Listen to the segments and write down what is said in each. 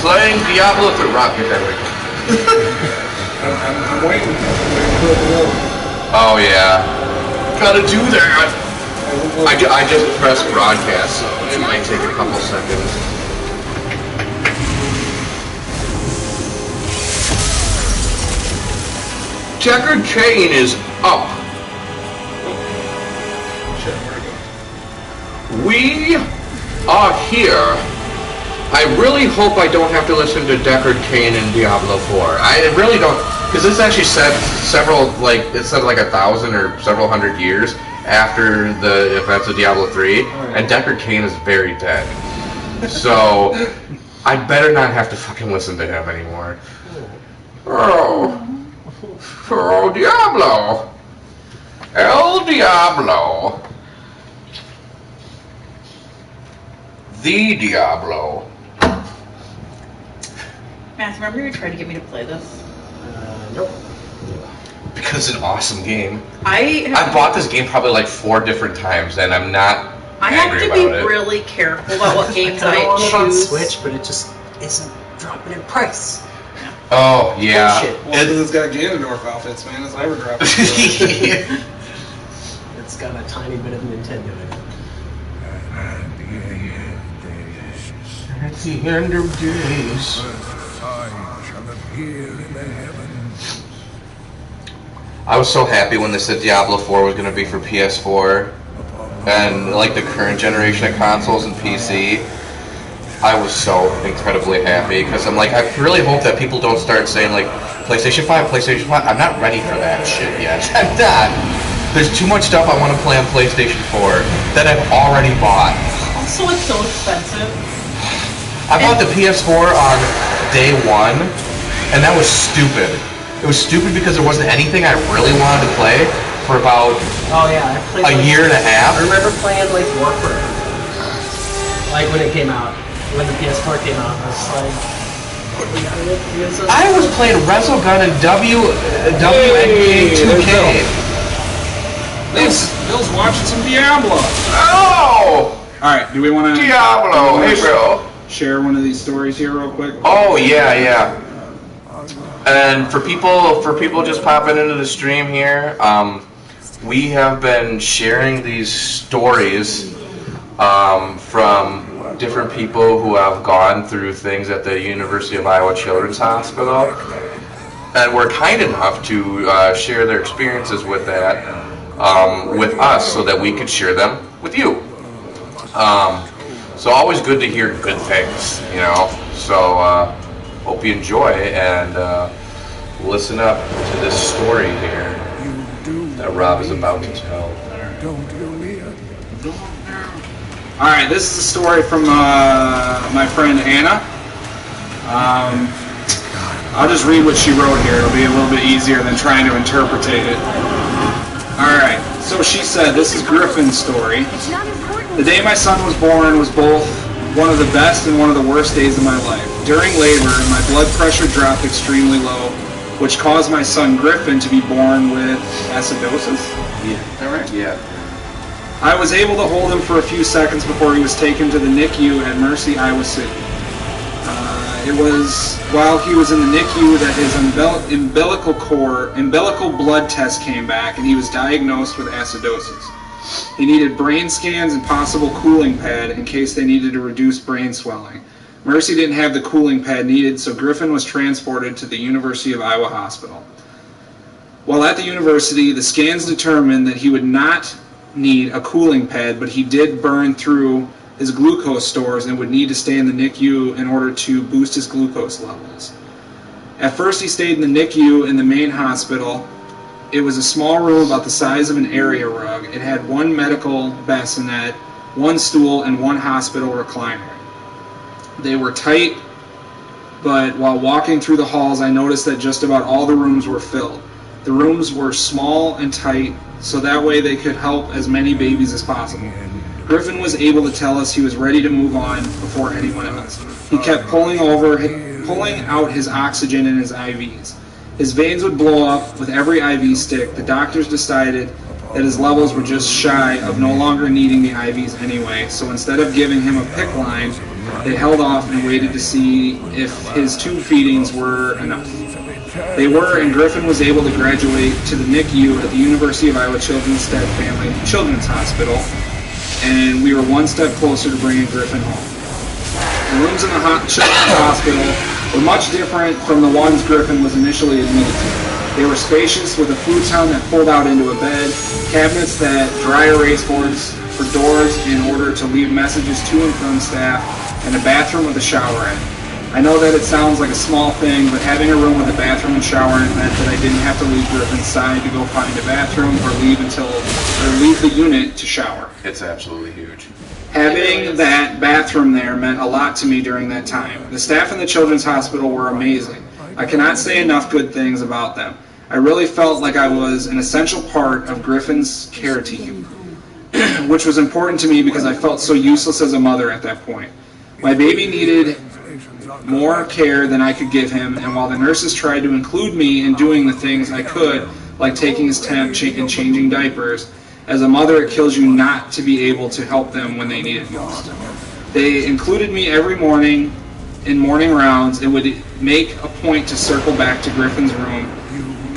Playing Diablo 3. Rob, get that right. I'm waiting. Oh yeah. Gotta do that. I just pressed broadcast, so it might take a couple seconds. Checkered chain is up. We are here. I really hope I don't have to listen to Deckard Cain in Diablo 4. I really don't, because this actually said several, like, it said like 1,000 or several hundred years after the events of Diablo 3, and Deckard Cain is very dead. So, I better not have to fucking listen to him anymore. Oh, Diablo. El Diablo. The Diablo. Matthew, remember you tried to get me to play this? Nope. Because it's an awesome game. I bought this game probably like 4 different times, and I'm not angry about it. I have to be really careful about what games I want it on choose. Switch, but it just isn't dropping in price. Oh, yeah. Bullshit. Well, because it's got Ganondorf outfits, man. It's never dropping. It's got a tiny bit of Nintendo in it. At the end of days. I was so happy when they said Diablo 4 was going to be for PS4 and like the current generation of consoles and PC. I was so incredibly happy because I'm like, I really hope that people don't start saying like PlayStation 5, PlayStation 5. I'm not ready for that shit yet. I'm not. There's too much stuff I want to play on PlayStation 4 that I've already bought. Also, it's so expensive. I bought the PS4 on day 1, and that was stupid. It was stupid because there wasn't anything I really wanted to play for about I played a year and a half. I remember playing like Warfare, like when it came out, when the PS4 came out. I was like, I was playing Resogun and WNBA 2K. Bill's watching some Diablo. Oh! Alright, do we want to... Diablo! Hey, bro. Share one of these stories here real quick? Oh, yeah. And for people just popping into the stream here, we have been sharing these stories from different people who have gone through things at the University of Iowa Children's Hospital, and were kind enough to share their experiences with that with us so that we could share them with you. So always good to hear good things, you know. So hope you enjoy and listen up to this story here that Rob is about to tell. Alright, this is a story from my friend Anna. I'll just read what she wrote here. It'll be a little bit easier than trying to interpretate it. Alright, so she said, this is Griffin's story. The day my son was born was both one of the best and one of the worst days of my life. During labor, my blood pressure dropped extremely low, which caused my son Griffin to be born with acidosis. Yeah. Is that right? Yeah. I was able to hold him for a few seconds before he was taken to the NICU at Mercy, Iowa City. It was while he was in the NICU that his umbilical blood test came back, and he was diagnosed with acidosis. He needed brain scans and possible cooling pad in case they needed to reduce brain swelling. Mercy didn't have the cooling pad needed, so Griffin was transported to the University of Iowa Hospital. While at the university, the scans determined that he would not need a cooling pad, but he did burn through his glucose stores and would need to stay in the NICU in order to boost his glucose levels. At first he stayed in the NICU in the main hospital. It was a small room about the size of an area rug. It had one medical bassinet, one stool, and one hospital recliner. They were tight, but while walking through the halls I noticed that just about all the rooms were filled. The rooms were small and tight, so that way they could help as many babies as possible. Griffin was able to tell us he was ready to move on before anyone else. He kept pulling out his oxygen and his IVs. His veins would blow up with every IV stick. The doctors decided that his levels were just shy of no longer needing the IVs anyway, so instead of giving him a PICC line, they held off and waited to see if his tube feedings were enough. They were, and Griffin was able to graduate to the NICU at the University of Iowa Children's Hospital, and we were one step closer to bringing Griffin home. The rooms in the Children's Hospital were much different from the ones Griffin was initially admitted to. They were spacious with a futon that pulled out into a bed, cabinets that dry erase boards for doors in order to leave messages to and from staff, and a bathroom with a shower in it. I know that it sounds like a small thing, but having a room with a bathroom and shower in it meant that I didn't have to leave Griffin's side to go find a bathroom or leave the unit to shower. It's absolutely huge. Having that bathroom there meant a lot to me during that time. The staff in the Children's Hospital were amazing. I cannot say enough good things about them. I really felt like I was an essential part of Griffin's care team, which was important to me because I felt so useless as a mother at that point. My baby needed more care than I could give him, and while the nurses tried to include me in doing the things I could, like taking his temp and changing diapers, as a mother it kills you not to be able to help them when they need it most. They included me every morning in morning rounds and would make a point to circle back to Griffin's room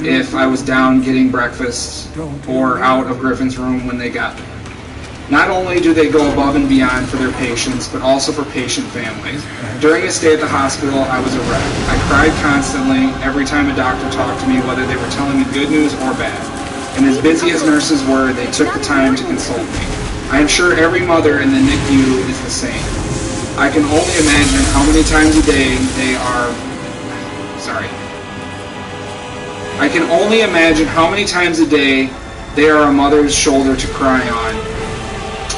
if I was down getting breakfast or out of Griffin's room when they got there. Not only do they go above and beyond for their patients, but also for patient families. During a stay at the hospital, I was a wreck. I cried constantly every time a doctor talked to me, whether they were telling me good news or bad. And as busy as nurses were, they took the time to consult me. I am sure every mother in the NICU is the same. I can only imagine how many times a day I can only imagine how many times a day they are a mother's shoulder to cry on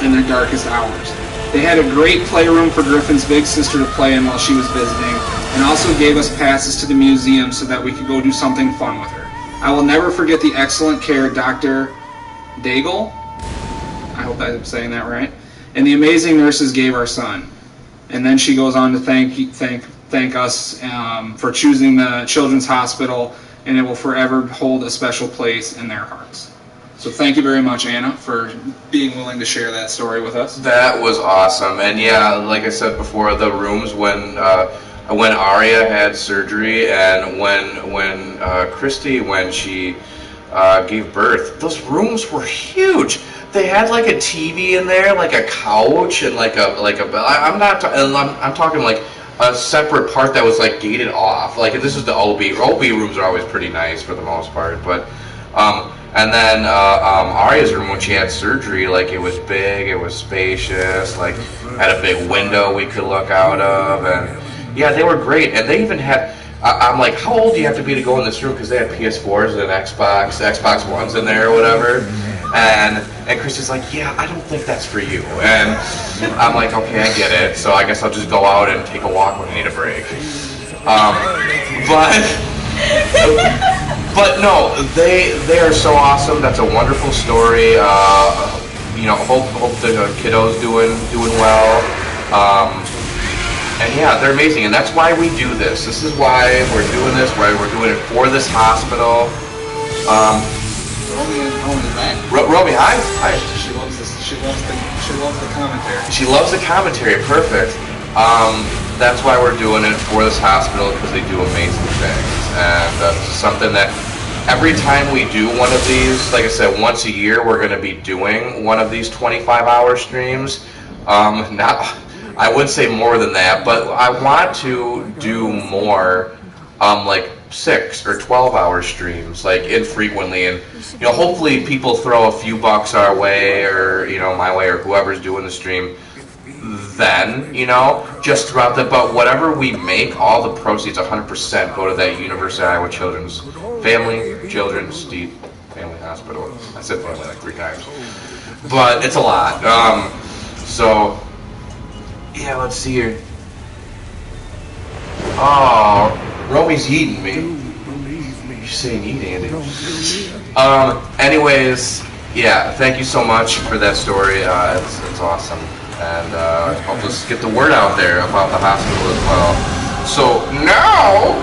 in their darkest hours. They had a great playroom for Griffin's big sister to play in while she was visiting, and also gave us passes to the museum so that we could go do something fun with her. I will never forget the excellent care Dr. Daigle, I hope I'm saying that right, and the amazing nurses gave our son. And then she goes on to thank us for choosing the Children's Hospital, and it will forever hold a special place in their hearts. So thank you very much, Anna, for being willing to share that story with us. That was awesome. And yeah, like I said before, the rooms when Arya had surgery and when Christy, when she gave birth, those rooms were huge. They had like a TV in there, like a couch, and I'm talking like a separate part that was like gated off. Like this is the OB. OB rooms are always pretty nice for the most part, but and then Arya's room when she had surgery, like it was big, it was spacious, like had a big window we could look out of, and yeah, they were great. And they even had. I'm like, how old do you have to be to go in this room? Because they had PS4s and Xbox Ones in there or whatever. And Christy's like, yeah, I don't think that's for you. And I'm like, okay, I get it. So I guess I'll just go out and take a walk when I need a break. But no, they are so awesome. That's a wonderful story. Hope the kiddo's doing well. And yeah, they're amazing, and that's why we do this. This is why we're doing this. Why we're doing it for this hospital. Romy, hi. She loves this. She loves the commentary. She loves the commentary. Perfect. That's why we're doing it for this hospital, because they do amazing things, and that's something that every time we do one of these, like I said, once a year, we're going to be doing one of these 25-hour streams. I would say more than that, but I want to do more, like 6 or 12-hour streams, like infrequently, and hopefully people throw a few bucks our way, or my way, or whoever's doing the stream. Then just throughout but whatever we make, all the proceeds, 100% go to that University of Iowa Children's Children's Family Hospital. I said family like 3 times, but it's a lot. So. Yeah, let's see here. Oh, Romy's eating me. You're saying eat, Andy. Anyways, yeah, thank you so much for that story. It's awesome. And I'll just get the word out there about the hospital as well. So now,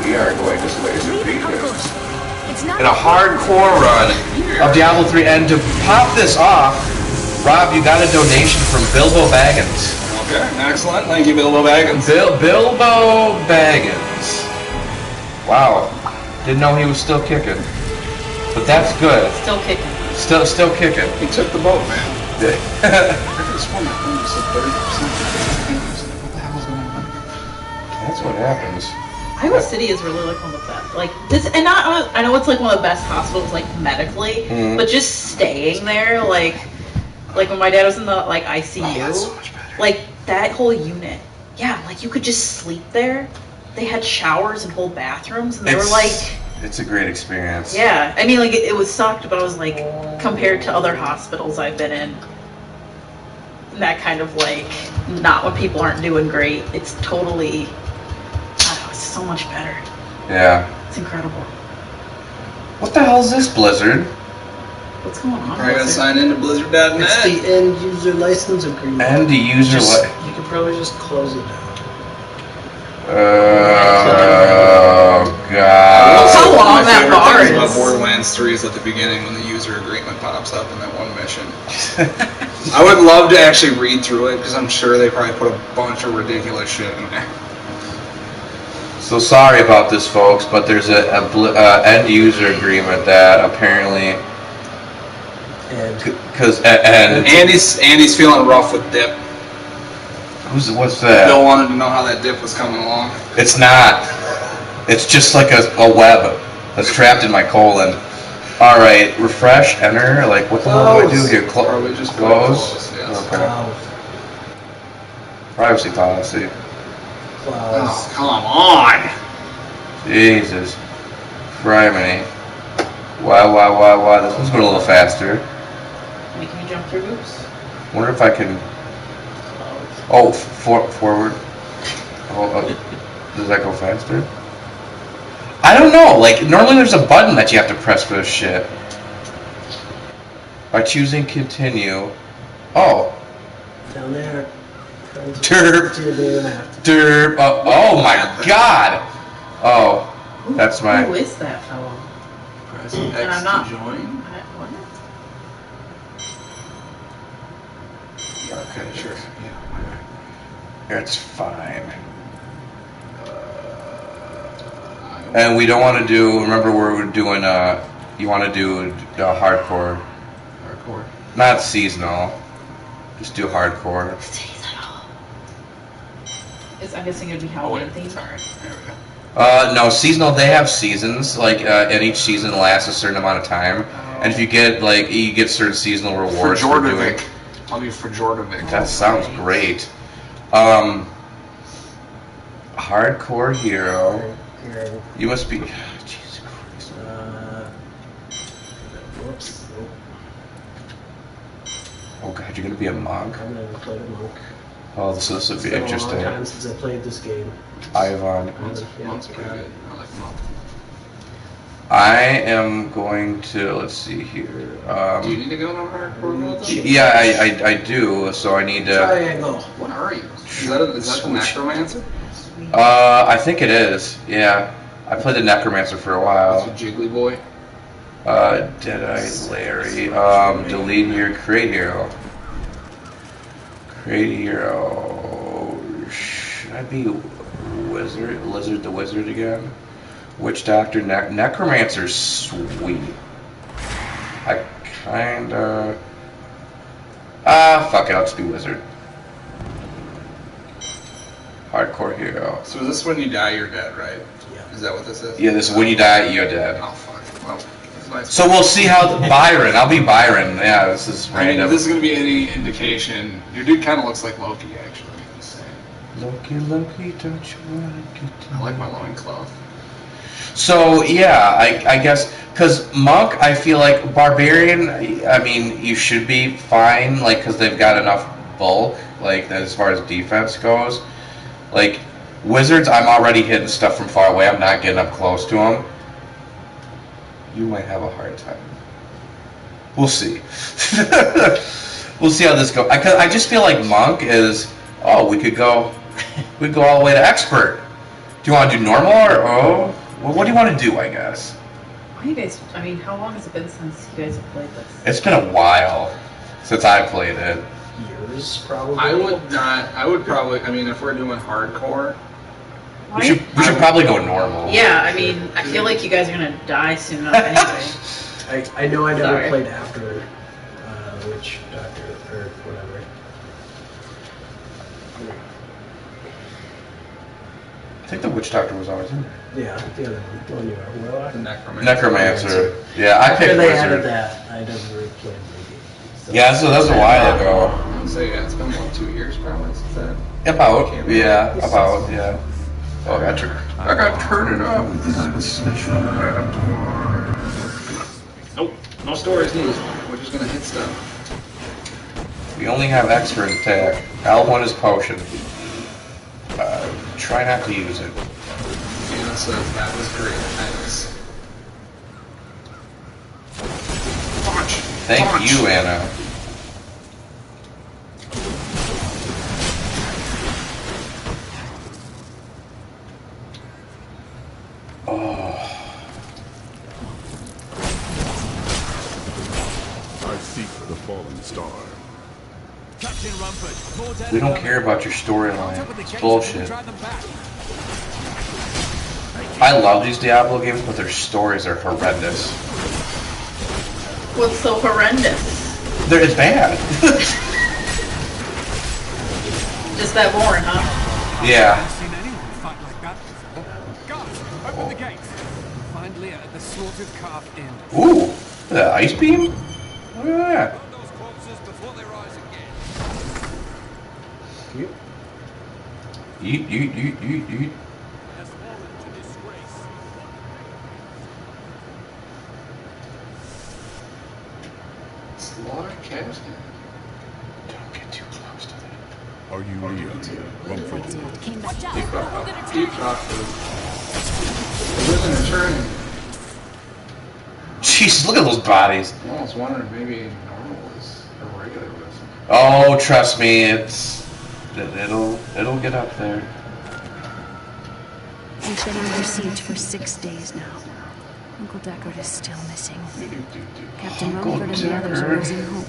we are going to slay some peaches in a hardcore run of Diablo 3. And to pop this off, Rob, you got a donation from Bilbo Baggins. Okay, excellent. Thank you, Bilbo Baggins. Bilbo Baggins. Wow. Didn't know he was still kicking. But that's good. Still kicking. Still kicking. He took the boat, man. Yeah. I could have sworn my phone just said 30%. What the hell is going on? That's what happens. Iowa City is really like one of the best. Like this, and not. I know it's like one of the best hospitals, like medically, but just staying there, like when my dad was in the like ICU, that's so much better. like that whole unit. Yeah, like you could just sleep there. They had showers and whole bathrooms, and they were like. It's a great experience. Yeah, I mean, like it was sucked, but I was like, compared to other hospitals I've been in, that kind of like, not when people aren't doing great. It's totally, I don't know, it's so much better. Yeah. It's incredible. What the hell is this, Blizzard? What's going on? I gotta Blizzard? sign into Blizzard.net. It's the end user license agreement. End user You could probably just close it down. Oh god. How long My that favorite bar thing about is. Borderlands 3 is at the beginning when the user agreement pops up in that one mission. I would love to actually read through it because I'm sure they probably put a bunch of ridiculous shit in there. So sorry about this, folks, but there's a end user agreement that apparently, and Andy's feeling rough with dip. what's that? Bill wanted to know how that dip was coming along. It's not. It's just like a web that's trapped in my colon. All right, refresh, enter. Like, what the hell do I do here? Probably just Close. yes. Okay. Privacy policy. Oh, come on! Jesus. Criminy. Why? This one's going a little faster. Making me jump through hoops. Wonder if I can. Oh, forward. Oh, does that go faster? I don't know. Like, normally there's a button that you have to press for this shit. By choosing continue. Oh. Down there. Derp. Derp. Oh my god. Oh. That's my. Who is that fellow? Press And X I'm not. to join. Okay, Sure. it's fine. And we don't want to do. Remember, we're doing. You want to do hardcore. Hardcore. Not seasonal. Just do hardcore. I'm guessing it'd be Oh Halloween wait, themed. sorry. There we go. No, seasonal. They have seasons. Like, and each season lasts a certain amount of time. And if you get you get certain seasonal rewards for doing. I'll be for Jordovic. That sounds great. Hardcore hero. You must be. Jesus Christ. Whoops. Oh God, you're gonna be a monk. I've never played a monk. Oh, this would be It's been interesting. a long time since I played this game. Ivan. Monk's pretty good. I like Monk. I am going to. Let's see here. Do you need to go on hardcore mode though? Yeah, I do. So I need to. Triangle. What are you? Is that the necromancer? I think it is. Yeah, I played the necromancer for a while. That's a jiggly boy. Deadeye Larry. Delete here. Create hero. Create hero. Should I be Lizard the Wizard again? Witch Doctor, Necromancer's sweet. I kinda. Fuck it, I'll just be Wizard. Hardcore hero. So is this when you die, you're dead, right? Yeah. Is that what this is? Yeah, this is when you die, you're dead. Oh fuck. Well, that's nice. So we'll see how Byron. I'll be Byron. Yeah, this is I mean, random. if this is gonna be any indication, your dude kind of looks like Loki, actually. Just saying. Loki, don't you wanna get to I like my loincloth. So yeah, I guess because Monk, I feel like Barbarian. I mean, you should be fine, like because they've got enough bulk, like as far as defense goes. Like Wizards, I'm already hitting stuff from far away. I'm not getting up close to them. You might have a hard time. We'll see. We'll see how this goes. I just feel like Monk is. Oh, we could go all the way to expert. Do you want to do normal or Well, what do you want to do, I guess? Why you guys? I mean, how long has it been since you guys have played this? It's been a while. since I played it. Years, probably. I would not. I would probably. I mean, if we're doing hardcore, We should probably go normal. Yeah, I mean, I feel like you guys are gonna die soon enough anyway. I know I never Sorry. played after Witch Doctor or whatever. I think the Witch Doctor was always in there. Yeah, the other one. The one you are. Warlock? the necromancer. Necromancer. Yeah, I After picked they added Wizard. that, I never played the game. So Yeah, so that was a while ago. So yeah, it's been what, 2 years probably since that. About, yeah. Oh, I got to turn it up. Nope, no stories needed. We're just gonna hit stuff. We only have expert attack. L1 is potion. Try not to use it. Anna says that was great. Thanks. Launch. Thank Launch. you, Anna. Oh. I seek the fallen star. We don't care about your storyline. It's bullshit. I love these Diablo games, but their stories are horrendous. What's so horrendous? It's bad. Just that boring, huh? Yeah. Seen anyone fight like that before. Guards, open the gates. Find Leah at the slaughtered calf inn. Ooh, the ice beam? Look at that. Burn those corpses before they rise again. Eat. Has fallen to disgrace. Slaughter calves. Don't get too close to that. Are you Leah? Rumford? Deep talk. Living and turning. Jesus, look at those bodies. I'm almost wondering if maybe normal is a regular list. Oh, trust me, it'll get up there. We've been under siege for 6 days now. Uncle Deckard is still missing. Captain Rumford and the others are losing hope.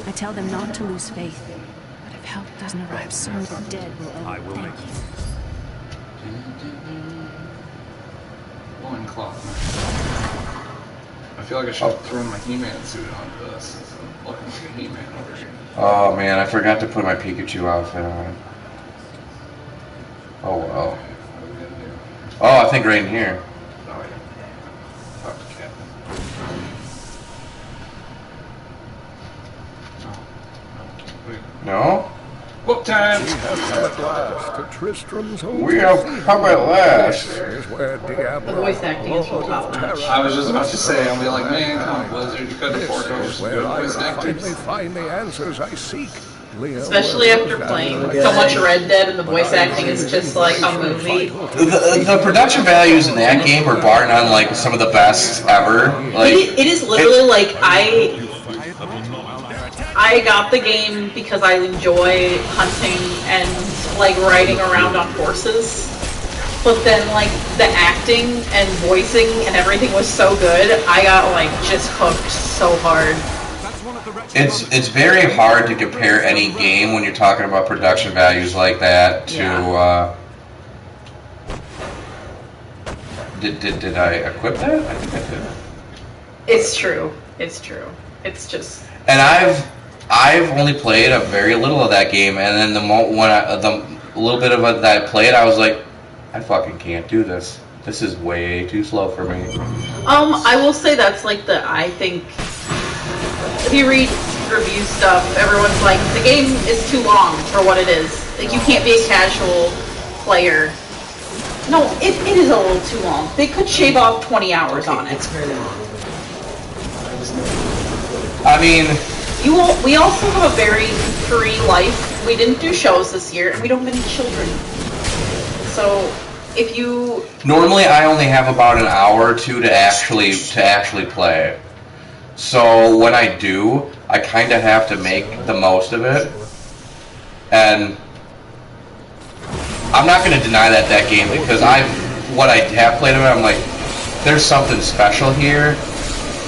I tell them not to lose faith. But if help doesn't arrive soon, the dead will owe I will thank make you. Loincloth. I feel like I should have thrown my He-Man suit onto this. Since I'm looking like a He-Man over here. Oh man, I forgot to put my Pikachu outfit on. Oh well. What are we gonna do? Oh, I think right in here. Oh yeah. Talk to Captain. No. Wait. No? Book time! We have come at last to Tristram's home. We have come at last. Here's where Diablo, The voice acting is Lord top of notch. Terror, I was just about to say, I'll be like, man, come on, Blizzard, you couldn't afford This those is where good I voice will actors. finally find the answers I seek. Leah Especially will after playing gather so my much faith. Red Dead and the voice acting is just like a movie. The production values in that game are bar none like some of the best ever. Like It is literally like I got the game because I enjoy hunting and like riding around on horses. But then like the acting and voicing and everything was so good, I got like just hooked so hard. it's very hard to compare any game when you're talking about production values like that to. Yeah. Did I equip that? I think I did. It's true. It's true. It's just And I've only played a very little of that game, and then the little bit of it that I played, I was like, I fucking can't do this. This is way too slow for me. I will say that's like I think if you read review stuff, everyone's like the game is too long for what it is. Like you can't be a casual player. No, it is a little too long. They could shave off 20 hours on it. It's very long. I mean, We also have a very free life. We didn't do shows this year, and we don't have any children. So if you normally I only have about an hour or two to actually play. So when I do, I kind of have to make the most of it. And I'm not going to deny that game because what I have played of it, I'm like, there's something special here.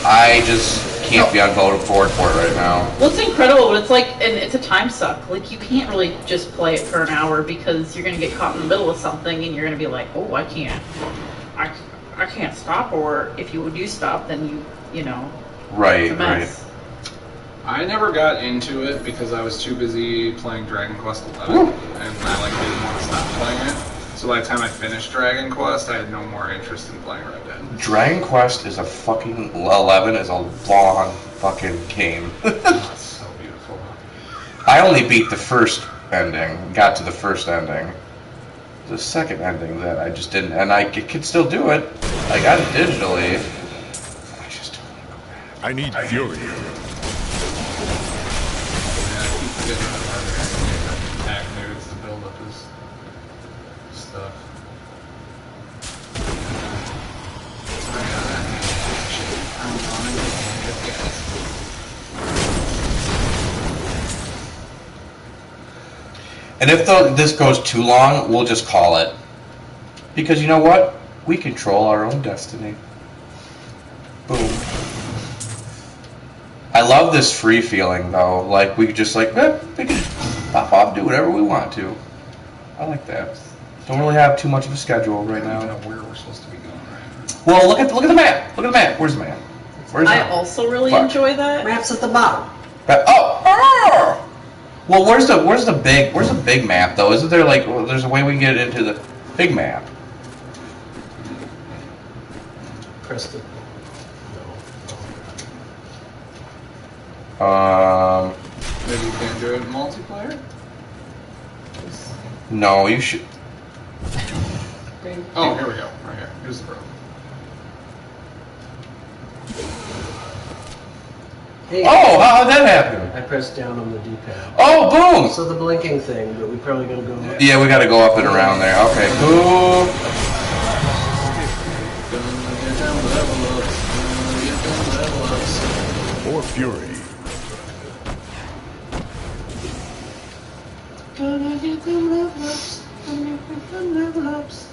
I just can't be unvoted forward for it right now. Well, it's incredible, but it's like, and it's a time suck. Like, you can't really just play it for an hour because you're going to get caught in the middle of something and you're going to be like, oh, I can't stop. Or if you do stop, then you know, Right, it's a mess. right. I never got into it because I was too busy playing Dragon Quest XI, and I didn't want to stop playing it. So by the time I finished Dragon Quest, I had no more interest in playing Red Dead. Dragon Quest is a fucking 11 is a long fucking game. Oh, it's so beautiful. I only beat the first ending, got to the first ending. The second ending that I just didn't, and I could still do it. I got it digitally. I just don't want to go back. I need fury. Yeah, I keep forgetting about attack nudes to build up his stuff. And if this goes too long, we'll just call it. Because you know what? We control our own destiny. Boom. I love this free feeling though. Like we just we can just pop off, do whatever we want to. I like that. Don't really have too much of a schedule right I don't know now. where we're supposed to be going right Well, look at the map. Look at the map. Where's the map? Where's the I map? also really Fuck. enjoy that. Maps at the bottom. Oh. Well, where's the big map though? Isn't there there's a way we can get into the big map? Press the. Maybe you can't do it in multiplayer? No, you should. Oh, here we go. Right here. Here's the road. Hey, Oh, how'd that happen? I pressed down on the D-pad. Oh, boom! So the blinking thing, but we probably gotta go. Yeah, we gotta go up and around there. Okay, cool. More fury. Gonna get them level ups. Gonna get them level ups.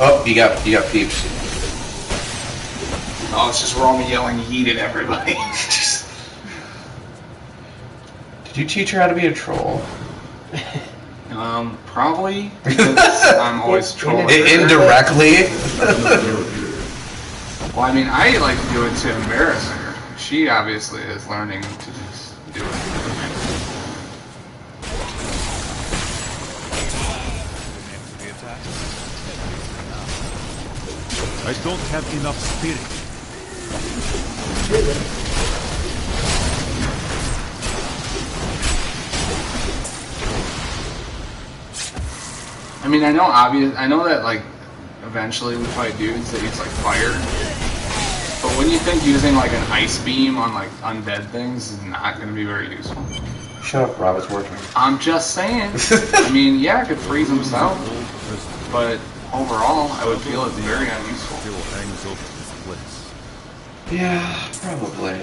Oh, you got peeps. Oh, it's just Romy yelling yeet at everybody. Did you teach her how to be a troll? Probably because I'm always trolling. Indirectly. Well, I mean, I like to do it to embarrass her. She obviously is learning to just do it. I don't have enough spirit. I mean, I know that like eventually we fight dudes that use like fire. But when you think using like an ice beam on like undead things is not going to be very useful? Shut up, Rob. It's working. I'm just saying. I mean, yeah, I could freeze himself, but overall, I would feel it's very unuseful. Still hangs over this place. Yeah, probably.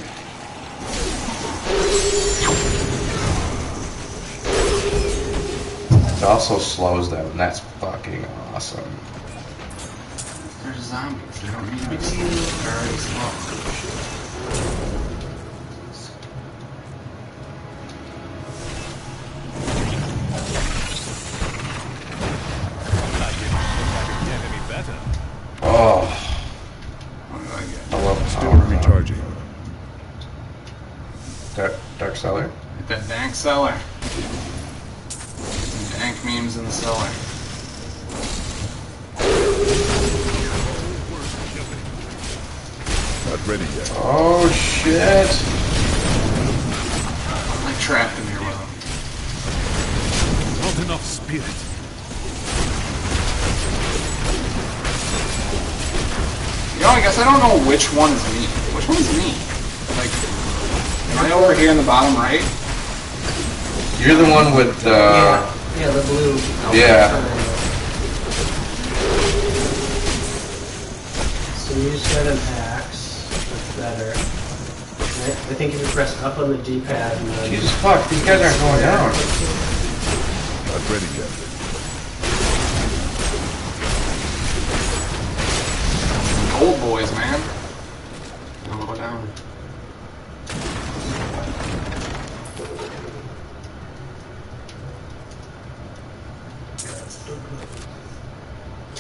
It also slows them, and that's fucking awesome. They're zombies. They don't need to be slow. They're already slow. Oh, What do I get? I love Still power. recharging. Dark Cellar. Get that dank cellar. Some dank memes in the cellar. Not ready yet. Oh shit! I'm like trapped in here with them. Not enough spirit. You know, I guess I don't know which one is me. Which one is me? Like, am I over here in the bottom right? You're the one with Yeah, the blue. Yeah. So you just got an axe. That's better. I think if you press up on the D-pad and then... Jesus fuck, these guys aren't going down. Not ready yet. old boys, man. I'll go down.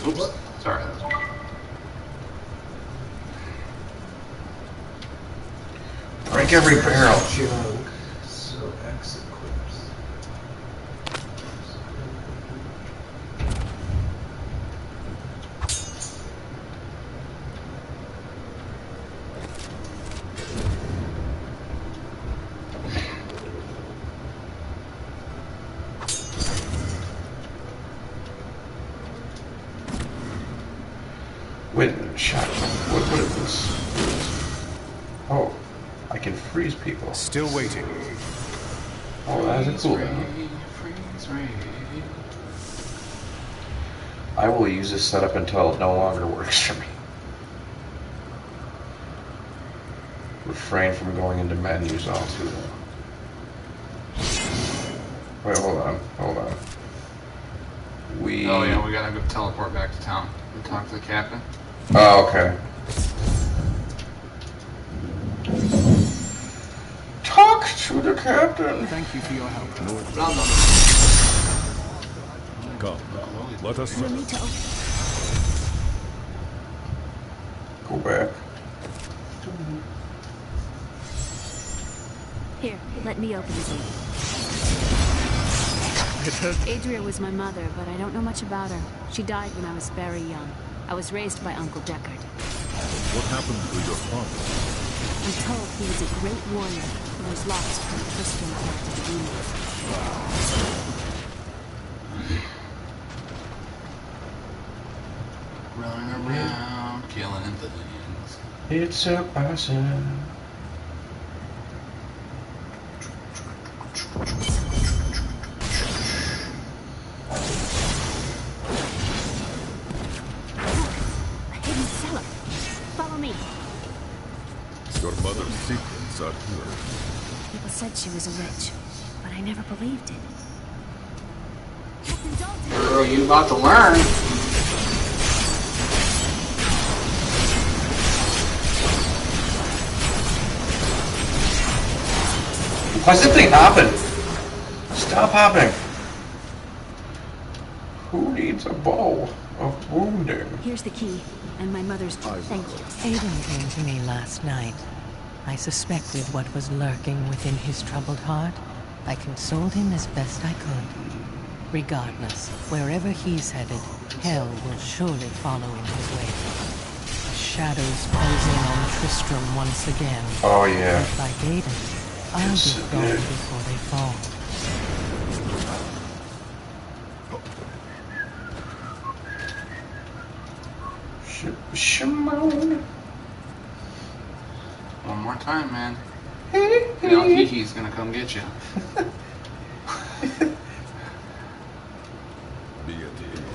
Oops. Sorry. That was me. Break every barrel. Junk. So X equips. Wait a minute, shotgun. What is this? Oh, I can freeze people. Still waiting. Oh, that has a cooldown. Freeze ray. I will use this setup until it no longer works for me. Refrain from going into menus all too long. Wait, hold on. Oh yeah, we gotta go teleport back to town and talk to the captain. Oh, okay. Talk to the captain. Thank you for your help. Come, let us You'll need to open. Go back. Here, let me open it. Adria was my mother, but I don't know much about her. She died when I was very young. I was raised by Uncle Deckard. What happened to your father? I'm told he was a great warrior who was lost when Tristram planted the demons. Running around, killing things. It's so awesome. A hidden cellar. Follow me. Your mother's secrets are here. People said she was a witch, but I never believed it. Captain Dalton! Girl, you about to learn. Why's that thing hopping? Stop hopping. Who needs a bow of wounding? Here's the key, and my mother's key. Thank you. Aiden came to me last night. I suspected what was lurking within his troubled heart. I consoled him as best I could. Regardless, wherever he's headed, hell will surely follow in his wake. The shadows closing on Tristram once again. Oh yeah. But like Aiden, I'll be gone before they fall. Shimon. One more time, man. You know, Hihi's gonna come get you. Be at the end.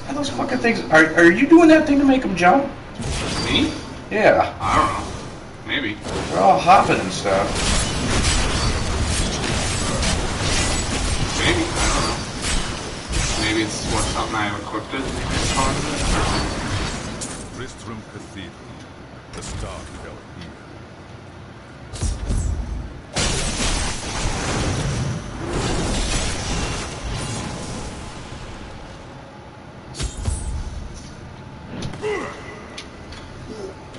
Are those fucking things? Are you doing that thing to make them jump? Me? Yeah. I don't know. Maybe. They're all hopping and stuff. Maybe. I don't know. Maybe it's what something I equipped it. Tristram Cathedral. The star fell here.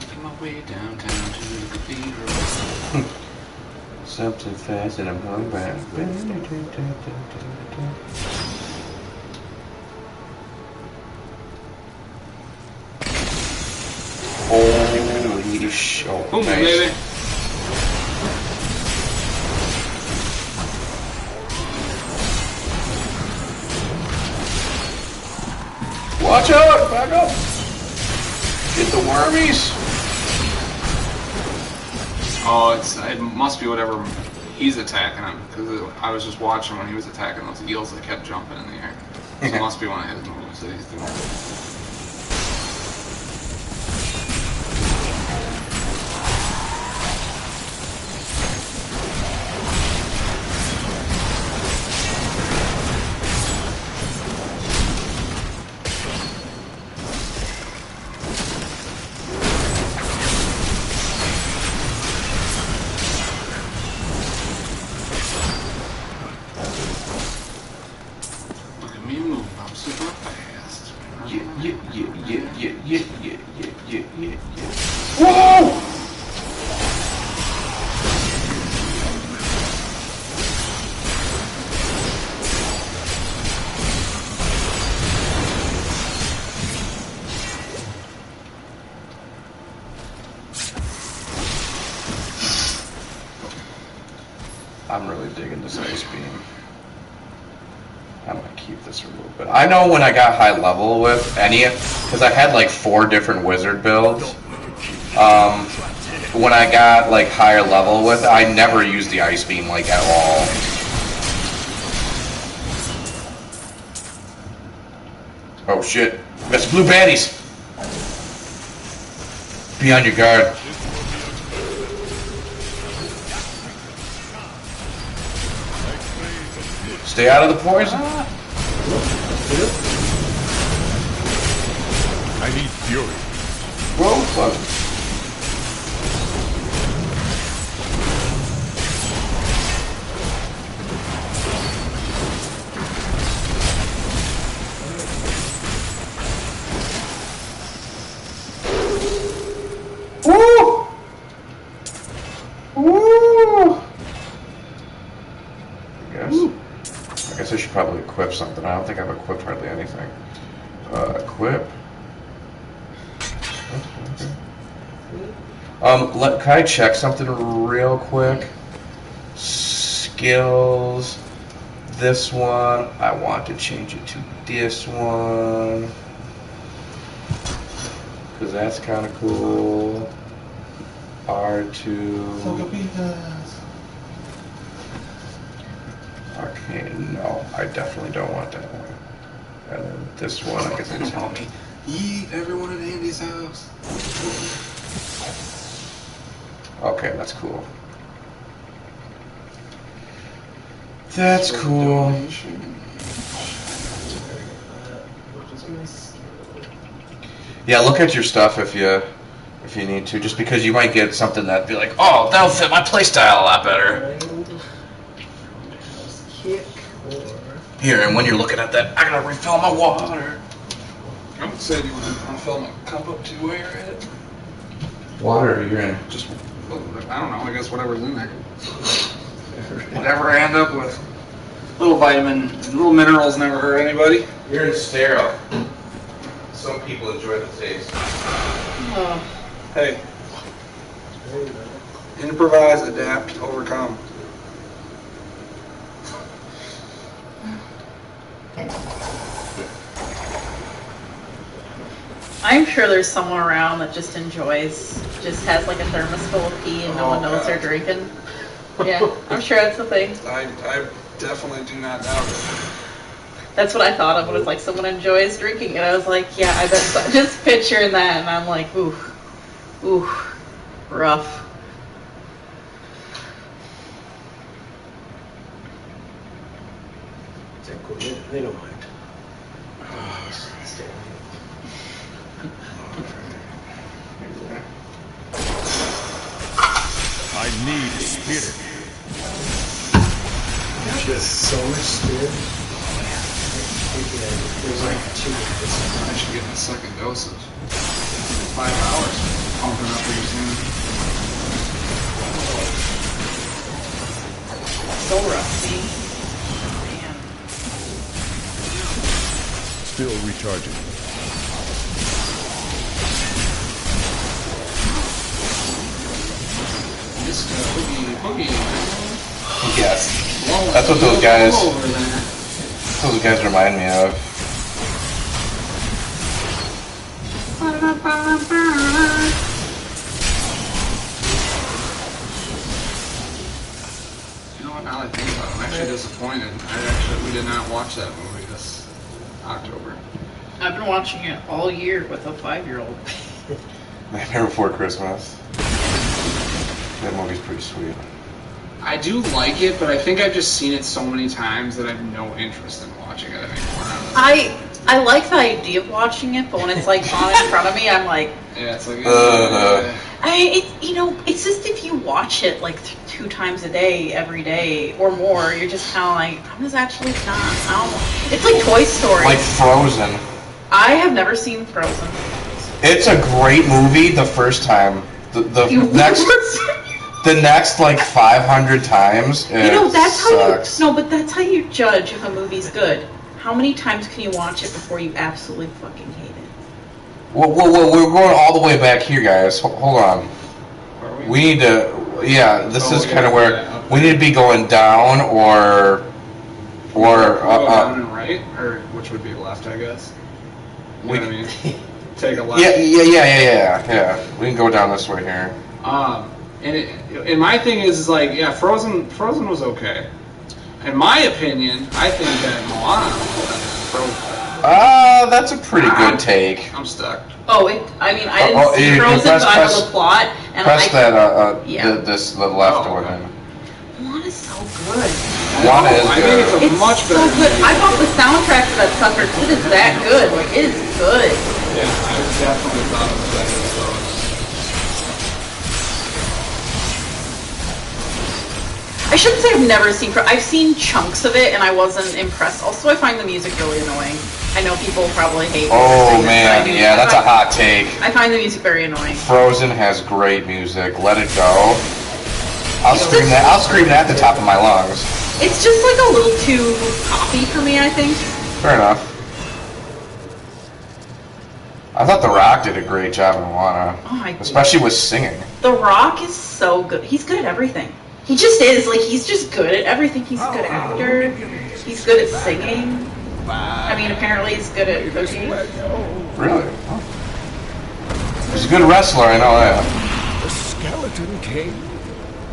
Making my way downtown to the cathedral. Something fast and I'm going back. Holy shit. Oh, Boom, nice. baby. Watch out! Back up! Get the wormies! Oh, it must be whatever he's attacking him, because I was just watching when he was attacking those eels that kept jumping in the air. So it must be one of his moves that he's doing. Super fast. Whoa! I'm really digging this ice beam. I'm gonna keep this for a little bit. I know when I got high level with any, because I had like 4 different wizard builds. When I got like higher level with, I never used the ice beam like at all. Oh shit! We got some blue baddies. Be on your guard. Stay out of the poison. I need fury. Whoa, fuck. Woo! Woo! I guess I should probably equip something. I don't think I've equipped hardly anything. Equip. Can I check something real quick? Skills. This one. I want to change it to this one. Because that's kind of cool. R2. Okay, no, I definitely don't want that one. And then this one, I guess I just want to eat everyone at Andy's house. Okay, that's cool. That's cool. Yeah, look at your stuff if you need to, just because you might get something that'd be like, oh, that'll fit my playstyle a lot better. Here, and when you're looking at that, I gotta refill my water. I'm excited. You want to fill my cup up too while you're at it? Water, you're in. Just, I don't know. I guess whatever's in there. Whatever I end up with. Little little minerals never hurt anybody. You're in sterile. Some people enjoy the taste. Hey. Improvise, adapt, overcome. I'm sure there's someone around that just just has like a thermos full of pee and no one knows they're drinking. Yeah, I'm sure that's the thing. I definitely do not doubt it. That's what I thought of when it was like someone enjoys drinking, and I was like, yeah, I bet so. Just picturing that, and I'm like, ooh, rough. They don't mind. I need spirit. There's so much spirit. There's like 2 of this. I should get my second dosage. 5 hours pumping up pretty soon. So rusty. Man. Still recharging. Boogie. Yes. That's what those guys remind me of. You know what, now that I think about it, I'm actually disappointed. We did not watch that movie this October. I've been watching it all year with a 5-year-old. Nightmare Before Christmas. That movie's pretty sweet. I do like it, but I think I've just seen it so many times that I have no interest in watching it anymore. I like the idea of watching it, but when it's like on in front of me, I'm like, yeah, it's like. It's just if you watch it like 2 times a day, every day or more, you're just kind of like, I'm just actually not. It's like Toy Story. Like Frozen. I have never seen Frozen. It's a great movie the first time. The next like 500 times. You know, that's sucks. how you. No, but that's how you judge if a movie's good. How many times can you watch it before you absolutely fucking hate it? Well, we're going all the way back here, guys. Hold on. We need to. Yeah, this is kind of where we need to be going down or down and right, or which would be left, I guess. You know what I mean? Take a left. Yeah. We can go down this way here. And my thing is like, yeah, Frozen was okay. In my opinion, I think that Moana was better than Frozen. That's a pretty good take. I'm stuck. Oh, I didn't see Frozen, so I know the plot. And press the left one. in. Moana's so good. Moana is I good. think it's much so better. good. I bought the soundtrack for that sucker. It is that good. Like, it is good. Yeah, I definitely thought it was better than Frozen. I shouldn't say I've never seen Frozen. I've seen chunks of it, and I wasn't impressed. Also, I find the music really annoying. I know people probably hate me for saying this, but I do. Yeah, that's a hot take. I find the music very annoying. Frozen has great music. Let it go. I'll scream that at the top of my lungs. It's just like a little too poppy for me, I think. Fair enough. I thought The Rock did a great job in Moana. Oh my especially with singing. The Rock is so good. He's good at everything. He just is. Like, he's just good at everything. He's a good actor. He's good at singing. I mean, apparently he's good at cooking. Really? Oh. He's a good wrestler, I know that. The Skeleton King.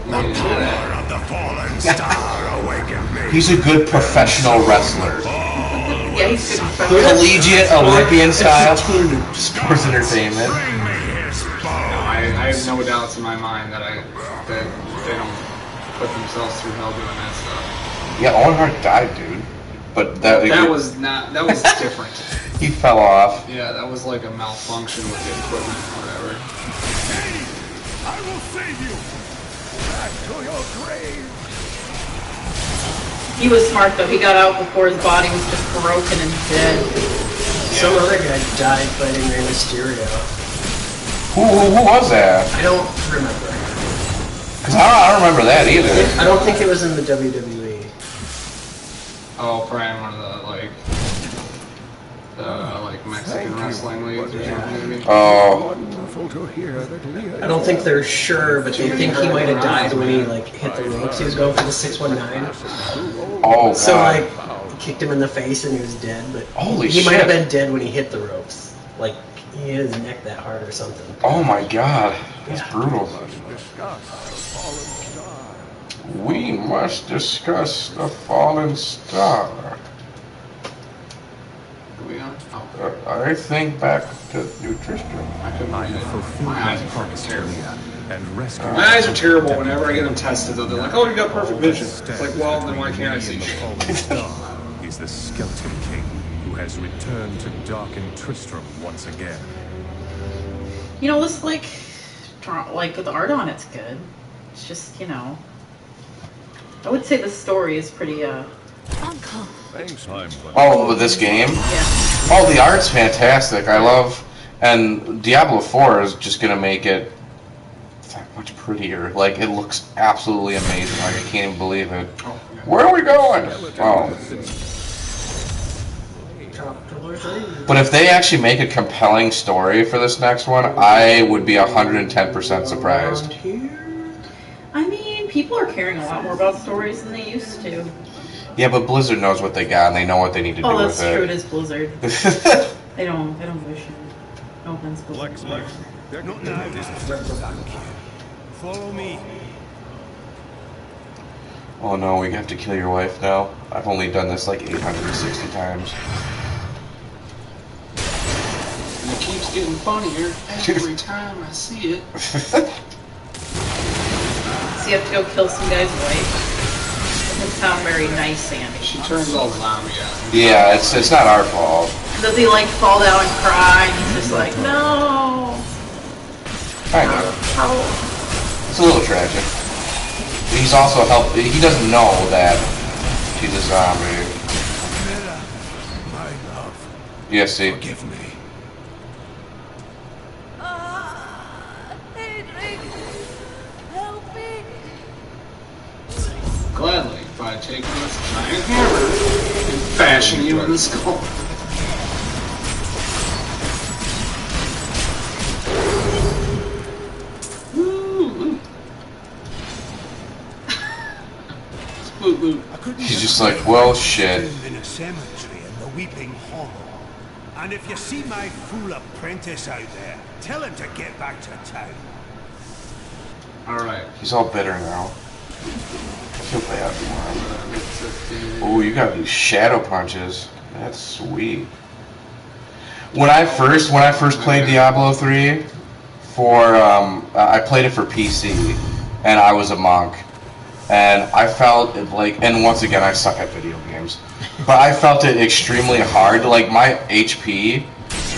The power of the fallen star awakened me. He's a good professional wrestler. Yeah, he's good. Collegiate, Olympian style. Sports entertainment. I have no doubts in my mind that they don't put themselves through hell doing that stuff. Yeah, Owen Hart died, dude. But that was different. He fell off. Yeah, that was like a malfunction with the equipment or whatever. Hey, I will save you. Back to your grave. He was smart though. He got out before his body was just broken and dead. Some other guy died fighting Rey Mysterio. Who was that? I don't remember. Cause I don't remember that either. I don't think it was in the WWE. Oh, probably one of the Mexican wrestling leagues or something. Maybe. Oh. I don't think they're sure, but they think he might have died when he hit the ropes. He was going for the 619. Oh. So God. he kicked him in the face and he was dead. But holy he shit. might have been dead when he hit the ropes. Like he hit his neck that hard or something. Oh my God, that's brutal. We must discuss the fallen star. I think back to New Tristram. My eyes are terrible whenever I get them tested. Though they're like, "Oh, you got perfect vision." It's like, well, then why can't I see shit? He's the Skeleton King who has returned to darken Tristram once again. You know, this like the art on it's good. It's just, you know, I would say the story is pretty Uncle. Thanks, oh, with this game? Yeah. Oh, the art's fantastic. I love, and Diablo 4 is just gonna make it that much prettier. Like, it looks absolutely amazing. Like, I can't even believe it. Oh, yeah. Where are we going? Oh. But if they actually make a compelling story for this next one, I would be 110% surprised. I mean, people are caring a lot more about stories than they used to. Yeah, but Blizzard knows what they got, and they know what they need to do with it. Oh, that's true. It is Blizzard. They don't give a shit. No offense, Blizzard. Follow me. Oh no, we have to kill your wife now. I've only done this like 860 times. And it keeps getting funnier every time I see it. So you have to go kill some guy's wife. Doesn't sound very nice, Sandy. She turns all zombie out. Yeah, it's not our fault. Does he like fall down and cry? And he's just like, no. Kind of. How? It's a little tragic. He's also he doesn't know that she's a zombie. Yeah, see. Forgive me. Help me. Gladly, by taking this giant hammer and bashing you in the skull. He's just like, well, shit. In a cemetery in the Weeping Hollow. And if you see my fool apprentice out there, tell him to get back to town. Alright. He's all bitter now. I feel bad for him. Oh, you got these shadow punches. That's sweet. When I first played Diablo 3, I played it for PC, and I was a monk. And I felt it like, and once again, I suck at video games, but I felt it extremely hard. Like, my HP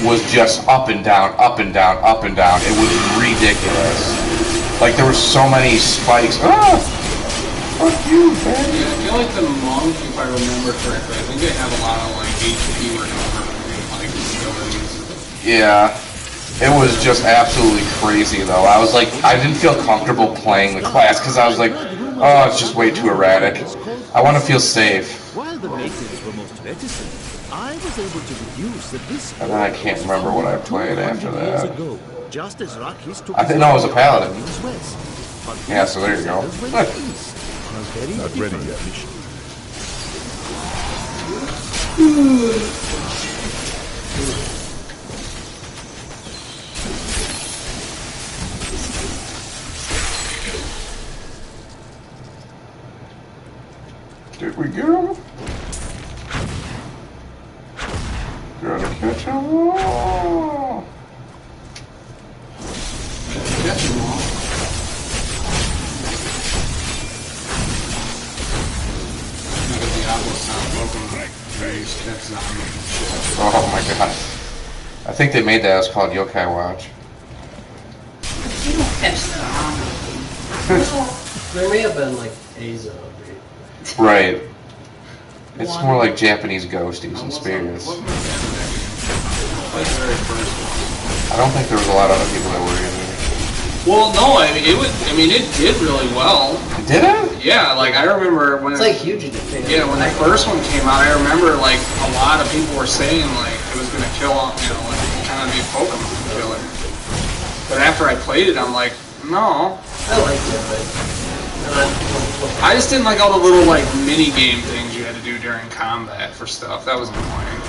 was just up and down, up and down, up and down. It was ridiculous. Like, there were so many spikes. Ah! Fuck you, man. Yeah, I feel like the monk, if I remember correctly, I think they have a lot of, like, HP recovery, like, abilities. Yeah. It was just absolutely crazy, though. I was like, I didn't feel comfortable playing the class, because I was like, oh, it's just way too erratic. I want to feel safe. While the natives were most reticent, I was able to deduce that this. And then I can't remember what I played after that. Ago, just as Rakis took I think, no, it was a paladin. west. Yeah, so there you go. Not ready yet. Did we get him? Gotta catch him all. Catch them all. Like a Diablo sound Pokemon. Catch zombie shit. Oh my god. I think they made that. It's called Yokai Watch. You don't catch zombie. There may have been like a zombie. Right. It's more like Japanese ghosties and spirits. What was that? Like the very first one. I don't think there was a lot of other people that were in it. Well, no, I mean, it did really well. Did it? Yeah, like, I remember when... It's like huge in Japan. Yeah, when the first one came out, I remember, like, a lot of people were saying, like, it was going to kill, you know, like, kind of be a Pokemon killer. But after I played it, I'm like, no. I liked it, but I just didn't like all the little, like, mini-game things you had to do during combat for stuff. That was annoying.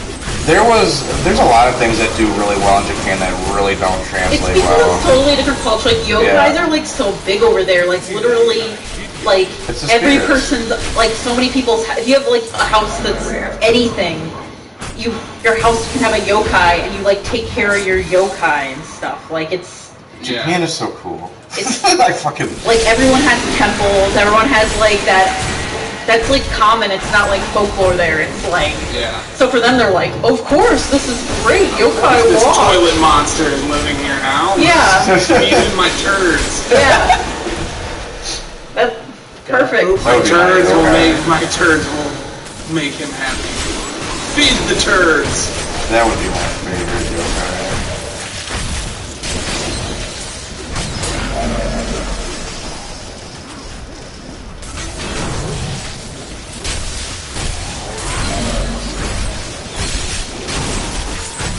There's a lot of things that do really well in Japan that really don't It's translate because well. it's totally different culture. Like, yokais are, like, so big over there. Like, literally, like, It's a every spirit. person's, like, so many people's... If you have, like, a house that's anything, your house can have a yokai, and you, like, take care of your yokai and stuff. Like, it's... Japan is so cool. It's I fucking... like, everyone has temples, everyone has, like, that's, like, common, it's not, like, folklore there, it's, like... Yeah. So for them, they're like, of course, this is great, yokai This walk! toilet monster is living here now. Yeah. Eating my turds. Yeah. That's perfect. My turds will make him happy. Feed the turds. That would be my favorite yokai.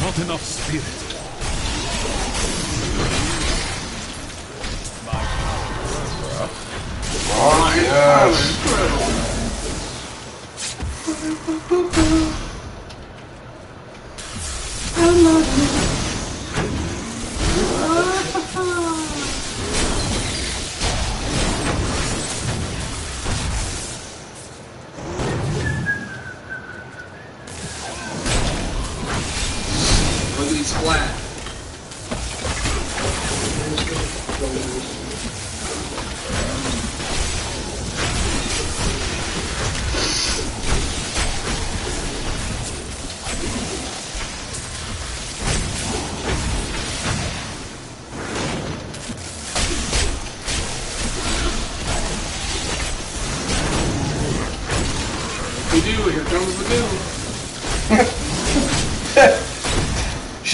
Not enough spirit. Oh, yes. Lickety splat. We do. Here comes the do.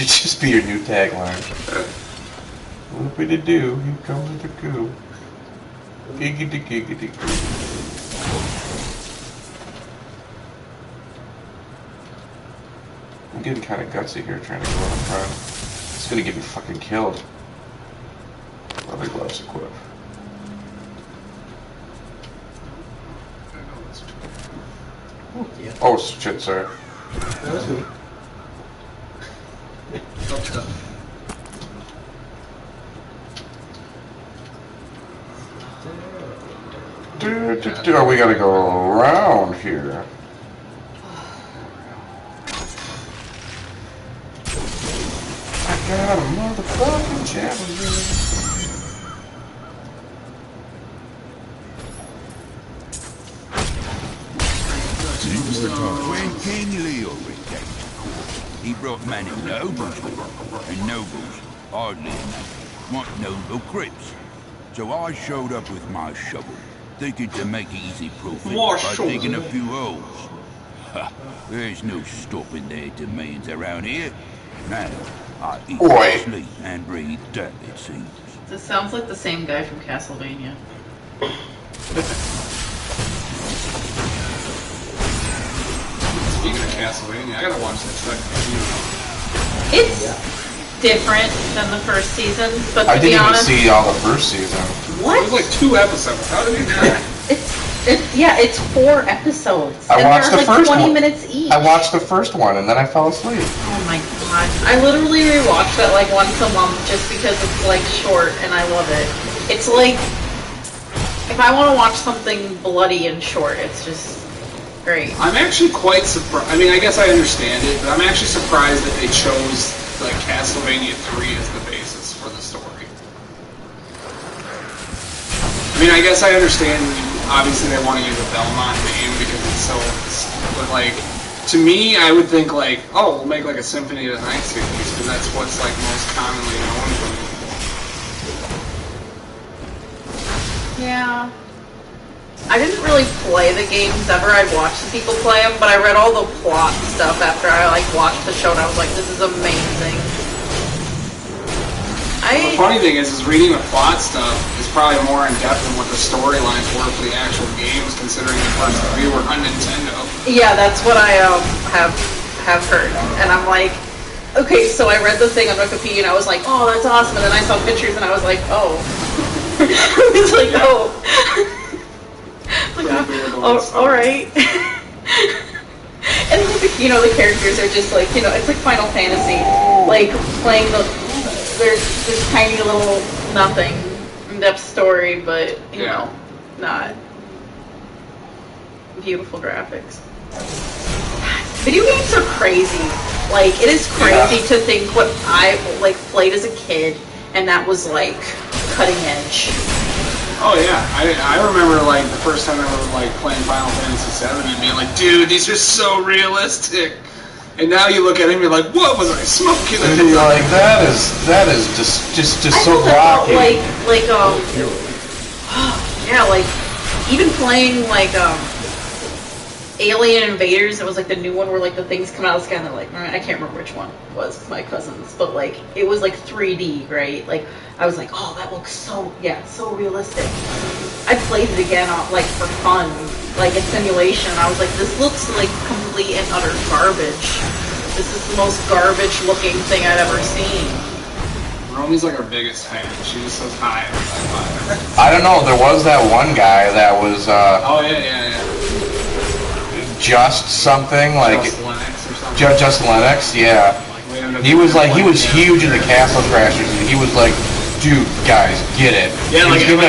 should just be your new tagline. Whoopity-doo, here comes the goo. Giggity-giggity-goo. I'm getting kind of gutsy here trying to go up front. It's gonna get me fucking killed. Leather gloves equipped. Yeah. Oh shit, sorry. That was me. Oh, we gotta go around here. I got a motherfucking javelin. When King Leo returned, he brought many nobles with him, and nobles, hardly enough, want noble crips. So I showed up with my shovel, thinking to make easy profit by digging a few holes. Ha! There's no stopping their demands around here. Now, I eat, sleep, and breathe dirt, it seems. This sounds like the same guy from Castlevania. Speaking of Castlevania, I gotta watch that second season. It's different than the first season, but to I didn't be honest, even see all the first season. what? It was like 2 episodes. How did you do that? It's 4 episodes. I and watched they're the like first 20 one. minutes each. I watched the first one and then I fell asleep. Oh my god. I literally rewatch that like once a month just because it's like short and I love it. It's like, if I want to watch something bloody and short, it's just great. I'm actually quite surprised. I mean, I guess I understand it, but I'm actually surprised that they chose like Castlevania 3 as the basis for the story. I mean, I guess I understand. Obviously, they want to use a Belmont name because it's so. But like, to me, I would think like, oh, we'll make like a Symphony of the Night series because that's what's like most commonly known for. Yeah. I didn't really play the games ever. I'd watch the people play them, but I read all the plot stuff after I like watched the show, and I was like, "This is amazing." The funny thing is reading the plot stuff is probably more in depth than what the storylines were for the actual games, considering the first 3 were on Nintendo. Yeah, that's what I have heard, and I'm like, okay, so I read the thing on Wikipedia, and I was like, "Oh, that's awesome," and then I saw pictures, and I was like, "Oh," I was like, "Oh." Like, oh, all right. And you know, the characters are just like, you know, it's like Final Fantasy, like playing there's this tiny little nothing in-depth story, but you know, not beautiful graphics. Video games are crazy. Like, it is crazy to think what I like played as a kid, and that was like cutting edge. Oh yeah, I remember like the first time I was like playing Final Fantasy VII and being like, dude, these are so realistic. And now you look at him, you're like, what was I smoking? And you're like, that is just so rocky. Yeah, like even playing like Alien Invaders. It was like the new one where like the things come out of the sky and they're like, I can't remember which one it was, my cousins, but like it was like 3D, right? Like I was like, oh, that looks so realistic. I played it again like for fun, like in simulation. I was like, this looks like complete and utter garbage. This is the most garbage looking thing I'd ever seen. Romy's like our biggest fan. She just says hi. I don't know. There was that one guy that was. Oh yeah. Just something like. Just Lennox or something. Just Lennox, yeah. He was huge into Castle Crashers, and he was like, dude, guys, get it. Yeah, like every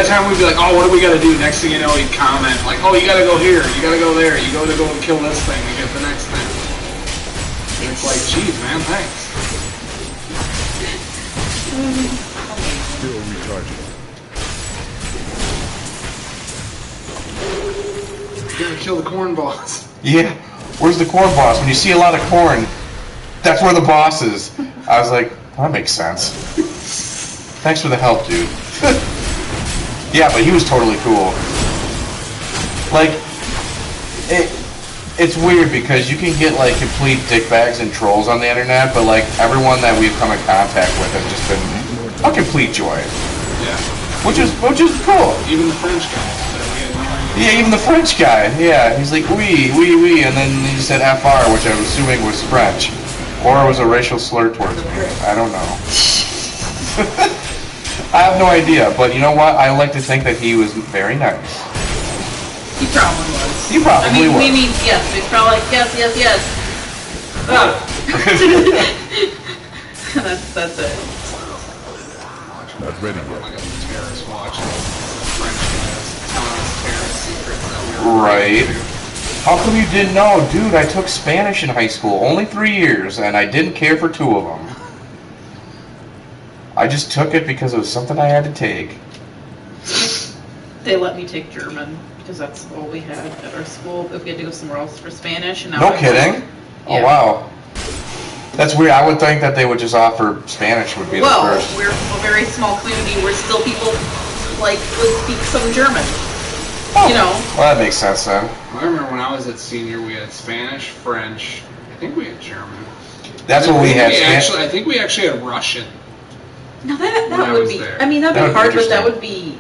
time we'd be like, oh, what do we gotta do? Next thing you know, he'd comment like, oh, you gotta go here, you gotta go there, you gotta go and kill this thing to get the next thing. And it's like, geez, man, thanks. Still recharging. You gotta kill the corn boss. Yeah, where's the corn boss? When you see a lot of corn, that's where the boss is. I was like, that makes sense. Thanks for the help, dude. Yeah, but he was totally cool. Like, it's weird because you can get like complete dickbags and trolls on the internet, but like everyone that we've come in contact with has just been a complete joy. Yeah. Which is cool. Even the French guy. Yeah, even the French guy. Yeah, he's like oui, and then he said FR, which I'm assuming was French, or it was a racial slur towards me. I don't know. I have no idea, but you know what? I like to think that he was very nice. He probably was. He probably was. We mean, yes. He's probably like, yes. Oh. that's it. Not ready yet. Terrorists watching French guys telling us terrorist secrets that we were Right. How come you didn't know? Dude, I took Spanish in high school, only 3 years, and I didn't care for 2 of them. I just took it because it was something I had to take. They let me take German because that's all we had at our school. If we had to go somewhere else for Spanish, and now No kidding? Yeah. Oh, wow. That's weird. I would think that they would just offer Spanish would be the first. We're a very small community where still people like would speak some German. Oh. You know. Well, that makes sense then. I remember when I was at senior, we had Spanish, French. I think we had German. That's what we had. I think we actually had Russian. No, that would be. There. I mean, that'd be hard, but that interesting. would be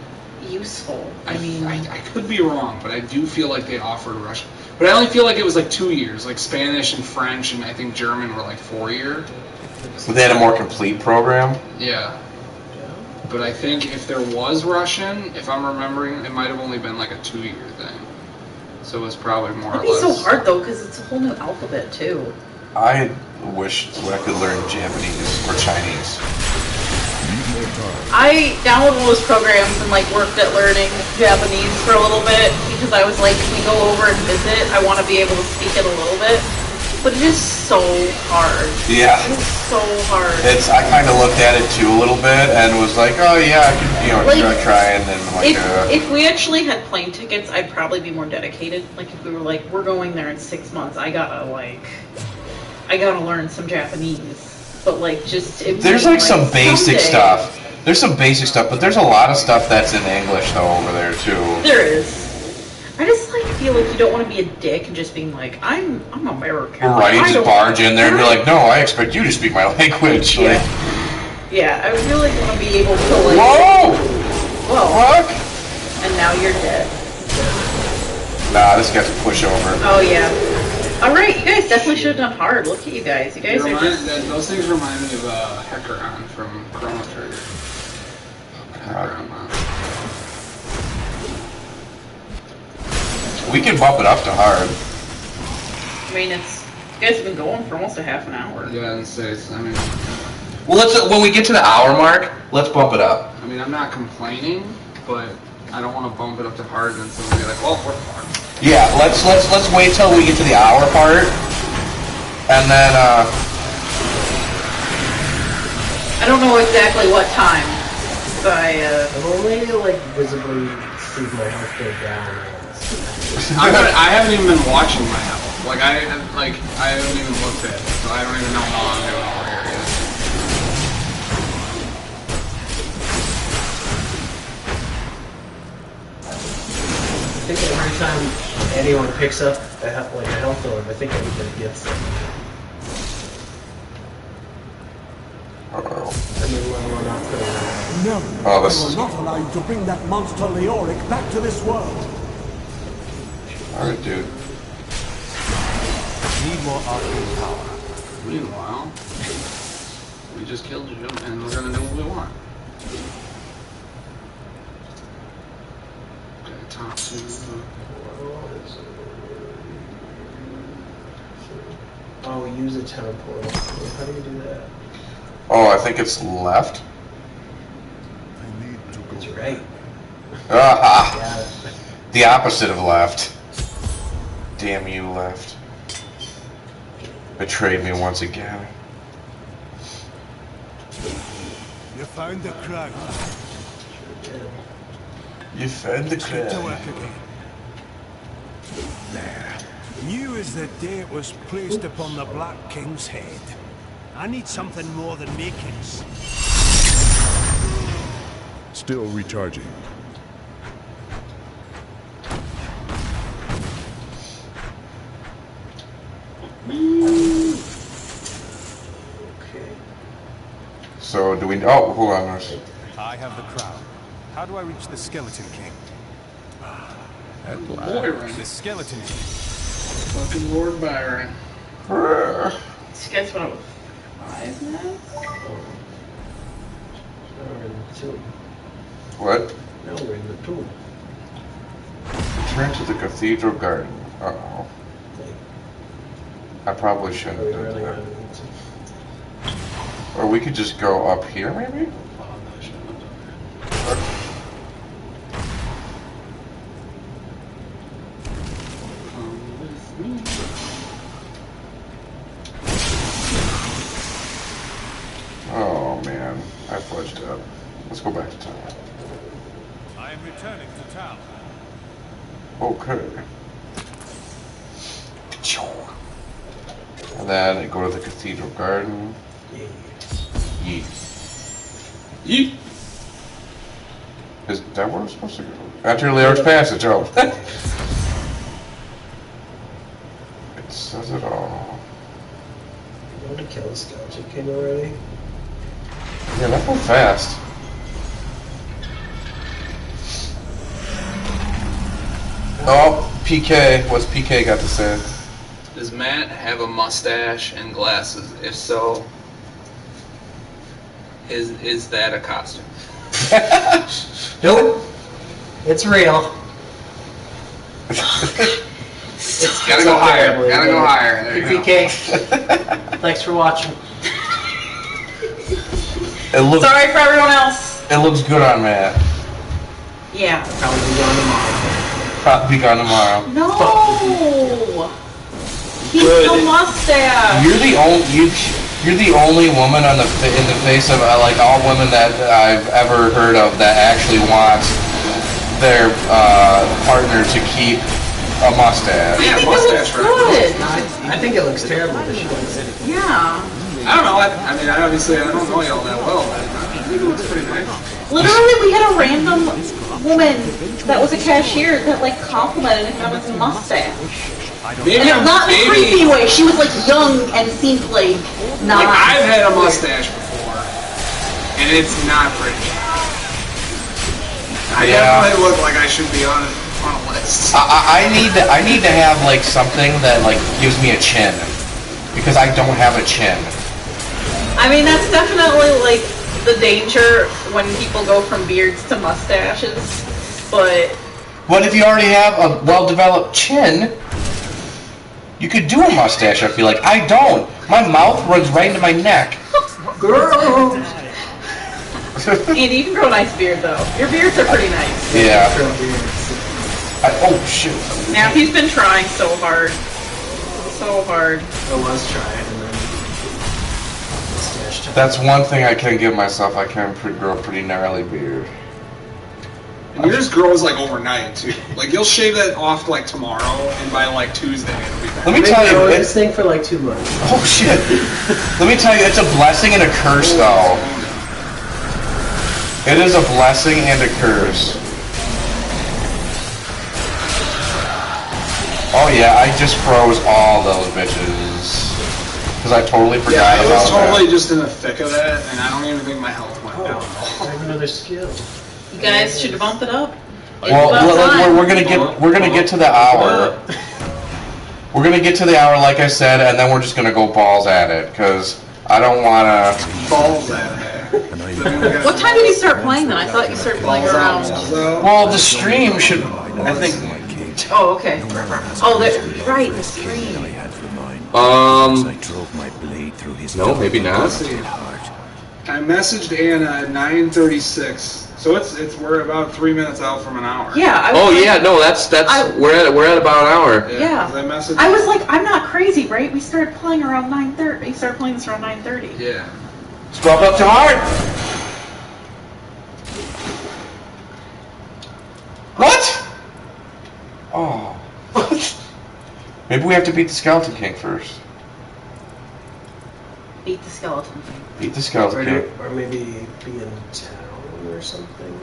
useful. I mean, I could be wrong, but I do feel like they offered Russian. But I only feel like it was like 2 years. Like Spanish and French and I think German were like 4 year. So they had a more complete program? Yeah. But I think if there was Russian, if I'm remembering, it might have only been like a 2 year thing. So it was probably more it'd or be so less. hard though because it's a whole new alphabet too. I wish I could learn Japanese or Chinese. I downloaded one of those programs and like worked at learning Japanese for a little bit because I was like, if we go over and visit, I want to be able to speak it a little bit. But it is so hard. Yeah. It is so hard. I kind of looked at it too a little bit and was like, oh yeah, I could, try and then like. If we actually had plane tickets, I'd probably be more dedicated. Like if we were like, we're going there in 6 months, I gotta learn some Japanese. But like there's like some basic stuff. There's some basic stuff, but there's a lot of stuff that's in English though over there too. There is. I just like feel like you don't want to be a dick and just being like, I'm American. Right, just barge in there and be like, no, I expect you to speak my language. Yeah. Yeah, I really want to be able to like. Whoa! Fuck! And now you're dead. Nah, this guy's a pushover. Oh yeah. All right, you guys definitely should have done hard. Look at you guys. You guys are just. Those things remind me of Hecaron from Chrono Trigger. Hecaron, We can bump it up to hard. I mean, you guys have been going for almost a half an hour. Yeah, I mean. Well, when we get to the hour mark, let's bump it up. I mean, I'm not complaining, but I don't want to bump it up to hard and then someone be like, well, we're hard. Yeah, let's wait till we get to the hour part, and then I don't know exactly what time, but I've only like visibly seen my health go down. I haven't even been watching my health. Like I haven't even looked at it, so I don't even know how I'm doing over here yet. I think every time anyone picks up a health orb, I think everybody gets it. And then level one up to No, Oh, we this will is... not allow you to bring that monster Leoric back to this world. Alright, dude. Need more arcane power. Meanwhile, we just killed you, and we're gonna do what we want. Okay, top two. Oh, use a town portal. How do you do that? Oh, I think it's left. I need to go. It's right. Ah, Yeah. the opposite of left. Damn you, left. Betrayed me once again. You found the crown. You found the Get to crown. work again. There. New as the day it was placed upon the Black King's head. I need something more than makings. Still recharging. So do we? Oh, hold on. I have the crown. How do I reach the Skeleton King? Byron. The Skeleton King. Fucking Lord Byron. You guys want to 5 minutes? Now we're in the tomb. What? Now we're in the tomb. Return to the cathedral garden. Uh-oh. I probably shouldn't Are we have done running that. out of the Or we could just go up here, maybe? Oh, man. I fudged up. Let's go back to town. I am returning to town. Okay. And then go to the cathedral garden. Yeet. Yeet. Is that where we're supposed to go? Enter Lyrics Passage. Oh. It says it all. You want to kill the Skeleton King already? Yeah, that went fast. Oh, PK. What's PK got to say? Does Matt have a mustache and glasses? If so, is that a costume? Nope. It's real. It's gotta go higher. Gotta go higher. There you go. PK. Thanks for watching. It looks. Sorry for everyone else. It looks good on Matt. Yeah. Probably be on tomorrow. Probably gone tomorrow. No. He's Good. the mustache. You're the only woman on in the face of like all women that I've ever heard of that actually wants their partner to keep a mustache. Yeah, I think mustache, it looks good. I think it looks terrible. Yeah. I don't know. I mean, obviously, I don't know y'all that well, but I think it looks pretty nice. Literally, we had a random woman that was a cashier that like complimented him on his mustache. Maybe, And not in a creepy way. She was like young and seemed like not. Like, I've had a mustache before, and it's not pretty. I definitely look like I should be on a list. I need to have like something that like gives me a chin, because I don't have a chin. I mean, that's definitely like the danger when people go from beards to mustaches. But if you already have a well-developed chin, you could do a mustache. I feel like I don't. My mouth runs right into my neck. Girl. Andy, you can grow a nice beard though. Your beards are pretty nice. Yeah. Oh shit. Now he's been trying so hard. So hard. I was trying, and then mustache time. That's one thing I can give myself. I can grow a pretty gnarly beard. And yours grows like overnight too. Like you'll shave that off like tomorrow, and by like Tuesday it'll be back. Let me tell you, this thing for like 2 months. Oh shit! Let me tell you, it's a blessing and a curse, though. It is a blessing and a curse. Oh yeah, I just froze all those bitches because I totally forgot I about was totally that. just in the thick of that, and I don't even think my health went down. I have another skill. You guys should bump it up. Well, we're gonna get to the hour. We're gonna get to the hour, like I said, and then we're just gonna go balls at it because I don't wanna. Balls at it. What time did you start playing then? I thought you started playing around. Well, the stream should. I think. Oh, okay. Oh, right, the stream. No, maybe not. I messaged Anna at 9:36, so we're about 3 minutes out from an hour. Yeah. We're at about an hour. Yeah. 'cause I messaged. I was like, I'm not crazy, right? We started playing around 9:30. You started playing this around 9:30. Yeah. Scrub up too hard. What? Oh. Maybe we have to beat the Skeleton King first. Beat the skeleton thing. Beat the Skeleton King. Or maybe be in town or something.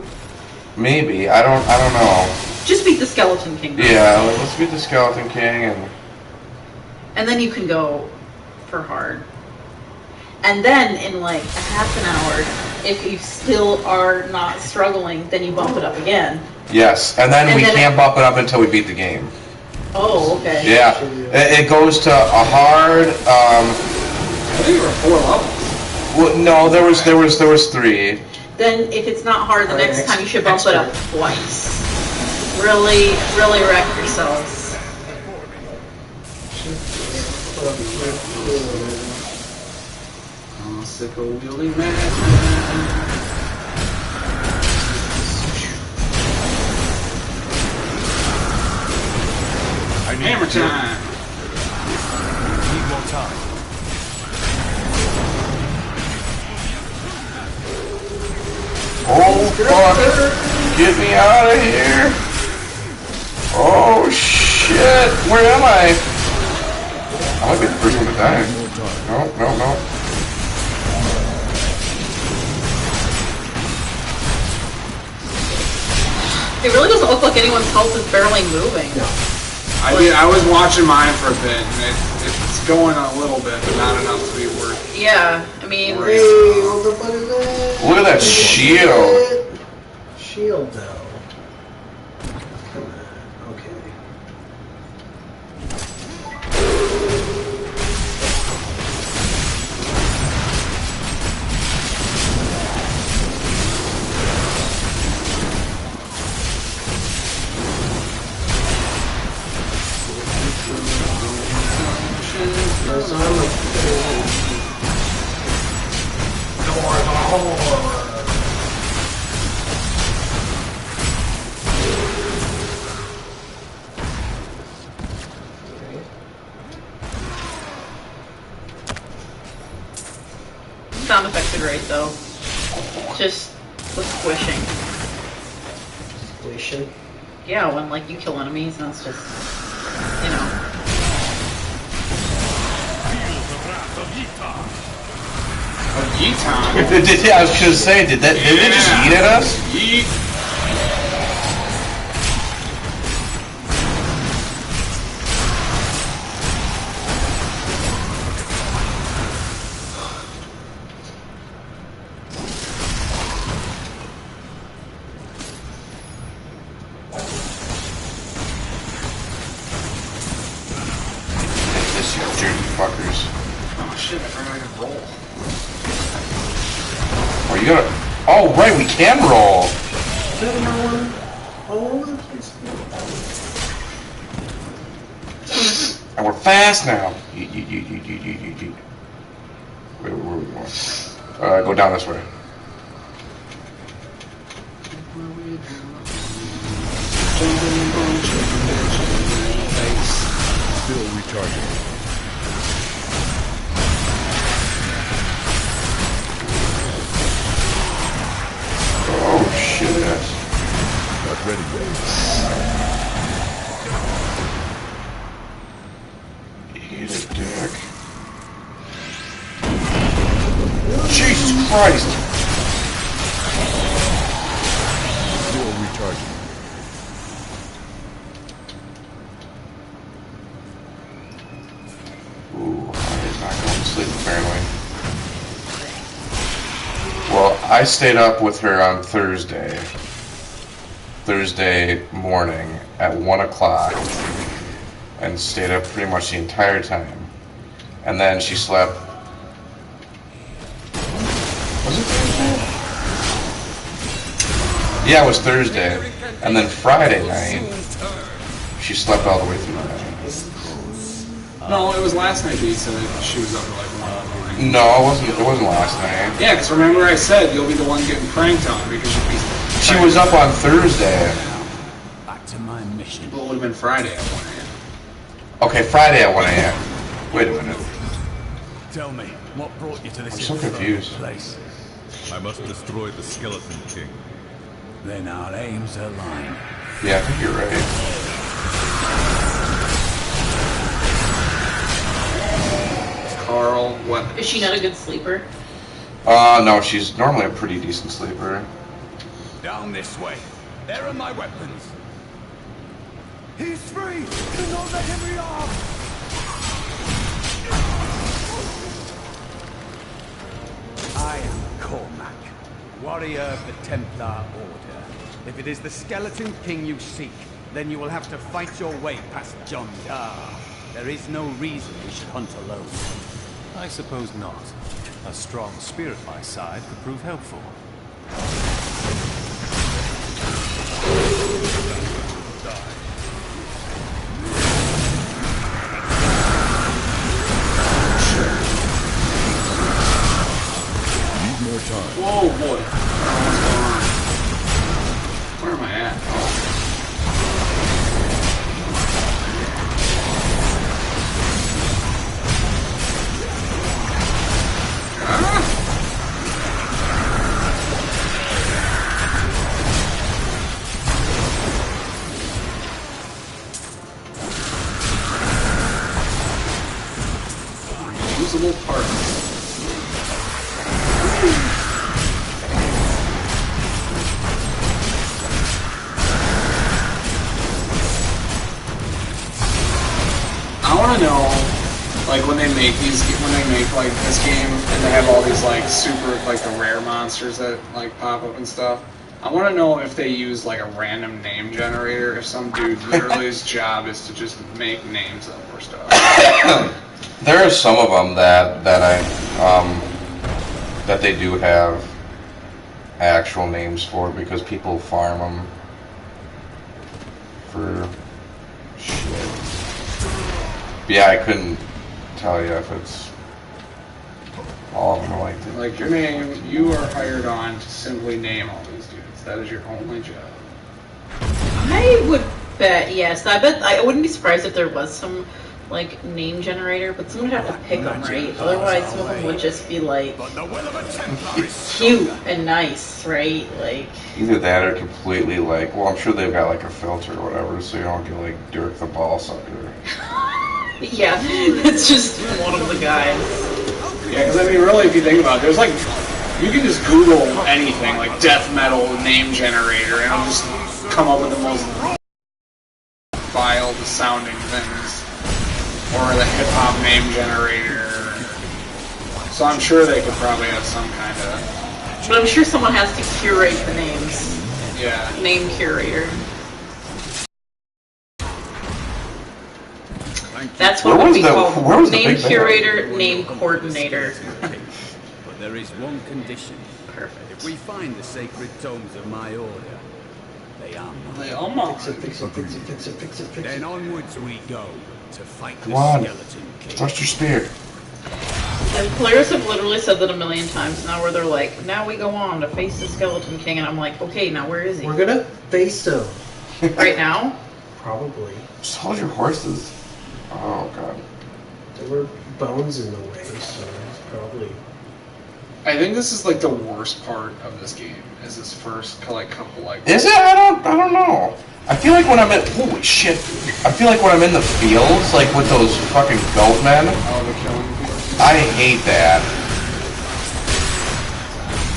Maybe. I don't know. Just beat the skeleton king. Yeah, let's beat the Skeleton King And then you can go for hard. And then in like a half an hour, if you still are not struggling, then you bump it up again. Yes, and then we can't bump it up until we beat the game. Oh, okay. Yeah, it goes to a hard. I think there were 4 levels. Well, no, there was 3. Then if it's not hard, the next time you should bump it up twice. Really, really wreck yourselves. Sickle wielding man. Hammer time! Need more time. Oh fuck! Get me out of here! Oh shit! Where am I? I might be the first one to die. No, no, no. It really doesn't look like anyone's health is barely moving. No. I was watching mine for a bit, and it's going a little bit, but not enough to be worth. Yeah, I mean... Hey, what the fuck is that? Look at that shield! Shield, though. Come on, okay. Sound effects are great though. Just the squishing. Squishing? Yeah, when like you kill enemies and it's just, you know. Yeeton? I was gonna say, did they just yeet at us? Yeet. This you dirty fuckers. Oh shit, I forgot I could roll. Are you gonna... Oh, right, we can roll! And we're fast now! Yeet. Where are we going? Go down this way. Still recharging. Oh shit. Not ready yet. Eat a dick. Jesus Christ! Still recharging. Ooh, Arya's not going to sleep apparently. Well, I stayed up with her on Thursday morning at 1 o'clock and stayed up pretty much the entire time. And then she slept... Was it Thursday? Yeah, it was Thursday. And then Friday night, she slept all the way through the night. No, it was last night that you said she was up at like 1 in the morning. No, it wasn't last night. Yeah, because remember I said you'll be the one getting pranked on because you'll be... She was up on Thursday. Back to my mission. Well, it would have been Friday at 1 a.m. Okay, Friday at 1 a.m. Wait a minute. Tell me, what brought you to this I'm so confused. place? I must destroy the Skeleton King. Then our aims align. Yeah, I think you're right. Carl, what? Is she not a good sleeper? No, she's normally a pretty decent sleeper. Down this way. There are my weapons. He's free! Do not let him rearm! Warrior of the Templar Order. If it is the Skeleton King you seek, then you will have to fight your way past John Dar. There is no reason we should hunt alone. I suppose not. A strong spear at my side could prove helpful. Need more time. Whoa, boy. What's going on? Where am I at? Oh. Usable parts. I want to know, like when they make like this game and they have all these like super like the rare monsters that like pop up and stuff. I want to know if they use like a random name generator. If some dude literally his job is to just make names up for stuff. There are some of them that they do have actual names for because people farm them for shit. But yeah, I couldn't tell you if it's all of them are like that. Like your name, you are hired on to simply name all these dudes. That is your only job. I would bet yes. I wouldn't be surprised if there was some like name generator, but someone would have to pick them, right? Otherwise, some of them would just be like cute and nice, right? Like Either that or completely like, well, I'm sure they've got like a filter or whatever, so you don't get like Dirk the Ball Sucker. yeah, it's just one of the guys. Yeah, because I mean, really, if you think about it, there's like, you can just Google anything, like death metal name generator, and it'll just come up with the most vile sounding things. Or the hip-hop name generator. So I'm sure they could probably have some kind of... But I'm sure someone has to curate the names. Yeah. Name curator. That's what would be called. Name curator, name coordinator. But there is one condition. Perfect. If we find the sacred tomes of my order, they are mine. They are mine. Fix it. Then onwards we go to fight the Come on. Skeleton King. Thrust your spear. And players have literally said that a million times now where they're like, now we go on to face the Skeleton King, and I'm like, okay, now where is he? We're gonna face him. Right now? Probably. Just hold your horses. Oh god. There were bones in the way, so it's probably... I think this is like the worst part of this game, is this first like couple like... Is it? I don't know. I feel like when I'm in... Holy shit. I feel like when I'm in the fields, like with those fucking goat men. Oh, the killing fields. I hate that.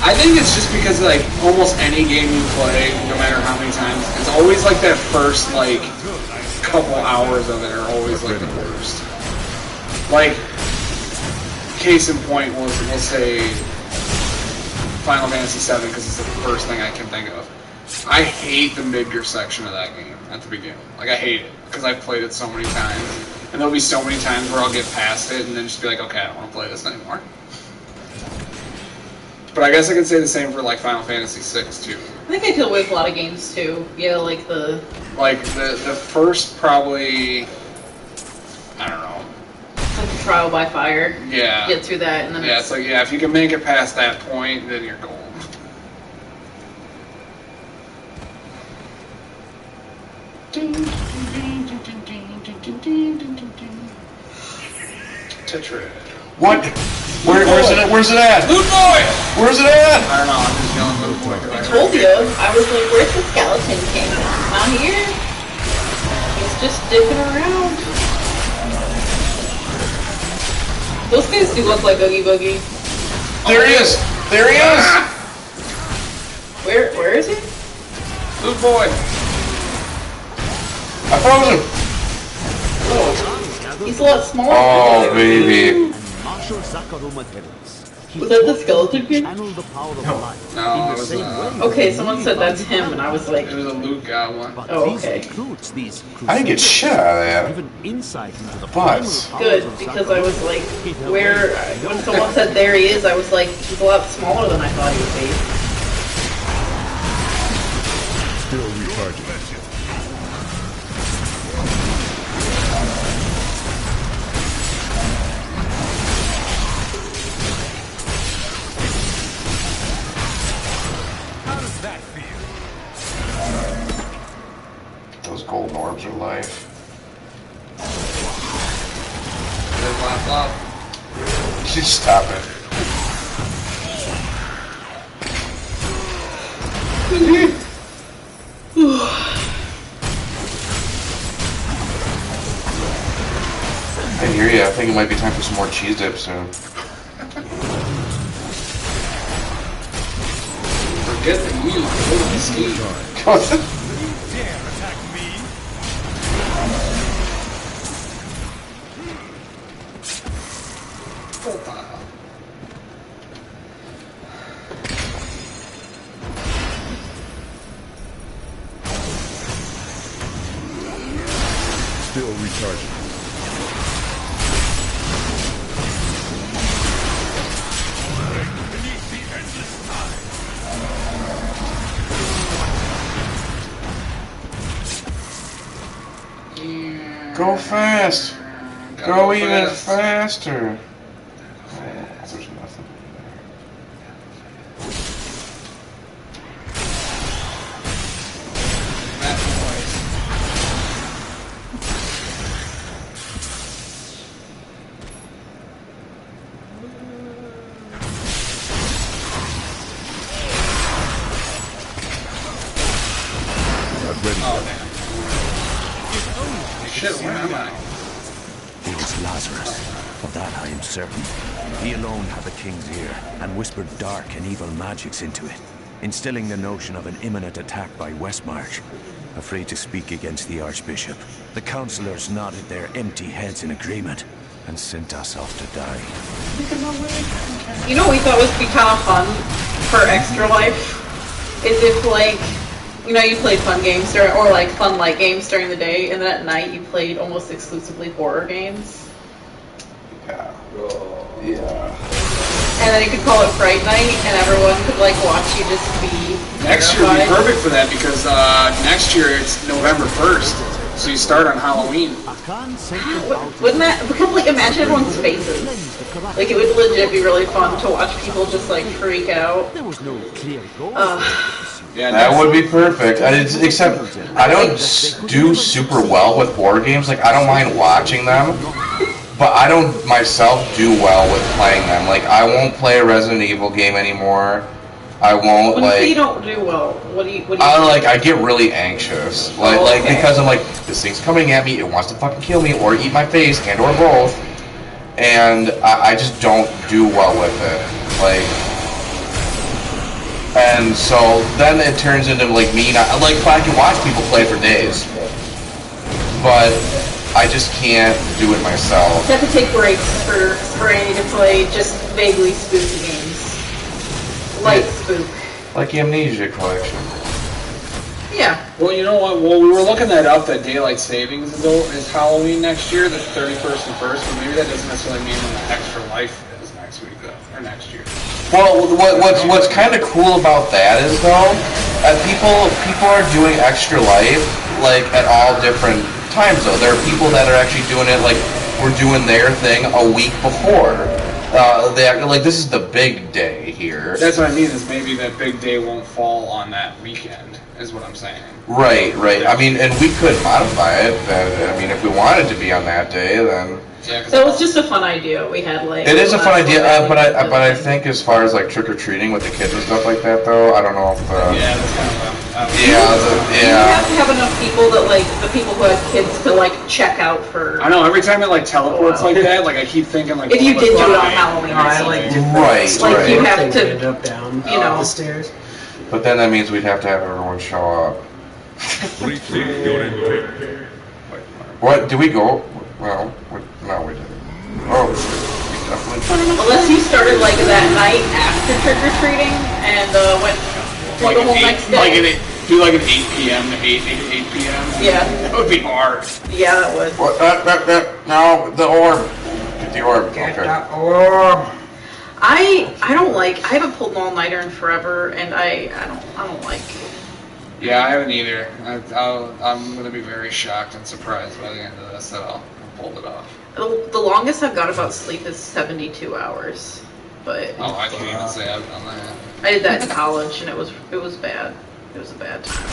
I think it's just because like almost any game you play, no matter how many times, it's always like that first like couple hours of it are always like the worst. Like, case in point, we'll say Final Fantasy VII because it's the first thing I can think of. I hate the Midgar section of that game at the beginning. Like, I hate it because I've played it so many times, and there'll be so many times where I'll get past it and then just be like, okay, I don't want to play this anymore. But I guess I could say the same for like Final Fantasy VI too. I think I feel with a lot of games too. Yeah, like the first probably, I don't know. Like the trial by fire. Yeah. Get through that and then it's like, yeah, if you can make it past that point, then you're gold. Tetra. What? Where's it at? Where's it at? Loot boy! Where's it at? I don't know, I'm just yelling loot boy. I told you. I was like, where's the Skeleton King? Not here. He's just dipping around. Those guys do look like Oogie Boogie. There he is! There he is! Where is he? Loot boy! I froze him! He's a lot smaller. Oh, baby. Was that the Skeleton King? Channel the power of No. light No, in it the was, same way Okay, that someone we said that's find him, and I was like, It was a Luke one. But Oh, these okay. recruits, these I didn't get shit out of that. given insight into the But- primal powers good, of because I was like, Sacramento. where, when someone said there he is, I was like, he's a lot smaller than I thought he would be. Still recharging. How does that feel? Those golden orbs are life. Flop, flop. Just stop it. I hear you. I think it might be time for some more cheese dip soon. Forget the you. Go to the ski. Dare attack me? Profile. Still recharging. Beneath the endless tide. Go fast. Go even faster. Oh, there's nothing there. Not ready. Oh, damn. Shit, where am I? It was Lazarus. Of that I am certain. He alone had the king's ear, and whispered dark and evil magics into it, instilling the notion of an imminent attack by Westmarch. Afraid to speak against the Archbishop, the councillors nodded their empty heads in agreement, and sent us off to die. You know what we thought would be kind of fun for Extra Life? Is if, like, you know, you played fun games during, or like fun light games during the day, and then at night you played almost exclusively horror games. Yeah. Yeah. And then you could call it Fright Night, and everyone could like watch you just be Next year would be terrified. perfect for that because next year it's November 1st, so you start on Halloween. Wouldn't that, because like imagine everyone's faces. Like it would legit be really fun to watch people just like freak out. There was no clear goal. Yeah, That would be perfect. Except I don't do super well with horror games. Like I don't mind watching them, but I don't myself do well with playing them. Like I won't play a Resident Evil game anymore. I won't When you say like. you don't do well, what do you I get really anxious, like Oh, okay. because I'm like this thing's coming at me, it wants to fucking kill me or eat my face and or both, and I just don't do well with it, like, and so then it turns into like me not like I can watch people play for days, but I just can't do it myself. You have to take breaks for any to play just vaguely spooky games. Light spook. Like Amnesia Collection. Yeah. Well, you know what? Well, we were looking that up. That daylight savings is Halloween next year, the 31st and 1st. But maybe that doesn't necessarily mean when the Extra Life is next week though, or next year. Well, what's kind of cool about that is though, people are doing Extra Life like at all different times though. There are people that are actually doing it like we're doing their thing a week before. They act like this is the big day here. That's what I mean. Is maybe that big day won't fall on that weekend. Is what I'm saying. Right. I mean, and we could modify it. I mean, if we wanted to be on that day, then. Yeah, That was just a fun idea we had. Like It is a fun last idea, Monday. but I think as far as like trick or treating with the kids and stuff like that, though, I don't know if. Yeah, that's kind of You have to have enough people that like the people who have kids to like check out for. I know. Every time it like teleports like that, like I keep thinking like. If you what did was do it on fine. Halloween, I like did Right, like right. you have thing to, end up down you know, the stairs. But then that means we'd have to have everyone show up. Rethink your intent. What? Did we go? Well, no, we didn't. Oh, we definitely Unless you started like that night after trick or treating and went through Like the an whole 8, next day. like do like an 8 p.m. to 8 p.m. Yeah. That would be hard. Yeah, that would. What? No, the orb. Get the orb. Get Okay. the orb. I don't like. I haven't pulled an all-nighter in forever, and I don't like. Yeah, I haven't either. I'm going to be very shocked and surprised by the end of this that I'll pull it off. The longest I've got about sleep is 72 hours, but Oh, I can't even say I've done that. I did that in college, and it was bad. It was a bad time.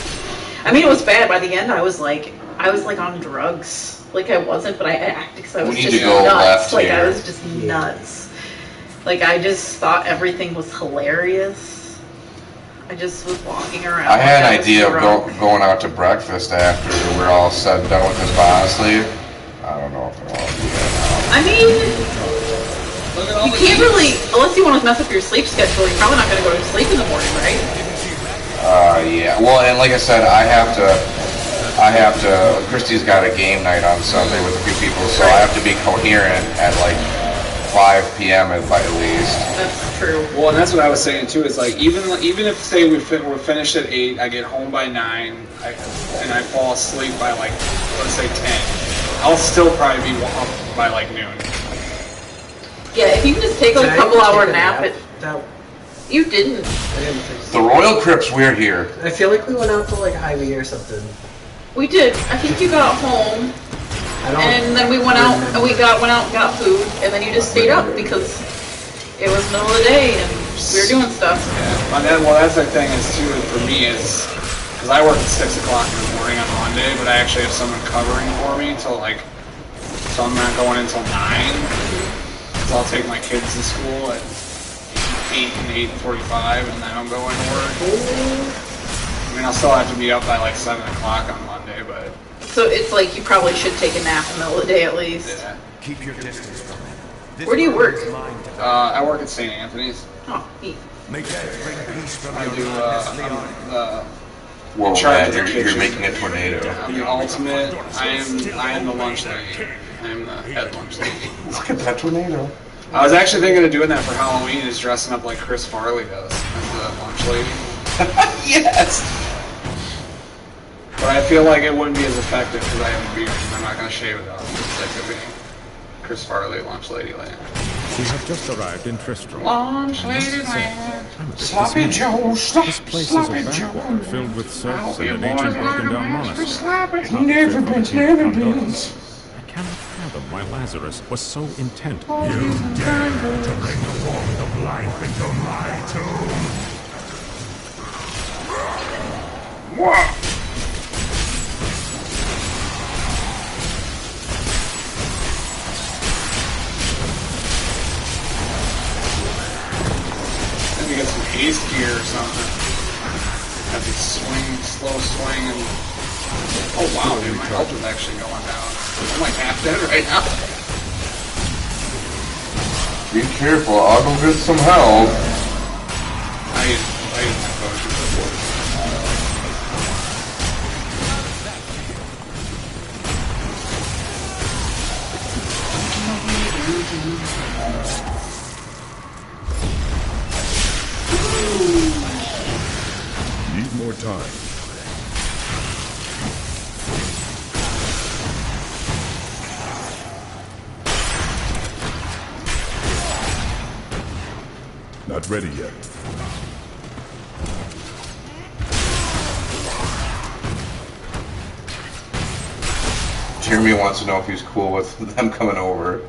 I mean, it was bad. By the end, I was like on drugs. Like I wasn't, but I acted because I was We need just to go nuts. left Like I here. was just nuts. Like I just thought everything was hilarious. I just was walking around. I had like an idea of drunk. going out to breakfast after we're all said and done with this, but honestly, I don't know if I want to do that I mean, Look at all you the can't eats. really, unless you want to mess up your sleep schedule. You're probably not going to go to sleep in the morning, right? now. Yeah. Well, and like I said, I have to. Christy's got a game night on Sunday with a few people, so I have to be coherent at like 5 p.m. at least. That's true. Well, and that's what I was saying too. Is like even if say we're finished at 8, I get home by 9, and I fall asleep by like let's say 10, I'll still probably be up by like noon. Yeah, if you can just take like a couple hour nap, you didn't. I didn't think The so. Royal Crypts, we're here. I feel like we went out to like Ivy or something. We did. I think you got home, I don't. and then we went out and went out and got food, and then you just stayed up because it was middle of the day and we were doing stuff. Yeah. And then, well, that's the thing is too for me is because I work at 6 o'clock in the morning on Monday, but I actually have someone covering for me until like, so I'm not going until 9. So I'll take my kids to school at 8 and 8:45, and then I'm going to work. I mean, I'll still have to be up by like 7 o'clock on Monday, but So it's like you probably should take a nap in the middle of the day at least. yeah. Keep your distance from him. This Where do you work? is mine to- I work at St. Anthony's. Oh, neat. May death bring peace from I your do. madness, Leon. I'm the Whoa, charge of man, the you're kitchen. making a tornado. I'm the ultimate. I am the lunch lady. I am the head lunch lady. Look at that tornado. I was actually thinking of doing that for Halloween, is dressing up like Chris Farley does as the lunch lady. Yes. But I feel like it wouldn't be as effective because I have a beard and I'm not going to shave it off. It's like a being Chris Farley, lunch lady land. We have just arrived in Tristram. Lunch lady land. Sloppy Joe, This place is a backwater filled with serfs and an ancient broken-down monastery. Never been. I cannot fathom why Lazarus was so intent. You dare to bring the warmth of life into my tomb! Then you get some haste gear or something. Have to swing, slow swing, and oh wow, dude, my health is actually going down. I'm like half dead right now. Be careful, I'll go get some help. I use my potion. Need more time. Not ready yet. Jeremy wants to know if he's cool with them coming over.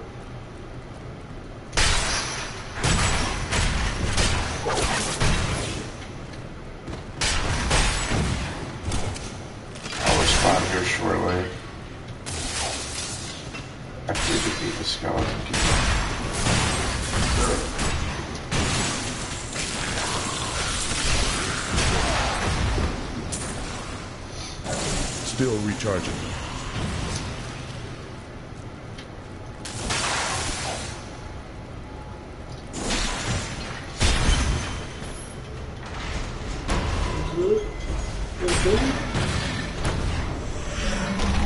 I'll respond here shortly. I have to defeat the skeleton keeper. Still recharging.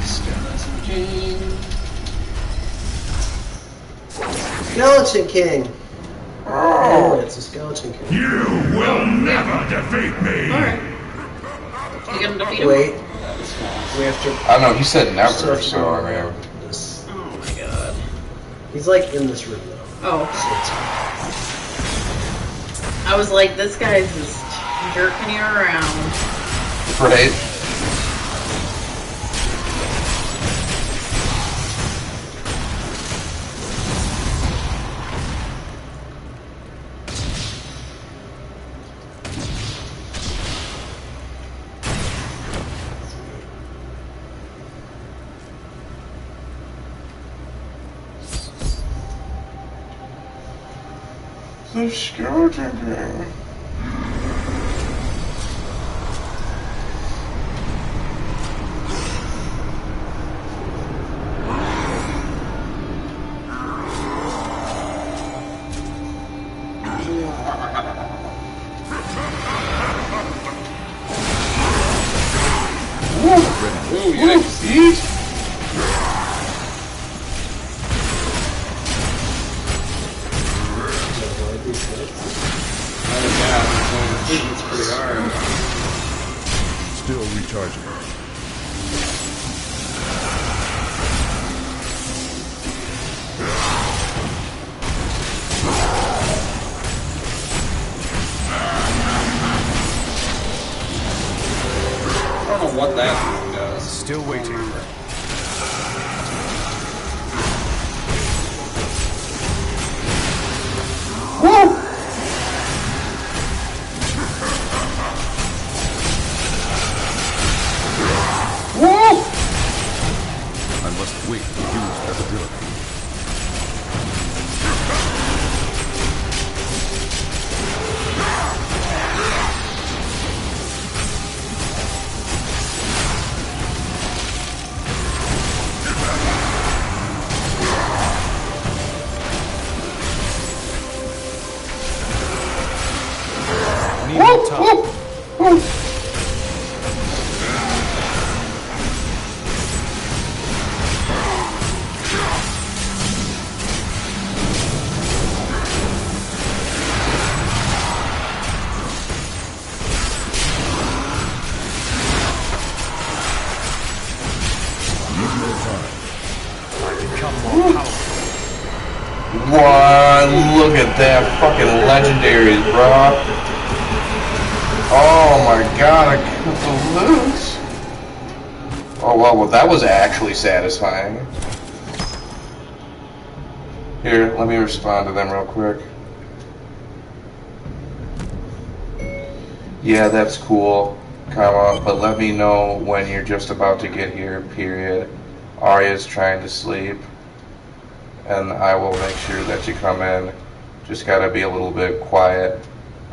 Skeleton King. Skeleton King. Oh, it's a Skeleton King. You will never defeat me! Alright. You gonna defeat him? Wait. We have to. I don't know. He said never, so I mean. This. Oh my god. He's like in this room though. Oh. I was like, this guy's just jerking you around. Right. The skeleton king. Ooh, you like to see it? It's pretty hard. Still recharging. I don't know what that thing does. Still waiting. Woo! Woo! I must wait to use that ability. Need more time. Wow, look at that fucking legendaries, bro. Oh my god, I can't believe. Oh well, that was actually satisfying. Here, let me respond to them real quick. Yeah, that's cool, comma, but let me know when you're just about to get here, period. Arya's trying to sleep, and I will make sure that you come in. Just gotta be a little bit quiet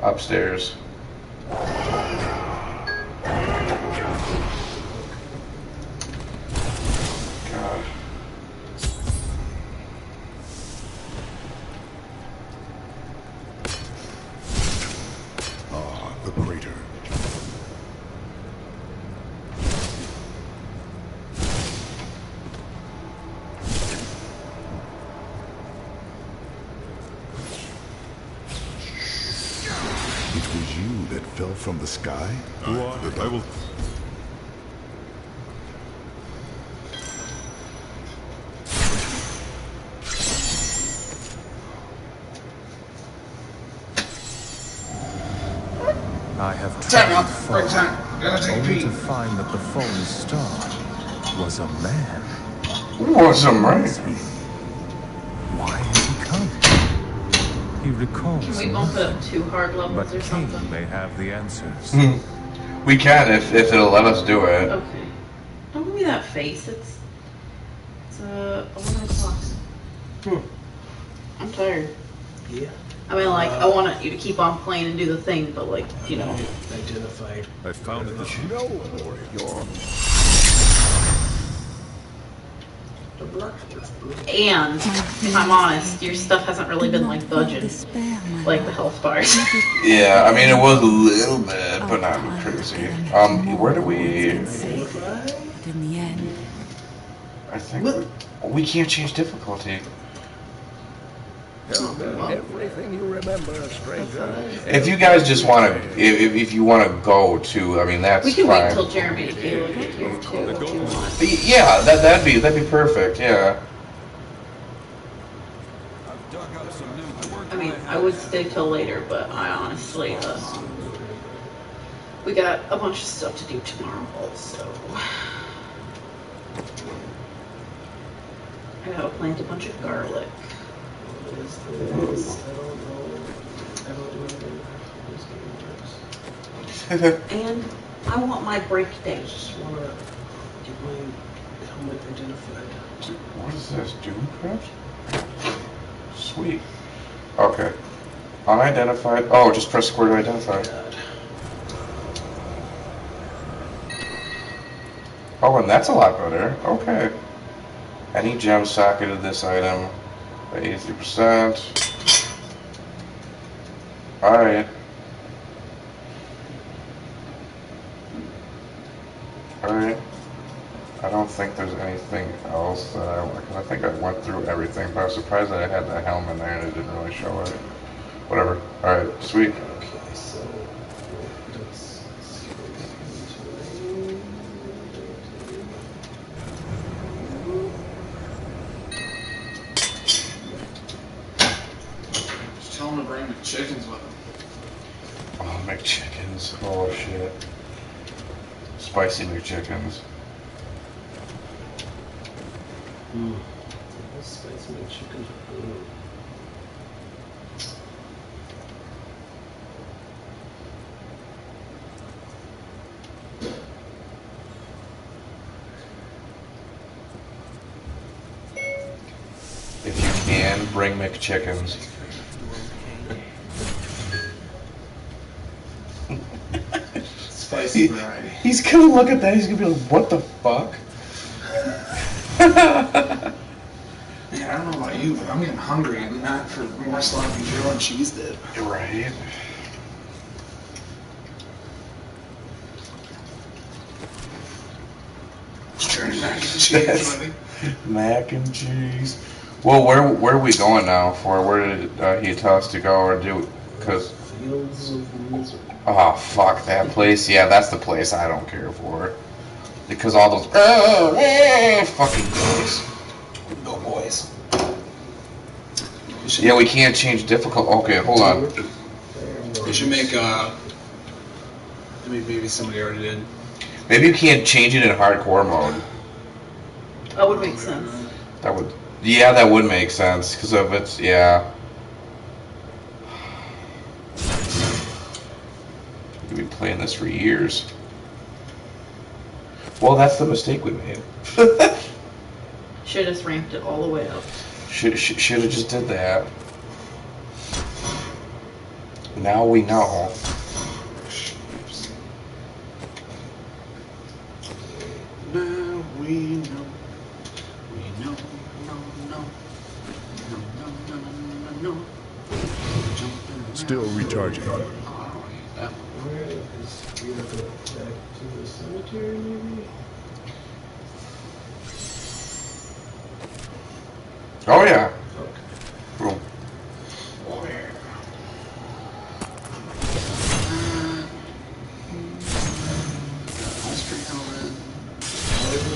upstairs. God. Ah, the crater. It was you that fell from the sky? What? I will... I have Time traveled out. far, Break time. Gotta take a only pee. to find that the fallen star was a man. What's a man? Why has he come? He recalls Can we bump it up 2 hard levels but or King something? may have the answers. We can if it'll let us do it. Okay. Don't give me that face. It's 11 o'clock. I'm tired. Yeah. I mean, like, I want you to keep on playing and do the thing, but, like, you know. Identified. I found the snow warrior. And, if I'm honest, your stuff hasn't really been, like, budging. Like the health bars. Yeah, I mean it was a little bit, but not crazy. Where do we? But in the end, I think we can't change difficulty. Tell them everything you remember, stranger. If you guys just want to, if you want to go to, I mean, that's We can fine. wait till Jeremy and Kayla get here too. If you want. Yeah, that'd be perfect. Yeah. I mean, I would stay till later, but I honestly, we got a bunch of stuff to do tomorrow also. I gotta plant a bunch of garlic. And I want my break day. I just want to get my helmet identified. What does this do, Chris? Sweet. Okay. Unidentified. Oh, just press square to identify. Oh, and that's a lot better. Okay. Any gem socketed this item by 83%. Alright. Alright. I don't think there's anything else that I think I went through everything, but I was surprised that I had the helm in there and it didn't really show it. Whatever. Alright, sweet. Okay, so let's Just tell him to bring the chickens with him. Oh, McChickens. Oh, shit. Spicy McChickens. spicy chicken. If you can, bring McChickens. Spicy variety. He's gonna look at that, he's gonna be like, what the fuck? Man, I don't know about you, but I'm getting hungry and not for more sloppy Joe and cheese dip. You're right. Turning mac and cheese, buddy. Mac and cheese. Well, where are we going now for? Where did he tell us to go or do? Because Fields of Misery. oh fuck that place. Yeah, that's the place I don't care for. Because all those fucking things. No boys. Yeah, we can't change difficult. Okay, hold on. You should make maybe somebody already did. Maybe you can't change it in hardcore mode. That would make sense. That would. Yeah, that would make sense because of its. Yeah. We've been playing this for years. Well, that's the mistake we made. Should have ramped it all the way up. Should have just did that. Now we know. Now we know. Still recharging. Where is we have to go back to the cemetery maybe? Oh yeah. Okay. Cool.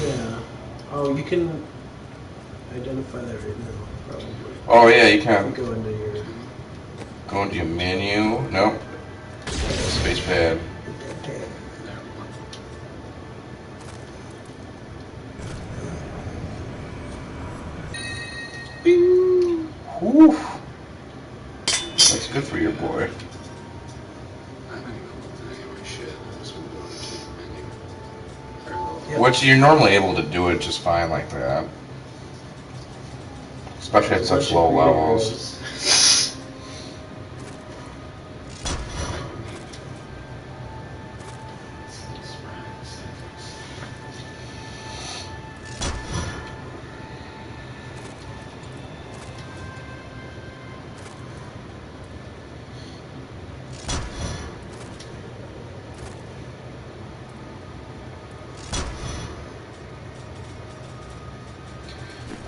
Yeah. Oh, you can identify that right now, probably. Oh yeah, you can. Go into your. Go into your menu. Nope. Space pad. Whew. That's good for your boy. Which you're normally able to do it just fine like that. Especially at such low levels.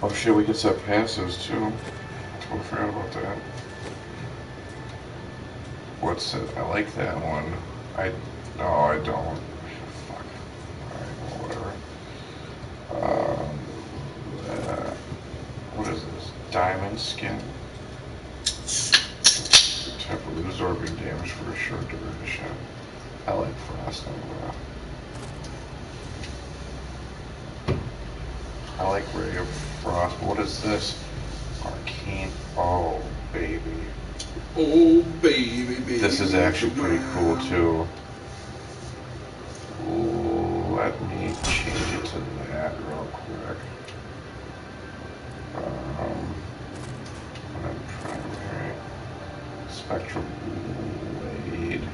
Oh shit, we can set passives too. totally forgot about that. What's it? I like that one. No, I don't. Fuck. Alright, well, whatever. What is this? Diamond skin? Temporarily absorbing damage for a short duration. I like frost anyway. I like Ray of Frost. What is this? Arcane. Oh, baby. Oh, baby, baby. This is actually pretty cool, too. Ooh, let me change it to that real quick. Primary. Spectrum Blade.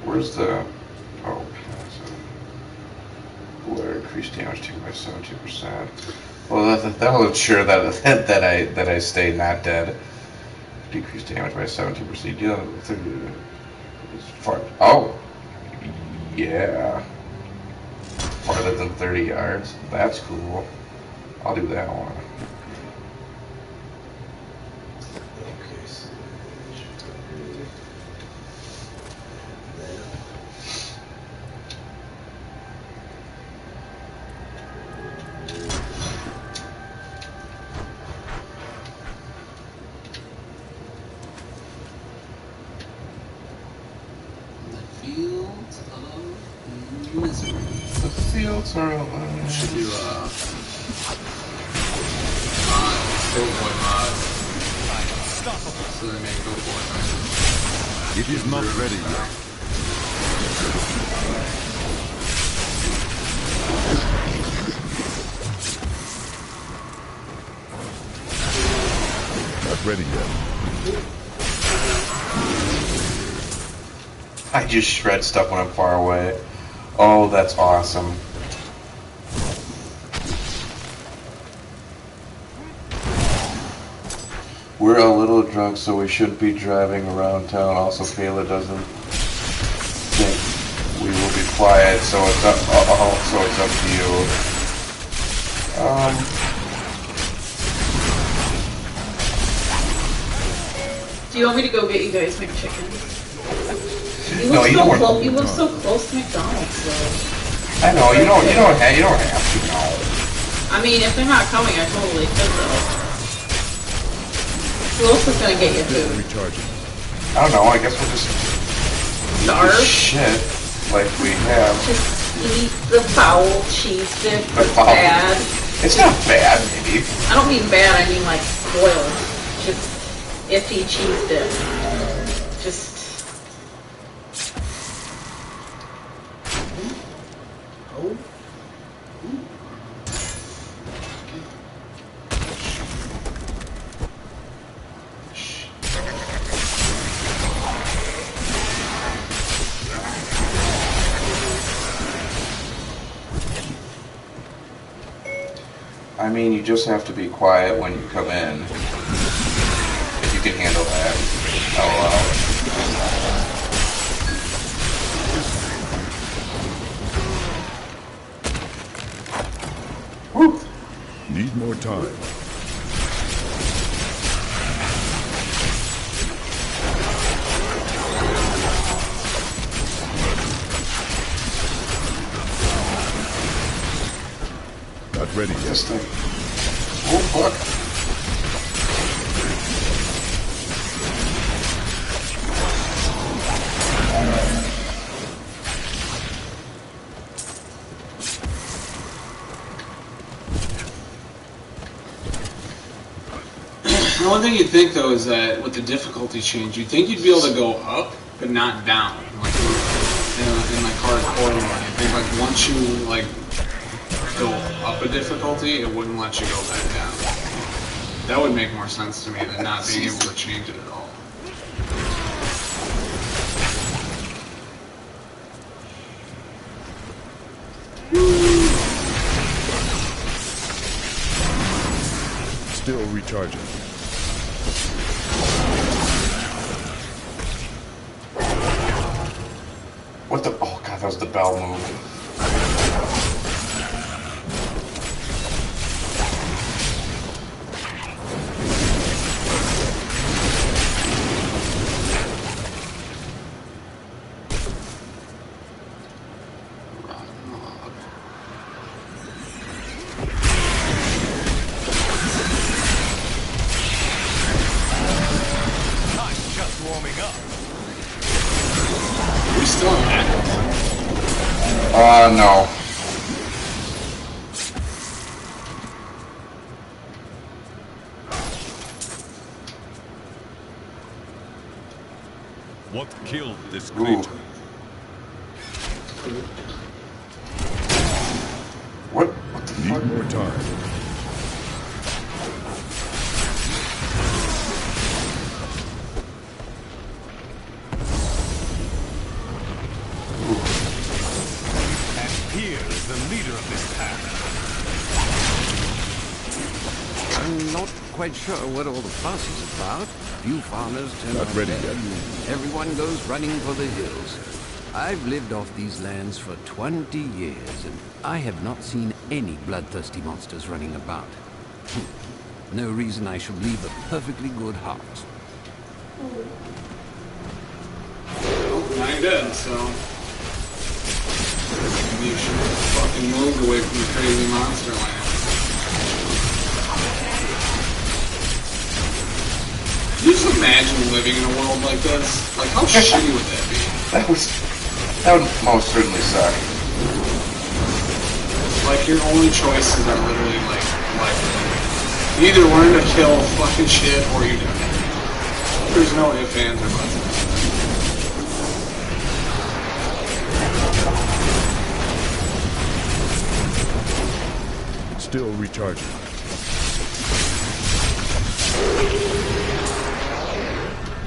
Where's the... Oh, passive. Blur, increased damage taken by 17%. Well, that'll ensure that I stay not dead. Decreased damage by 17%. You deal with oh! Yeah. Farther than 30 yards. That's cool. I'll do that one. Fields are alive. Should do Go-Boy mod. So they make Go-Boy. It is not ready yet. Not ready yet. I just shred stuff when I'm far away. Oh, that's awesome. We're a little drunk, so we shouldn't be driving around town. Also, Kayla doesn't think we will be quiet, so it's up. So it's up Do you want me to go get you guys McChicken? You live so close to McDonald's, though. I know you don't have to. No. I mean, if they're not coming, I totally could though. Who else is gonna get you food? I don't know. I guess we'll just starve. Shit, like we have. Just eat the foul cheese dip. It's bad. It's not bad, maybe. I don't mean bad. I mean like spoiled. Just iffy cheese dip. Just. I mean, you just have to be quiet when you come in. If you can handle that. Oh well. Need more time. Not ready yet. Oh, fuck. The one thing you'd think, though, is that with the difficulty change, you'd think you'd be able to go up, but not down. Like in like hardcore mode, I think like once you like go up a difficulty, it wouldn't let you go back down. That would make more sense to me than not being able to change it at all. Still recharging. because the bell moved. No. What killed this creature? What the fuck? Need more time. Here is the leader of this pack. I'm not quite sure what all the fuss is about. Few farmers turn Not out ready dead, yet. and everyone goes running for the hills. I've lived off these lands for 20 years, and I have not seen any bloodthirsty monsters running about. No reason I should leave a perfectly good heart. Well, I did, so... You should fucking move away from the crazy monster land. Can you just imagine living in a world like this? Like, how shitty would that be? That would most certainly suck. Like, your only choices are literally, like, you either learn to kill fucking shit or you die. There's no ifs, ands, or buts. Still recharging.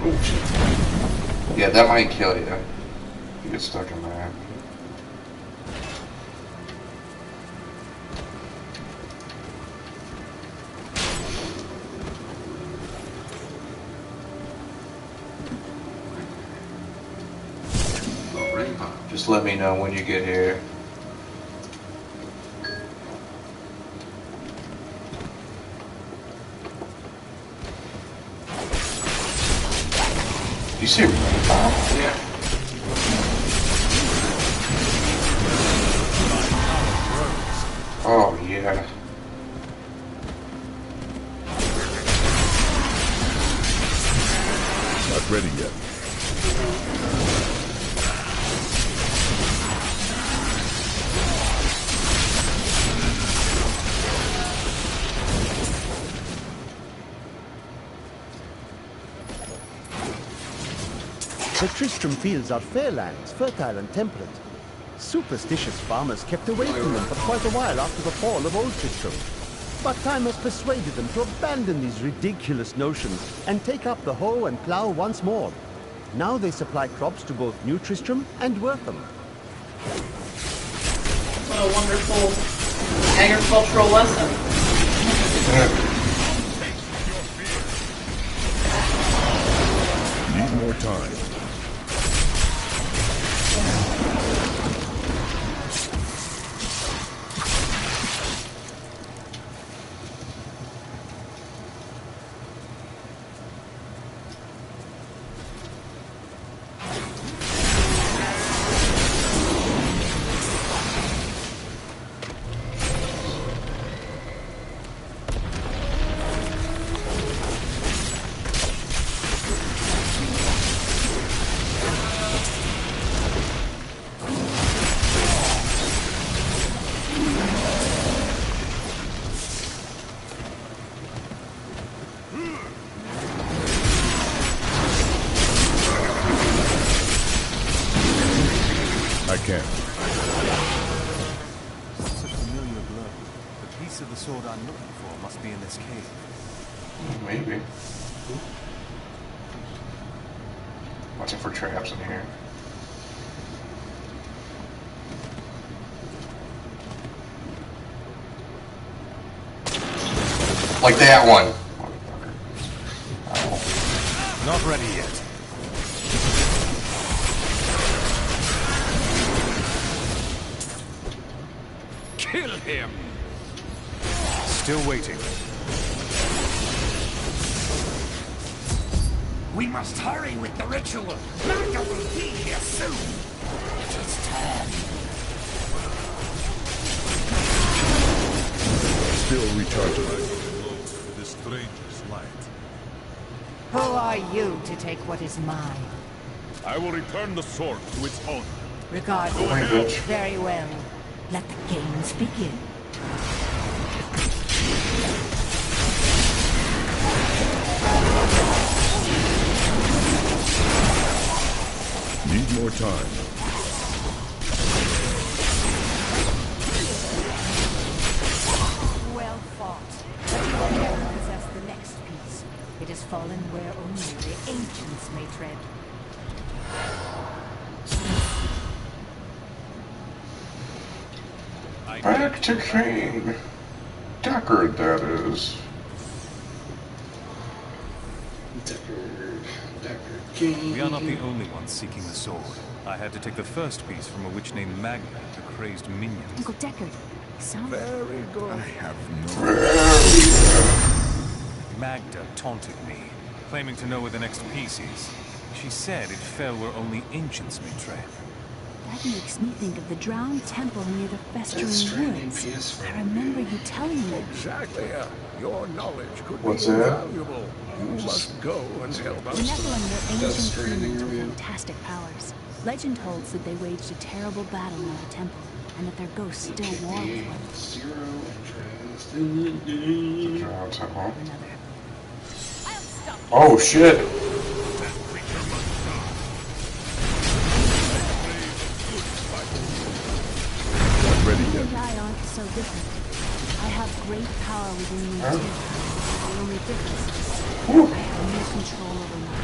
Oh, shit. Yeah, that might kill you. You get stuck in that. Just let me know when you get here. You see Rainbow? Yeah. Oh, yeah. Not ready yet. The Tristram fields are fair lands, fertile and temperate. Superstitious farmers kept away from them for quite a while after the fall of Old Tristram. But time has persuaded them to abandon these ridiculous notions and take up the hoe and plough once more. Now they supply crops to both New Tristram and Wortham. What a wonderful agricultural lesson. Need more time. I can't. This is a familiar blow. The piece of the sword I'm looking for must be in this cave. Maybe. Watching for traps in here. Like that one. Oh. Not ready yet. Kill him! Still waiting. We must hurry with the ritual. Magda will be here soon. It is time. Still recharging. The stranger's light. Who are you to take what is mine? I will return the sword to its owner. Regardless. Very well. Let the games begin. Need more time. Well fought. But you will never possess the next piece. It has fallen where only the ancients may tread. Back to King Deckard, that is. Deckard King. We are not the only ones seeking the sword. I had to take the first piece from a witch named Magda to crazed minions. Uncle Deckard, sound Very good. I have no... Magda taunted me, claiming to know where the next piece is. She said it fell where only ancients may tread. That makes me think of the drowned temple near the festering woods. I remember you telling me. Exactly. Your knowledge could What's be that? invaluable. You must go and help The us. Nephilim were ancient humans with fantastic powers. Legend holds that they waged a terrible battle near the temple, and that their ghosts still war with one. Zero interest in the Drowned temple. another. Oh shit! Ready You yet? and I aren't so different. I have great power within me too. The only difference is I have no control over mine.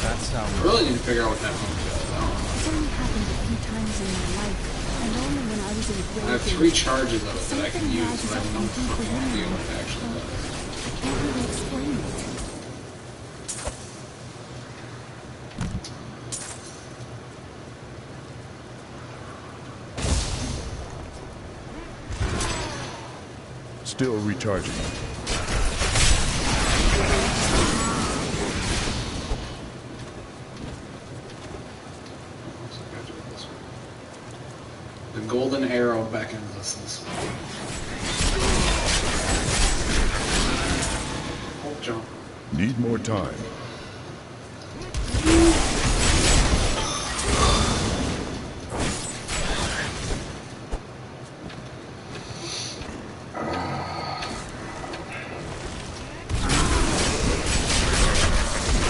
That sounds... I really need to figure out what that movie is. It's only happened a few times in my life, and only when I was in a I grave have 3 charges of it that I can use, but I don't know fucking idea what it actually does. I can't really explain it. Still recharging. The golden arrow beckons us this way. Oh, jump. Need more time.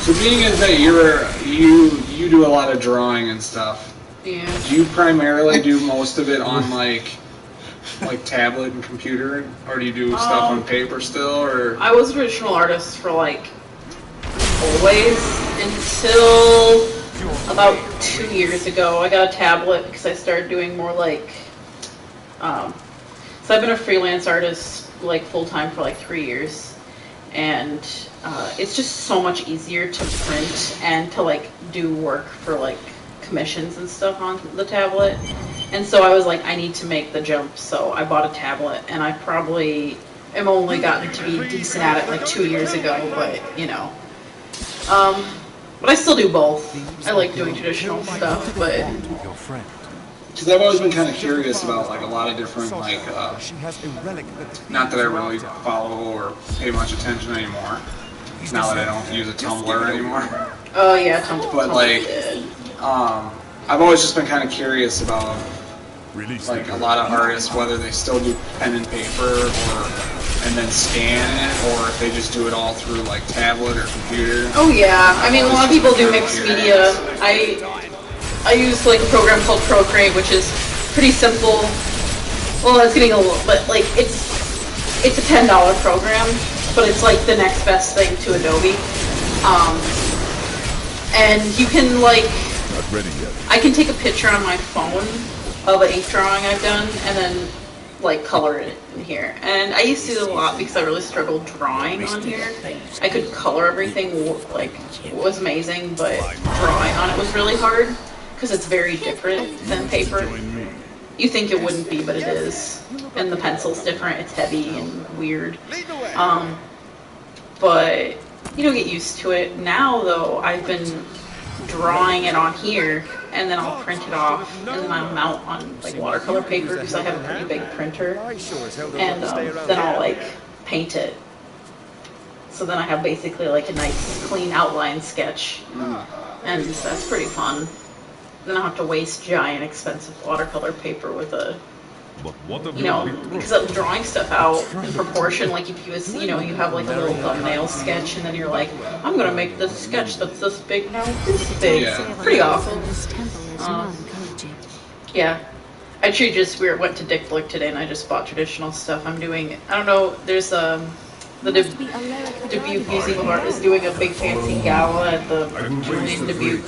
So being as that you do a lot of drawing and stuff. Yeah. Do you primarily do most of it on like tablet and computer, or do you do stuff on paper still, or? I was a traditional artist for like always until about 2 years ago. I got a tablet because I started doing more like. So I've been a freelance artist like full time for like 3 years, and it's just so much easier to print and to like do work for like commissions and stuff on the tablet. And so I was like, I need to make the jump, so I bought a tablet, and I probably am only gotten to be decent at it like 2 years ago, but you know. But I still do both. I like doing traditional stuff, but Your friend. Because I've always been kind of curious about like a lot of different like, not that I really follow or pay much attention anymore. Now that I don't use a Tumblr anymore. oh yeah, Tumblr. But like, I've always just been kind of curious about like a lot of artists, whether they still do pen and paper or and then scan it, or if they just do it all through like tablet or computer. Oh yeah, I mean a lot of people do mixed media. I use like a program called Procreate, which is pretty simple. Well, it's getting a little, but like it's a $10 program, but it's like the next best thing to Adobe. And you can like, Not ready yet. I can take a picture on my phone of an ink drawing I've done, and then like color it in here. And I used to do it a lot because I really struggled drawing on here. I could color everything, like it was amazing, but drawing on it was really hard because it's very different than paper. You think it wouldn't be, but it is. And the pencil's different. It's heavy and weird. But you don't get used to it. Now, though, I've been drawing it on here, and then I'll print it off, and then I'll mount on like watercolor paper because I have a pretty big printer, and then I'll like paint it. So then I have basically like a nice clean outline sketch, and that's pretty fun. Then I don't have to waste giant expensive watercolor paper with a, you know, because I'm drawing stuff out in proportion. Like if you, you have like a little thumbnail sketch, and then you're like, I'm gonna make this sketch that's this big now, this big. Yeah. Pretty awful. Yeah. I actually just went to Dick Blick today, and I just bought traditional stuff. I'm doing, I don't know, there's the Dubuque Museum of Art is doing a big fancy gala at the Julian Dubuque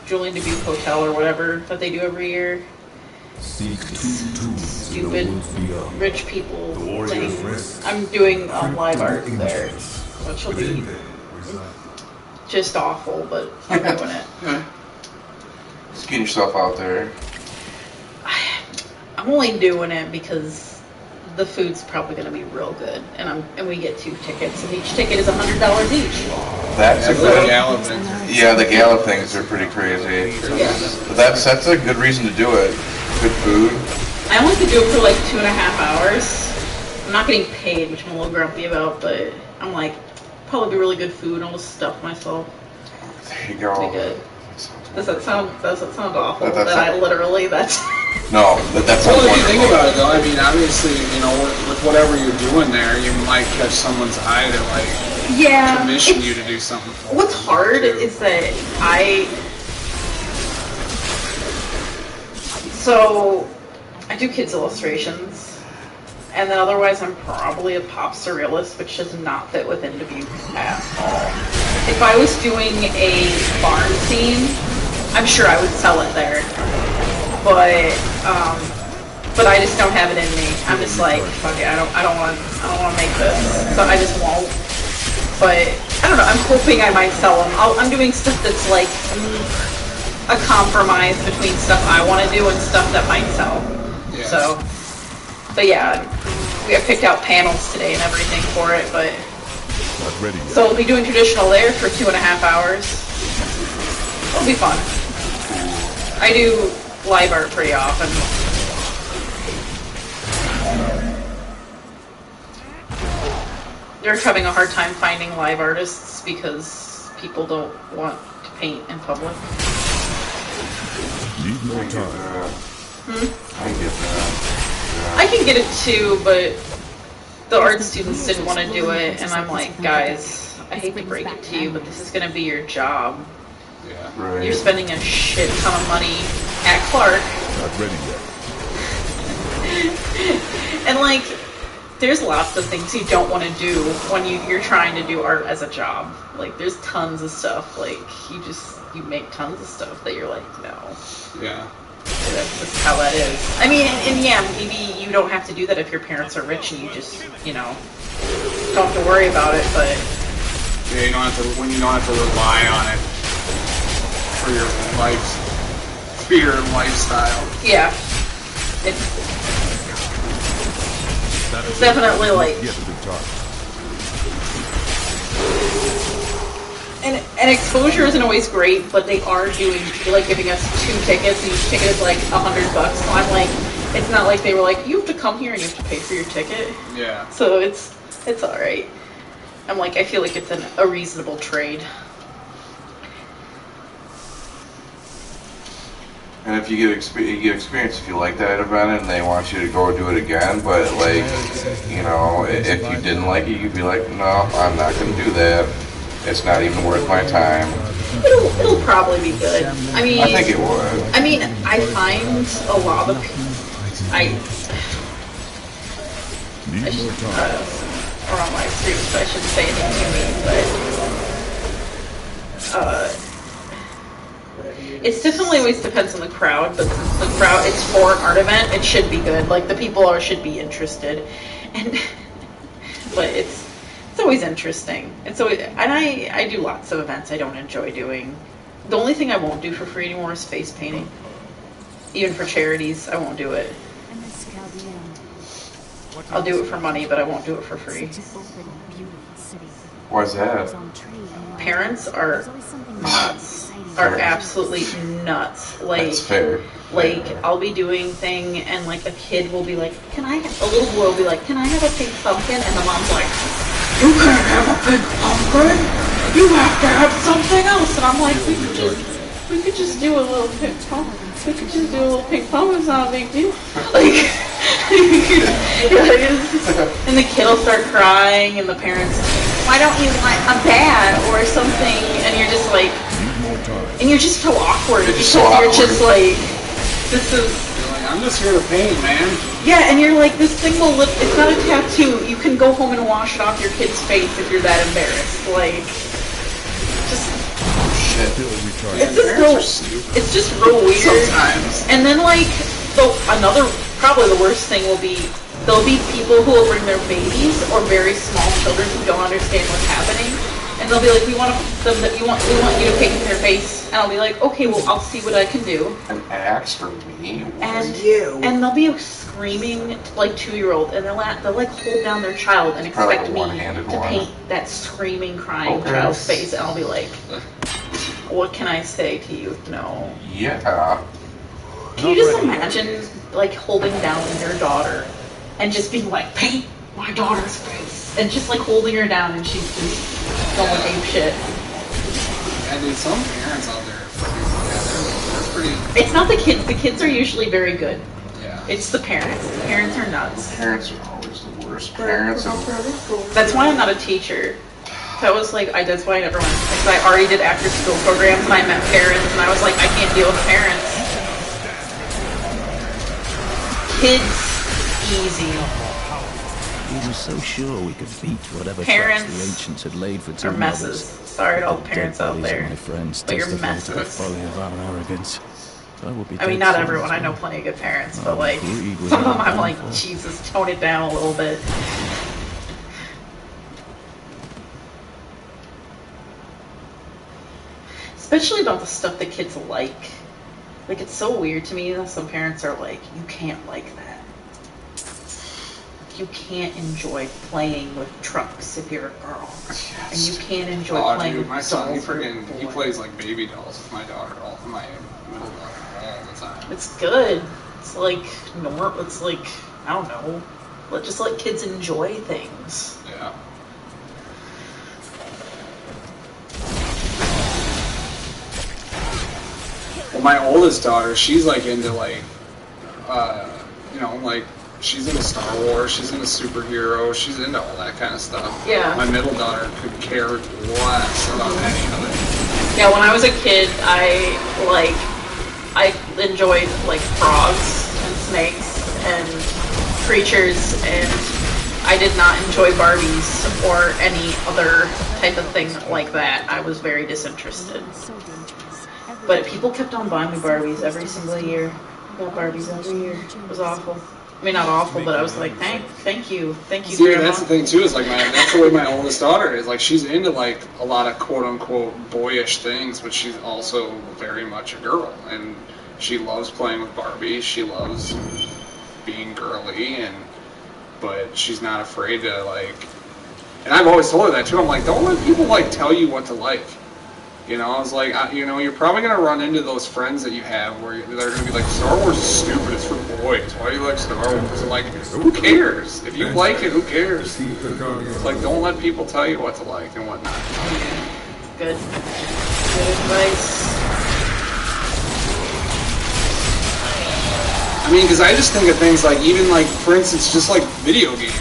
Julian Dubuque Hotel or whatever that they do every year. Stupid rich people thing. I'm doing live art there, which will be just awful, but I'm doing it. Just getting yourself out there. I'm only doing it because the food's probably going to be real good, and we get 2 tickets, and each ticket is $100 each. That's a good gala thing. Yeah, the gala things are pretty crazy. Yeah. But that's a good reason to do it. Good food. I only could do it for like 2.5 hours. I'm not getting paid, which I'm a little grumpy about, but I'm like, probably be really good food. I'll just stuff myself. There you go. Be good. Does that sound awful? That's no, that's well, if you think about it, though, I mean, obviously, with whatever you're doing there, you might catch someone's eye to like commission you to do something. What's hard is that I do kids illustrations, and then otherwise I'm probably a pop surrealist, which does not fit within Dubuque at all. If I was doing a barn scene, I'm sure I would sell it there, but I just don't have it in me. I'm just like, fuck it, I don't want to make this, so I just won't. But I don't know. I'm hoping I might sell them. I'm doing stuff that's like a compromise between stuff I want to do and stuff that might sell. Yes. So, but yeah, we have picked out panels today and everything for it, but. So we'll be doing traditional there for 2.5 hours. It'll be fun. I do live art pretty often. They're having a hard time finding live artists because people don't want to paint in public. Need more time. I get that. I can get it too, but the art students didn't want to do it, and I'm like, guys, I hate to break it to you, but this is going to be your job. Yeah. Right. You're spending a shit ton of money at Clark. Not ready yet. And like, there's lots of things you don't want to do when you're trying to do art as a job. Like, there's tons of stuff. Like, you make tons of stuff that you're like, no. Yeah. That's just how that is. I mean, and yeah, maybe you don't have to do that if your parents are rich and you just, don't have to worry about it, but... Yeah, you don't have to rely on it for your lifestyle. Yeah. It's definitely like... And exposure isn't always great, but they are giving us 2 tickets, and each ticket is like $100. So I'm like, it's not like they were like, you have to come here and you have to pay for your ticket. Yeah. So it's all right. I'm like, I feel like it's a reasonable trade. And if you get experience if you like that event and they want you to go do it again, but like, if you didn't like it, you'd be like, no, I'm not going to do that. It's not even worth my time. It'll probably be good. I mean, I think it would. I mean, I find a lot of people. I should or on my stream, so I shouldn't say anything too mean, but it's definitely always depends on the crowd. But since the crowd, it's for an art event, it should be good. Like, the people should be interested, but it's always interesting. And I do lots of events I don't enjoy doing. The only thing I won't do for free anymore is face painting. Even for charities, I won't do it. I'll do it for money, but I won't do it for free. Why's that? Parents are nuts. Are absolutely nuts. Like, That's fair. Like, I'll be doing thing, and like a kid will be like, "Can I?" A little boy will be like, "Can I have a pink pumpkin?" And the mom's like, "You can't have a pink pumpkin. You have to have something else." And I'm like, "We could just do a little pink pumpkin. We could just do a little pink pumpkin. It's not a big deal." Like, and the kid will start crying, and the parents, "Why don't you want a bat or something?" And you're just like, and you're just so awkward because you're just like, this is. You're like, I'm just here to paint, man. Yeah, and you're like, this thing will live. It's not a tattoo. You can go home and wash it off your kid's face if you're that embarrassed. Like, just. Shit. It's just real weird. Sometimes. And then like, probably the worst thing will be, there'll be people who will bring their babies or very small children who don't understand what's happening, and they'll be like, we want you to paint their face, and I'll be like, okay, well, I'll see what I can do. An axe for me? And they'll be screaming like 2-year-old, and they'll like hold down their child and expect me to paint that screaming, crying child's face, and I'll be like, what can I say to you? No. Yeah. Can you just imagine like holding down your daughter and just being like, paint my daughter's face, and just like holding her down, and she's just going ape shit. And there's some parents out there, they're pretty. It's not the kids. The kids are usually very good. Yeah. It's the parents. The parents are nuts. Parents are always the worst. Parents are. That's why I'm not a teacher. That was like, that's why I never went. Because I already did after school programs, and I met parents, and I was like, I can't deal with parents. Kids, easy. We were so sure we could beat whatever Parents traps the ancients had laid for are Tomb messes. Robbers. Sorry to all the The parents dead out bodies of there, my friends but you're testify to the messes. folly of our arrogance. I will be I mean, dead not soon everyone. as I know well. plenty of good parents, but like, greed was some of them I'm all like, for. Jesus, tone it down a little bit. Especially about the stuff that kids like. Like, it's so weird to me that some parents are like, you can't like that. You can't enjoy playing with trucks if you're a girl. And you can't enjoy playing Dude, with my son, dolls if you're a he boy. plays like baby dolls with my daughter, my middle daughter, all the time. It's good. It's like, it's like, I don't know. Just let kids enjoy things. Yeah. Well, my oldest daughter, she's like into like, like she's into Star Wars, she's into superheroes, she's into all that kind of stuff. Yeah. My middle daughter could care less about any of it. Yeah, when I was a kid, I enjoyed like frogs and snakes and creatures, and I did not enjoy Barbies or any other type of thing like that. I was very disinterested. But people kept on buying me Barbies every single year. I got Barbies every year. It was awful. I mean, not awful, but I was like, thank you, See, Grandma. that's the thing too. Is like that's the way my oldest daughter is. Like, she's into like a lot of quote unquote boyish things, but she's also very much a girl, and she loves playing with Barbies. She loves being girly, but she's not afraid to like. And I've always told her that too. I'm like, don't let people like tell you what to like. You know, I was like, you're probably going to run into those friends that you have where they're going to be like, Star Wars is stupid, it's for boys. Why do you like Star Wars? I'm like, who cares? If you like it, who cares? It's like, don't let people tell you what to like and what not. Good. Good advice. I mean, because I just think of things like, even like, for instance, just like video games.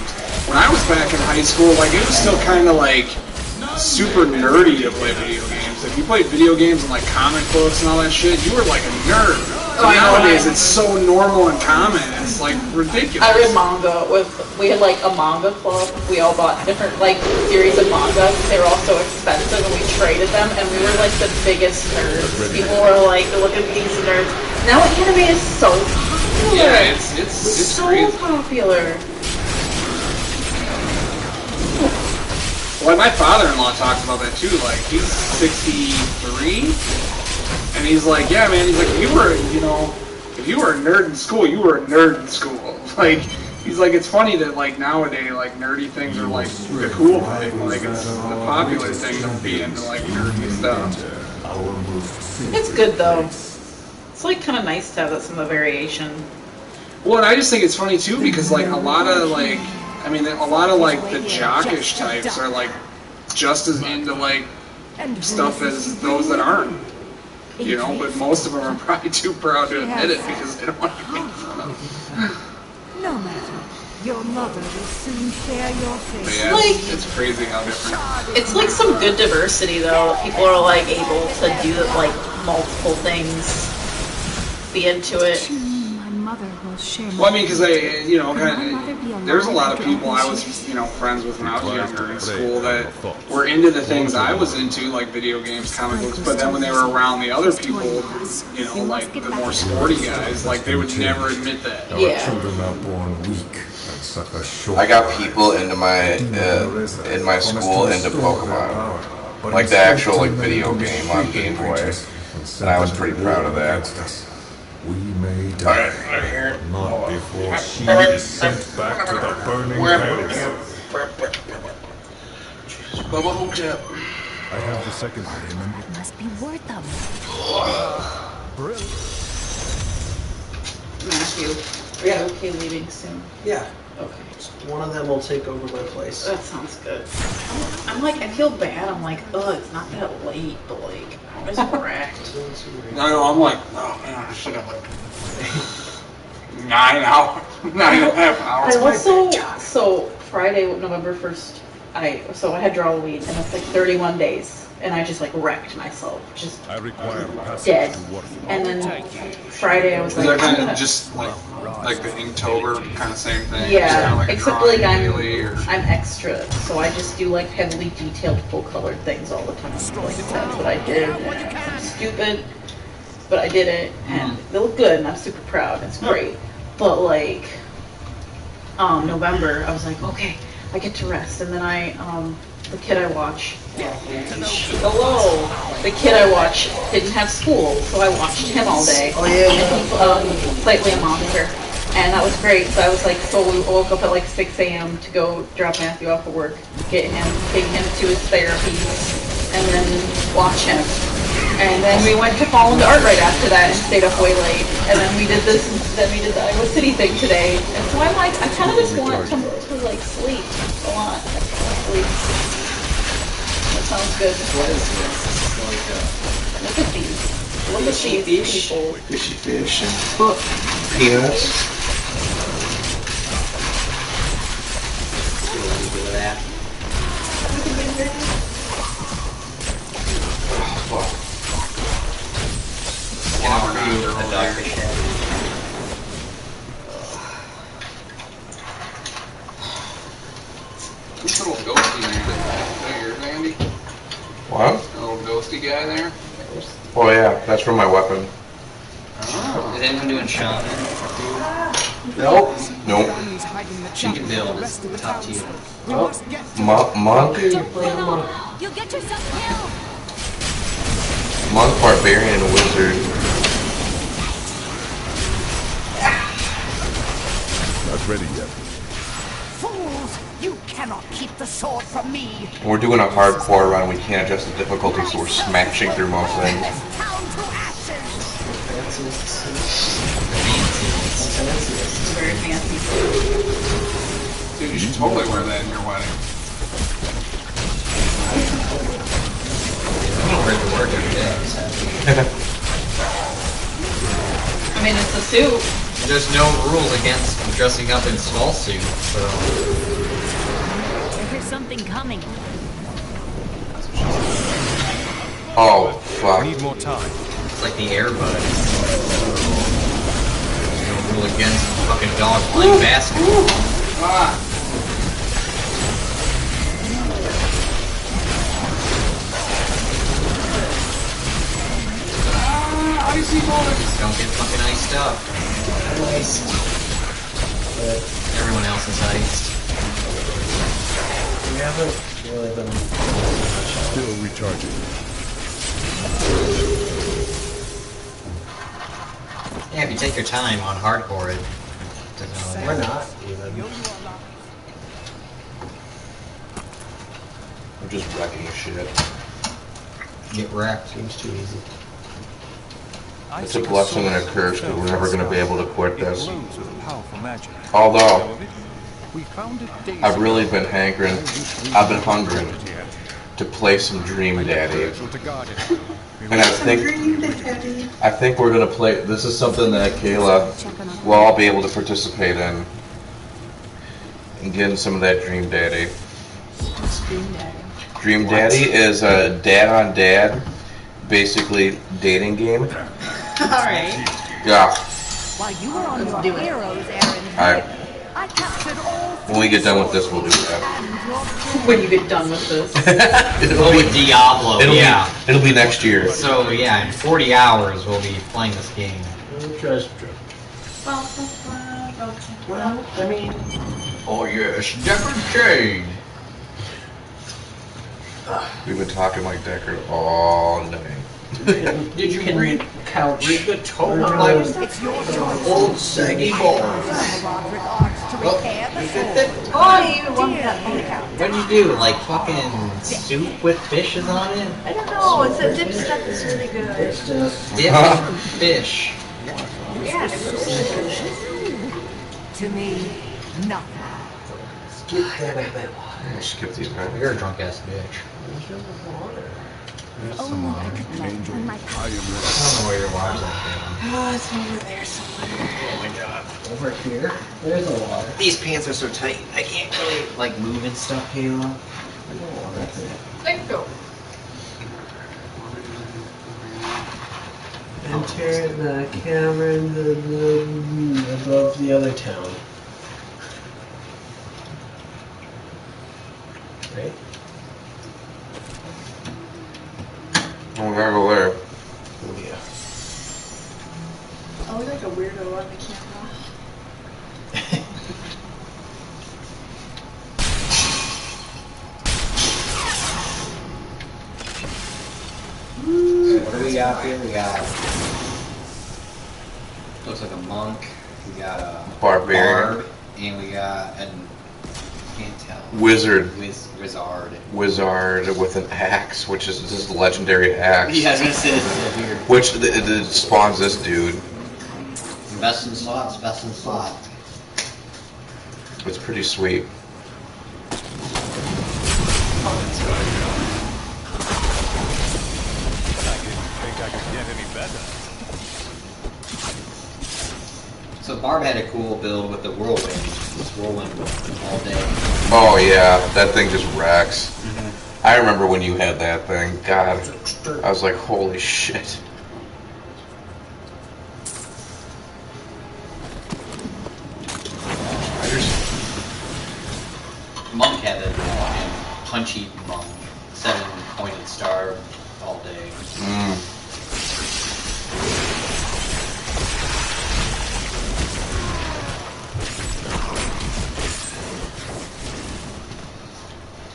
When I was back in high school, like, it was still kind of like super nerdy to play video games. If you played video games and like comic books and all that shit, you were like a nerd. Oh, Nowadays, it's so normal and common. It's like ridiculous. I read manga we had like a manga club. We all bought different like series of manga. They were all so expensive, and we traded them, and we were like the biggest nerds. People were like, look at these nerds. Now anime is so popular. Yeah, it's so crazy. popular. Well, my father-in-law talks about that too. Like, he's 63, and he's like, yeah, man. He's like, if you were a nerd in school, you were a nerd in school. Like, he's like, it's funny that like nowadays, like nerdy things are like the cool thing. Like it's the popular thing to be into like nerdy stuff. It's good though. It's like kind of nice to have some of the variation. Well, and I just think it's funny too because like a lot of like the jockish types are like just as into like stuff as those that aren't. You know, but most of them are probably too proud to admit it because they don't want to be made fun of. No matter. Your mother will soon share your fate. Yeah, it's crazy how different. It's like some good diversity though. People are like able to do like multiple things, be into it. My mother will share. Well, I mean, because there's a lot of people I was, friends with when I was younger in school that were into the things I was into, like video games, comic books. But then when they were around the other people, like the more sporty guys, like they would never admit that. Yeah. Children are born weak. I got people into my in my school into Pokemon, like the actual like video game on Game Boy, and I was pretty proud of that. We may die, but not before she is sent back to the burning hells. Bubba hooked up. I have the second payment. It must be worth them. Brilliant. Matthew, are you okay leaving soon? Yeah. Okay. One of them will take over my place. That sounds good. I'm like, I feel bad. I'm like, it's not that late, but like, I was wrecked. No, I'm like, oh man, I should have like 9 hours, 9.5 hours. I also, so Friday, November 1st, I had Drawweed, and it's like 31 days. And I just like wrecked myself, just dead. And then Friday I was like, is that kind of just like the Inktober kind of same thing? Yeah, like except like I'm extra, so I just do like heavily detailed, full colored things all the time. Like that's what I did. I'm stupid, but I did it, and they look good, and I'm super proud. It's great. But like November, I was like, okay, I get to rest, and then the kid I watch. Hello. The kid I watch didn't have school, so I watched him all day. Oh yeah. And he played with a monitor, and that was great. So I was like, we woke up at like 6 a.m. to go drop Matthew off at work, take him to his therapy, and then watch him. And then we went to Fall into Art right after that and stayed up way late. And then we did this. Then we did the Iowa City thing today. And so I'm like, I kind of just want to like sleep a lot. Sleep. Sounds good. What is this? Look at these. Look at these people. Fishy fish and peanuts. This little ghosty man. Is that yours, Andy? What? The little ghosty guy there? Oh yeah, that's from my weapon. Oh. Is anyone doing shaman? Nope. Nope. She can build. Top tier. Monk? You'll get yourself killed. Monk, barbarian, wizard. Not ready yet. Fools! You cannot keep the sword from me! We're doing a hardcore run, we can't adjust the difficulty, so we're smashing through most things. Very fancy. Dude, you should totally wear that in your wedding. I'm gonna wear it to work every day. I mean, it's a suit. There's no rules against dressing up in small suit, so. There's something coming. Oh, fuck. We need more time. It's like the air buds. There's no rule against fucking dogs playing basketball. Ah. Icy bullets! Don't get fucking iced up. Everyone else is iced. We haven't really been... Still recharging. Yeah, if you take your time on hardcore, it Or not, even. I'm just wrecking shit. Get wrecked. Seems too easy. It's a blessing and a curse, but we're never going to be able to quit this. Glows with powerful magic. Although, We found it days I've really ago. been hankering, I've been hungering to play some Dream Daddy. And I think we're going to play, this is something that Kayla will all be able to participate in. And getting some of that Dream Daddy. What's Dream Daddy? Dream Daddy is a dad on dad, basically dating game. Alright. Yeah. While you were on Let's your do it. heroes errand, Alright. I captured all When we get done with this, we'll do that. When you get done with this. Oh, with Diablo, yeah. It'll be next year. So, yeah, in 40 hours we'll be playing this game. Just Well, I mean... Oh yes, Deckard Jade. We've been talking like Deckard all night. Did you read couch? Read the tome of my old saggy balls. oh, you even want that. What did you do? Like fucking soup with fishes on it? I don't know, it's a dip stuff that's really good. It's just... Dip and fish. Yeah, it's really good. To me, nothing. I'll skip these guys. You're a drunk ass bitch. Oh, I could change on my I don't know where your water's at. Oh, it's over there somewhere. Oh my god. Over here, there's a water. These pants are so tight. I can't really like move and stuff, Kayla. Thank you. Enter the cavern above the other town. Right? Oh, we gotta go there. Oh yeah. I look like a weirdo on the camera. What do we got here? We got looks like a monk. We got a Barbarian. bard, and we got an can't tell Wizard. Wizard. Wizard with an axe, which is this legendary axe. Yeah, I was gonna say this is weird. Which it spawns this dude. Best in slots, best in slot. It's pretty sweet. So Barb had a cool build with the whirlwind. Just whirlwind all day. Oh yeah, that thing just wrecks. I remember when you had that thing. God, I was like, holy shit. Monk had a punchy monk, 7-pointed star all day.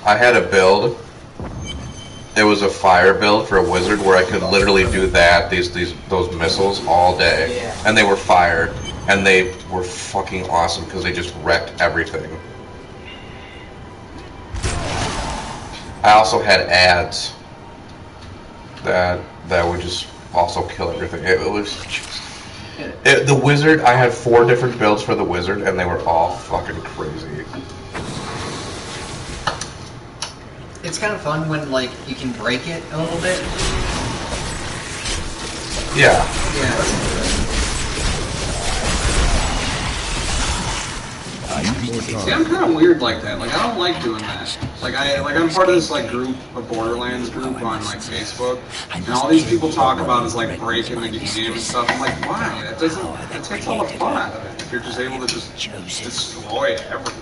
I had a build. It was a fire build for a wizard where I could literally do that, those missiles all day, and they were fire, and they were fucking awesome because they just wrecked everything. I also had ads that would just also kill everything. It was just, the wizard. I had 4 different builds for the wizard, and they were all fucking crazy. It's kind of fun when like you can break it a little bit. Yeah. See, I'm kind of weird like that. Like, I don't like doing that. Like, I'm part of this like group, a Borderlands group on like Facebook, and all these people talk about is like breaking the game and stuff. I'm like, why? That takes all the fun out of it. If you're just able to just destroy everything.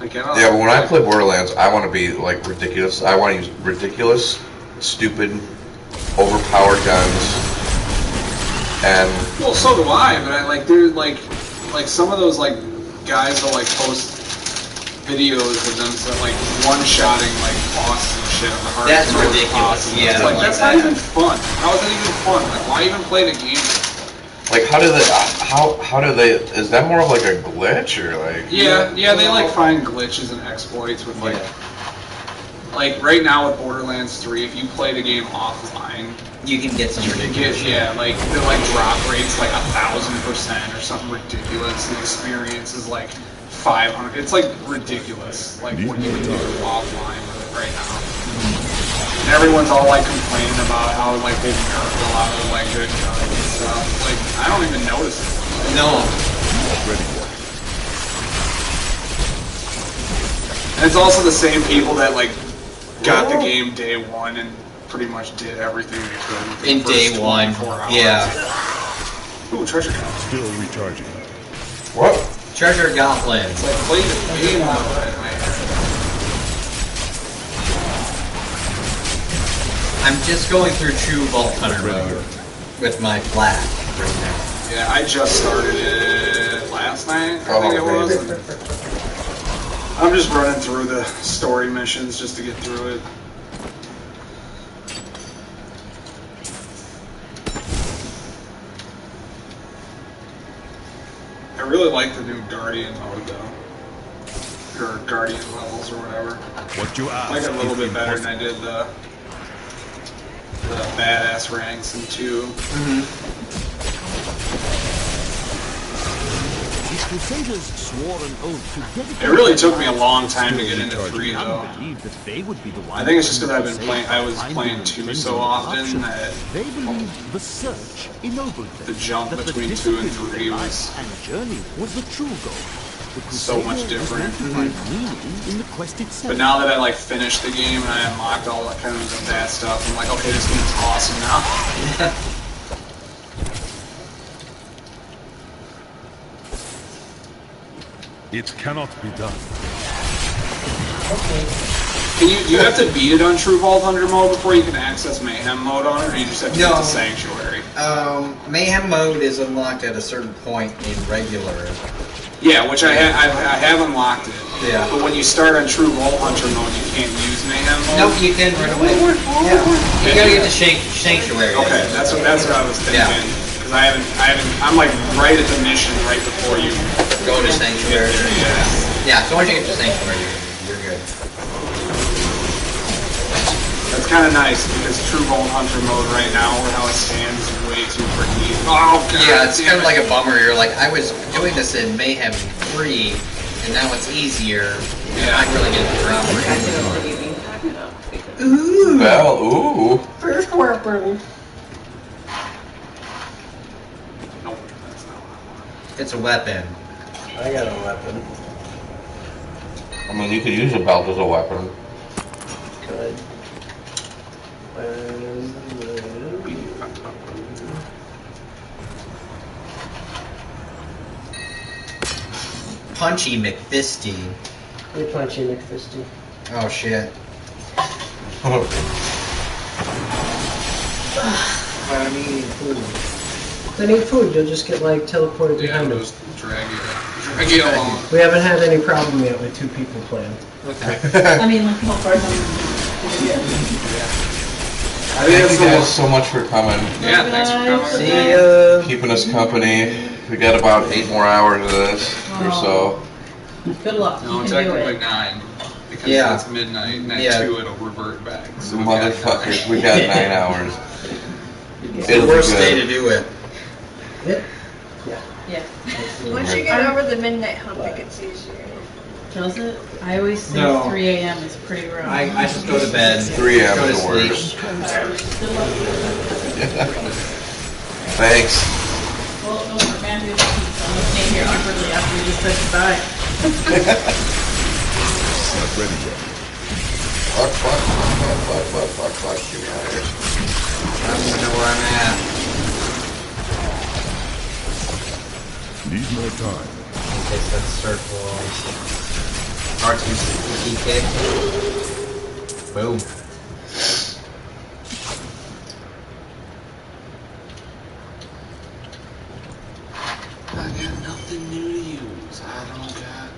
Like, Yeah, but when I play Borderlands, I want to be like ridiculous. I want to use ridiculous, stupid, overpowered guns, and well, so do I. But I like there's like some of those like guys that like post videos of them like one-shotting like bosses and shit on the hardest. That's ridiculous. Yeah, it's like that's not even fun. How is that even fun? Like, why even play the game? Like, how do they, is that more of like a glitch, or like? Yeah, they like find glitches and exploits with like right now with Borderlands 3, if you play the game offline, you can get some ridiculous. Like the drop rate's like 1,000% or something ridiculous. The experience is like 500. It's like ridiculous. Like what you can do offline with it right now. And everyone's all like complaining about how like they've nerfed a lot of like good guns and stuff. Like I don't even notice it. No. And it's also the same people that like got the game day one and pretty much did everything they could in day one. Yeah. Ooh, treasure gauntlet. Still recharging. What? Treasure gauntlet. It's like play the game though. I'm just going through true Vault Hunter mode with my flag right now. Yeah, I just started it last night, I think it was. I'm just running through the story missions just to get through it. I really like the new Guardian mode though. Or Guardian levels or whatever. What you ask? I like it a little bit better than I did the badass ranks in 2. It really took me a long time to get into 3 though. I think it's just because I was playing 2 so often that the jump between 2 and 3 was so much different. But now that I like finished the game and I unlocked all that kind of the bad stuff, I'm like, okay, this game's awesome now. It cannot be done. Okay. Do you have to beat it on True Vault Hunter mode before you can access Mayhem mode on it, or you just have to get to Sanctuary? Mayhem mode is unlocked at a certain point in regular. Yeah, which I have unlocked it. Yeah. But when you start on True Vault Hunter mode, you can't use Mayhem mode. Nope, you can right away. Yeah. You gotta get to Sanctuary. Okay, that's what I was thinking. Because I'm like right at the mission right before you go to Sanctuary. Yeah, so once you get to Sanctuary, you're good. That's kind of nice because True Vault Hunter mode right now, how it stands, is way too freaking easy. Oh god. Yeah, it's kind of like a bummer. You're like, I was doing this in Mayhem 3, and now it's easier. Yeah, I really get the drop. Ooh. Well, ooh. First weapon. Nope, that's not what I want. It's a weapon. I got a weapon. I mean, you could use a belt as a weapon. Could. Punchy McFisty. Hey, Punchy McFisty. Oh shit. I need food. If I need food, you'll just get like teleported behind us. Drag you along. We haven't had any problem yet with 2 people playing. Okay. I mean, like, how far Thank you guys so much for coming. Yeah, thanks for coming. See ya. Keeping us company. We got about 8 more hours of this or so. Good luck. No, you can do technically it. 9. Because it's midnight, and at 2 it'll revert back. So Motherfuckers, we got 9 hours. It's the worst day to do it. Yeah. Once you get over the midnight hump, it gets easier. Does it? I always think 3 a.m. is pretty rough. I just go to bed. 3 a.m. Go to is the sleep. worst. Thanks. Well, no, for Matthew, I'm staying here awkwardly after you just said goodbye. Not ready yet. Fuck, you guys. I don't even know where I'm at. Need more time. Okay, so that's circle. R2 key kick. Boom. I got nothing new to use. I don't got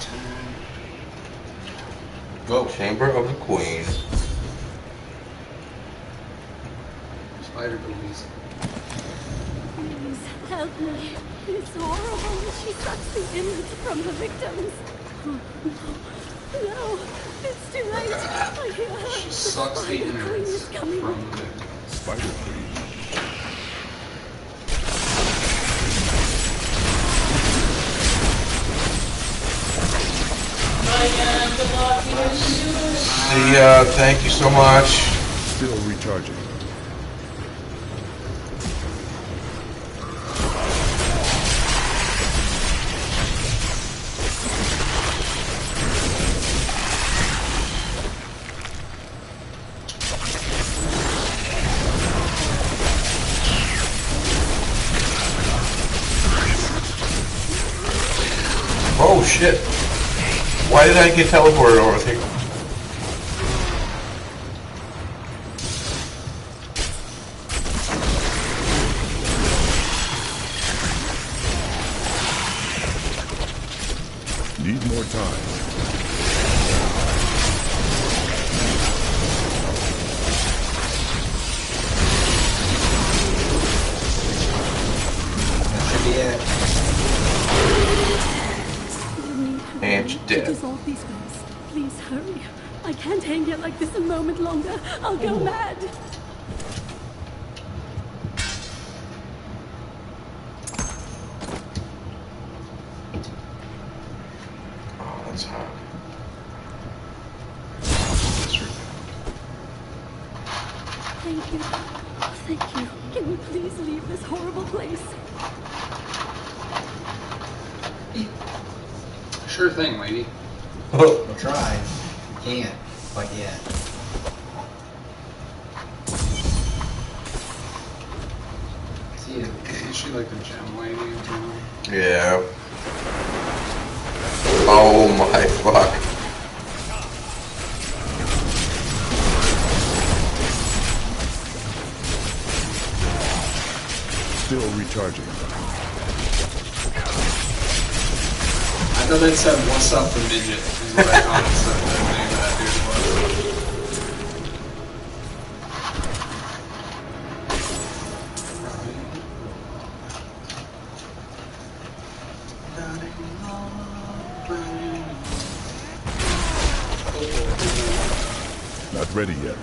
time. Well, Chamber of the Queen. Spider boobies. It's horrible. She sucks the innards from her victims. No, it's too late. I hear her. She sucks the innards from the victim. Spider Queen. Thank you so much. Still recharging. Oh shit. Why did I get teleported over here? Need more time. That should be it. And you're dead. Dissolve these webs. Please hurry. I can't hang here like this a moment longer. I'll go mad. Oh, that's hot. Thank you. Thank you. Can we please leave this horrible place? Sure thing, lady. We'll try. Can't. But yeah. See you. Isn't she like the gem lady in town? Yeah. Oh my fuck. Still recharging. I thought that said, "What's up, the midget?" is what I thought it said. The name of that dude was. Not ready yet.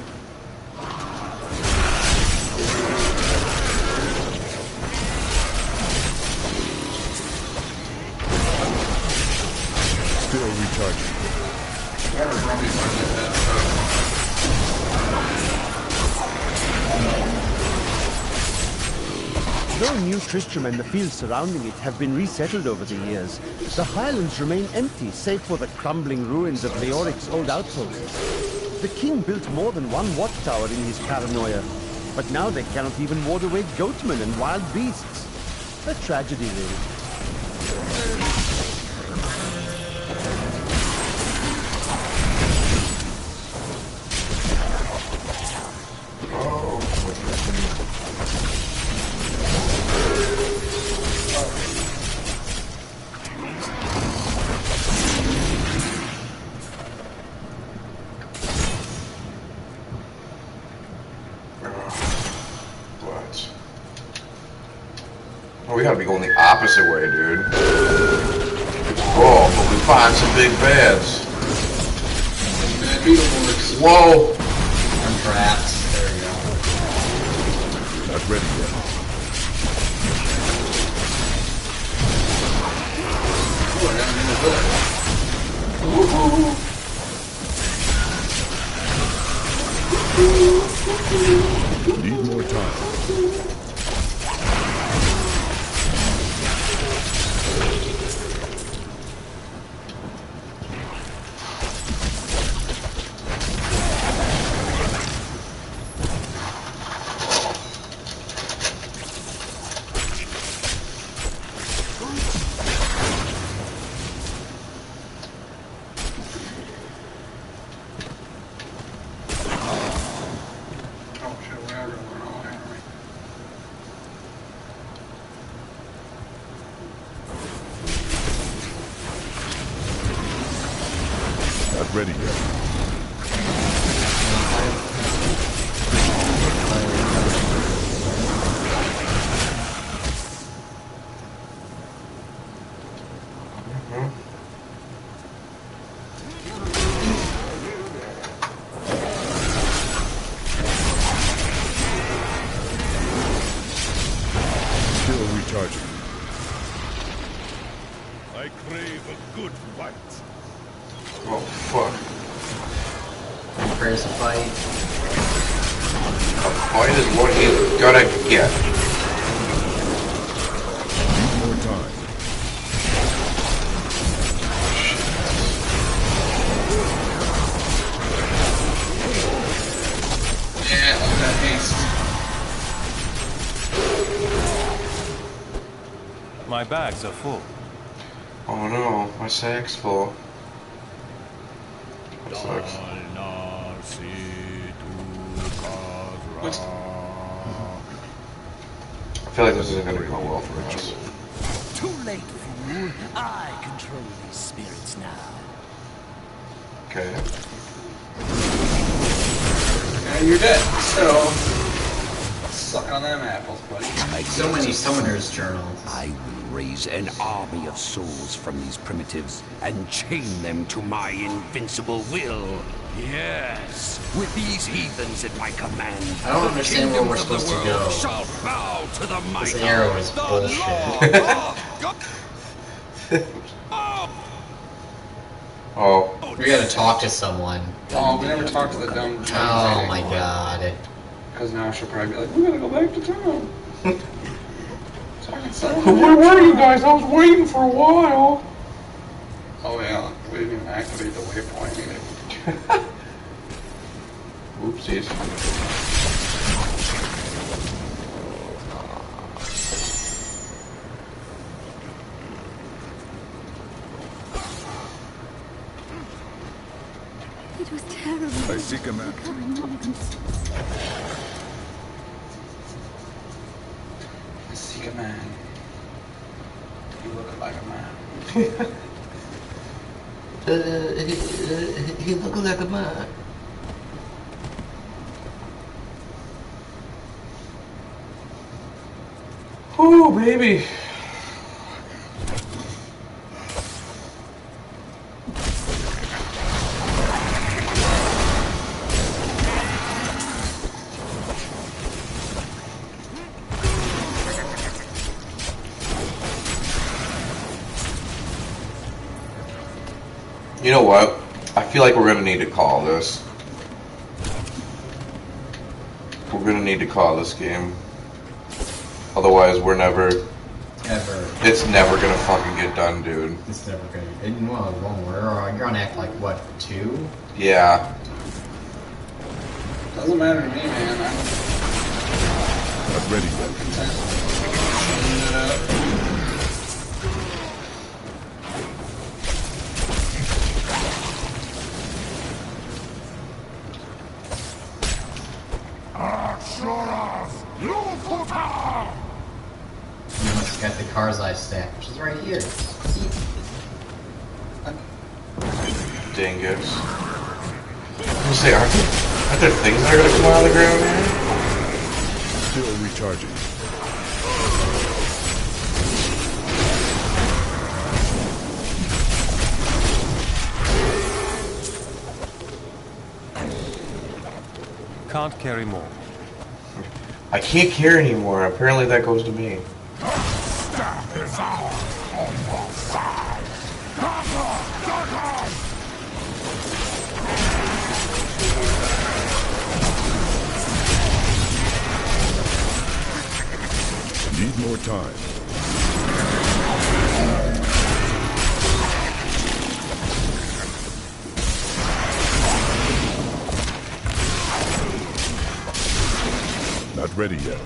Still recharging. Though New Tristram and the fields surrounding it have been resettled over the years, the highlands remain empty save for the crumbling ruins of Leoric's old outposts. The king built more than one watchtower in his paranoia, but now they cannot even ward away goatmen and wild beasts. A tragedy, really. Oh, we gotta be going the opposite way, dude. Oh, but we find some big bads. Whoa! From traps. There we go. Not ready yet. Need more time. Not ready yet. I crave a good fight. Oh, fuck. Prayers to fight. A fight is what he's gonna get. Need more time. Yeah, look at that haste. My bags are full. Oh no, my sack's full. That sucks. I feel like this isn't gonna go well for us. Too late, fool. I control these spirits now. Okay. Yeah, you're dead. So, suck on them apples, buddy. So many summoners journals. I will raise an army of souls from these primitives and chain them to my invincible will. Yes, with these heathens at my command, I don't understand where we're supposed to go. shall bow to the might This arrow is bullshit. Oh. We gotta talk to someone. Oh, we never talked to the dumb chick. Oh my god. Because now she'll probably be like, we gotta go back to town. Where were you guys? I was waiting for a while. Oh yeah, we didn't even activate the waypoint either. Oopsies. It was terrible. I seek a man. Seek a man. You look like a man. He look like a man. Oh, baby. You know what? I feel like we're gonna need to call this. We're gonna need to call this game. Otherwise, we're never... Ever. It's never gonna fucking get done, dude. It's never gonna get done. Well, one more. You're on act like, what, 2? Yeah. Doesn't matter to me, man. Not ready yet. Got the Karzai stack, which is right here. Dingus. I'm gonna say, aren't there things that are gonna come out of the ground here? Still recharging. Can't carry more. I can't carry anymore. Apparently that goes to me. Need more time. Not ready yet.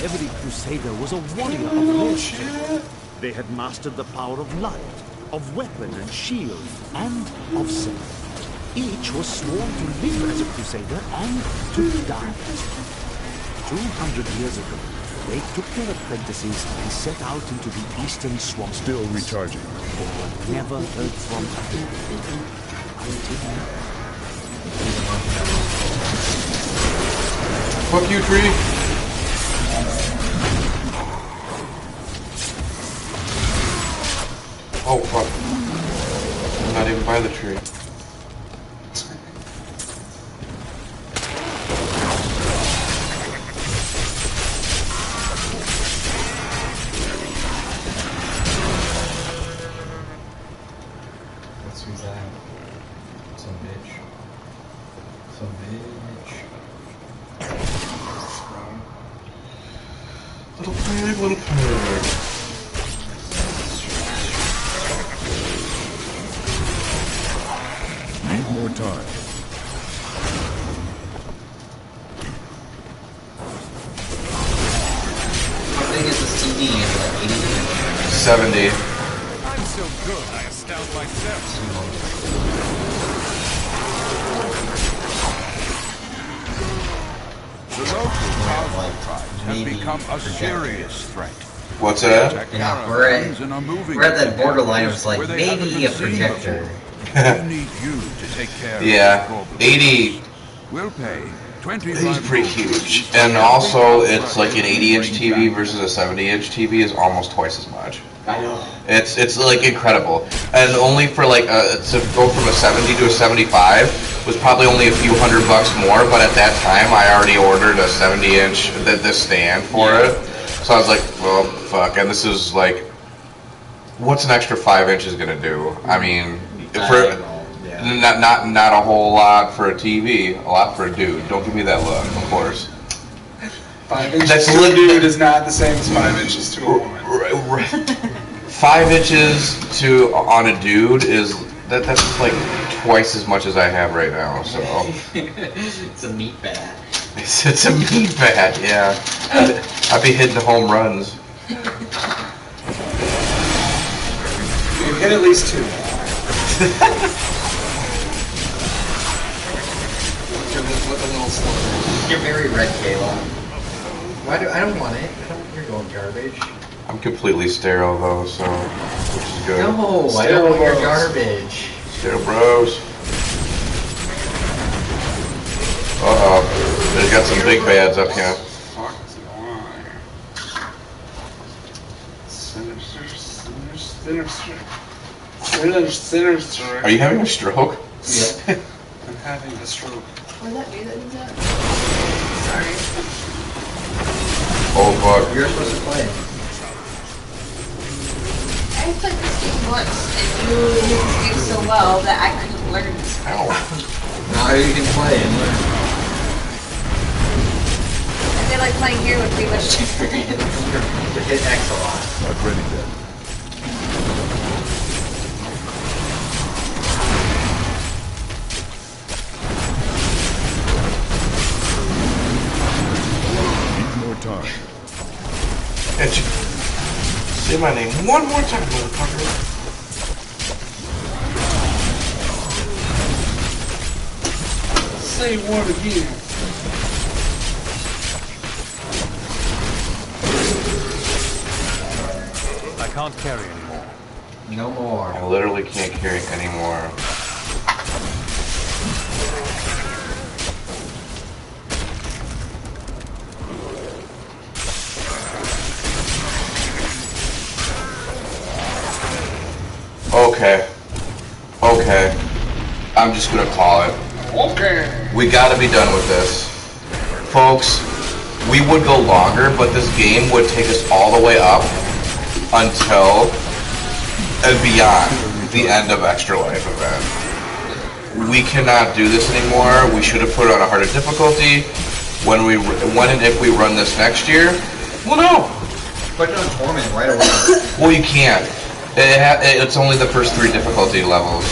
Every crusader was a warrior of nature. They had mastered the power of light, of weapon and shield, and of self. Each was sworn to live as a crusader and to die. 200 years ago, they took their apprentices and set out into the eastern swamps. Still recharging. They were never heard from again. Fuck you, tree. right by the tree. Who's that? Some bitch. Some bitch. Little pig, little pig. Need more time. How big is this TV? Is it like 80 inch? 70. I'm so good, I astound myself. The local Cosmo tribes have become a serious threat. What's that? Yeah, we're at that borderline. It's like maybe a projector. We need you to take care Yeah, of the 80. We'll pay 25 It's pretty huge. And also, it's like an 80-inch TV versus a 70-inch TV is almost twice as much. I know. It's like incredible. And only for like to go from a 70 to a 75 was probably only a few $100 more, but at that time I already ordered a 70-inch this stand for it. So I was like, well, fuck. And this is like, what's an extra 5 inches gonna do? I mean, for not a whole lot for a TV, a lot for a dude. Don't give me that look, of course. 5 inches to a dude is not the same as 5 inches to a woman. 5 inches to on a dude is that's like twice as much as I have right now. So It's a meat bat. it's a meat bat, yeah. I'd be hitting home runs. You hit at least 2. Look a little slower. You're very red, Kayla. Why do I don't want it? You're going garbage. I'm completely sterile though, so which is good. No, I don't want your garbage. Sterile bros. Uh-oh. They've got some big bads up here. Sinister. Are you having a stroke? Yeah. I'm having a stroke. What does that mean? That means that? Sorry. Oh fuck. You're supposed to play. I played this game once, and you knew this game so well that I couldn't learn this. Ow. Now you can play and learn. I feel like playing here would be much different. Hit X a lot. Not ready yet. Time. Can't you say my name one more time, motherfucker? Say what again? I can't carry anymore. No more. I literally can't carry anymore. Okay. I'm just gonna call it. Okay. We gotta be done with this. Folks, we would go longer, but this game would take us all the way up until and beyond the end of Extra Life event. We cannot do this anymore. We should have put it on a harder difficulty. When and if we run this next year, well, no. Put it on Torment right away. Well, you can't. It's only the first 3 difficulty levels.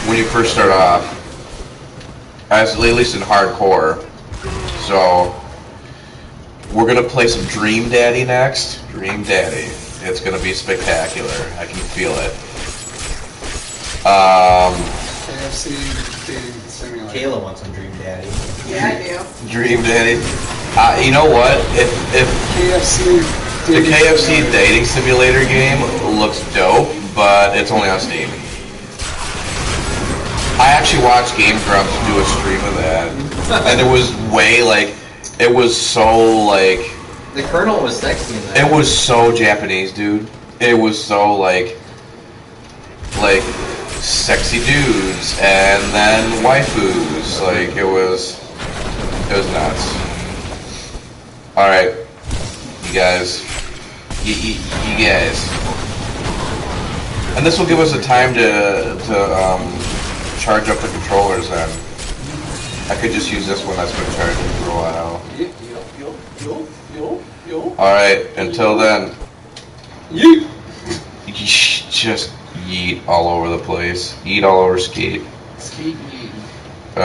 When you first start off. At least in hardcore. So, we're going to play some Dream Daddy next. Dream Daddy. It's going to be spectacular. I can feel it. KFC dating simulator. Kayla wants some Dream Daddy. Yeah, I do. Dream Daddy. You know what? If KFC the KFC dating simulator game looks dope, but it's only on Steam. I actually watched Game Grumps do a stream of that, and it was it was so like. The Colonel was sexy in that. It was so Japanese, dude. It was so like. like sexy dudes and then waifus. Like it was nuts. All right, you guys, you guys, and this will give us a time to charge up the controllers. Then I could just use this one that's been charging for a while. All right, until then, just yeet all over the place. Eat all over Skate. Skate yeet.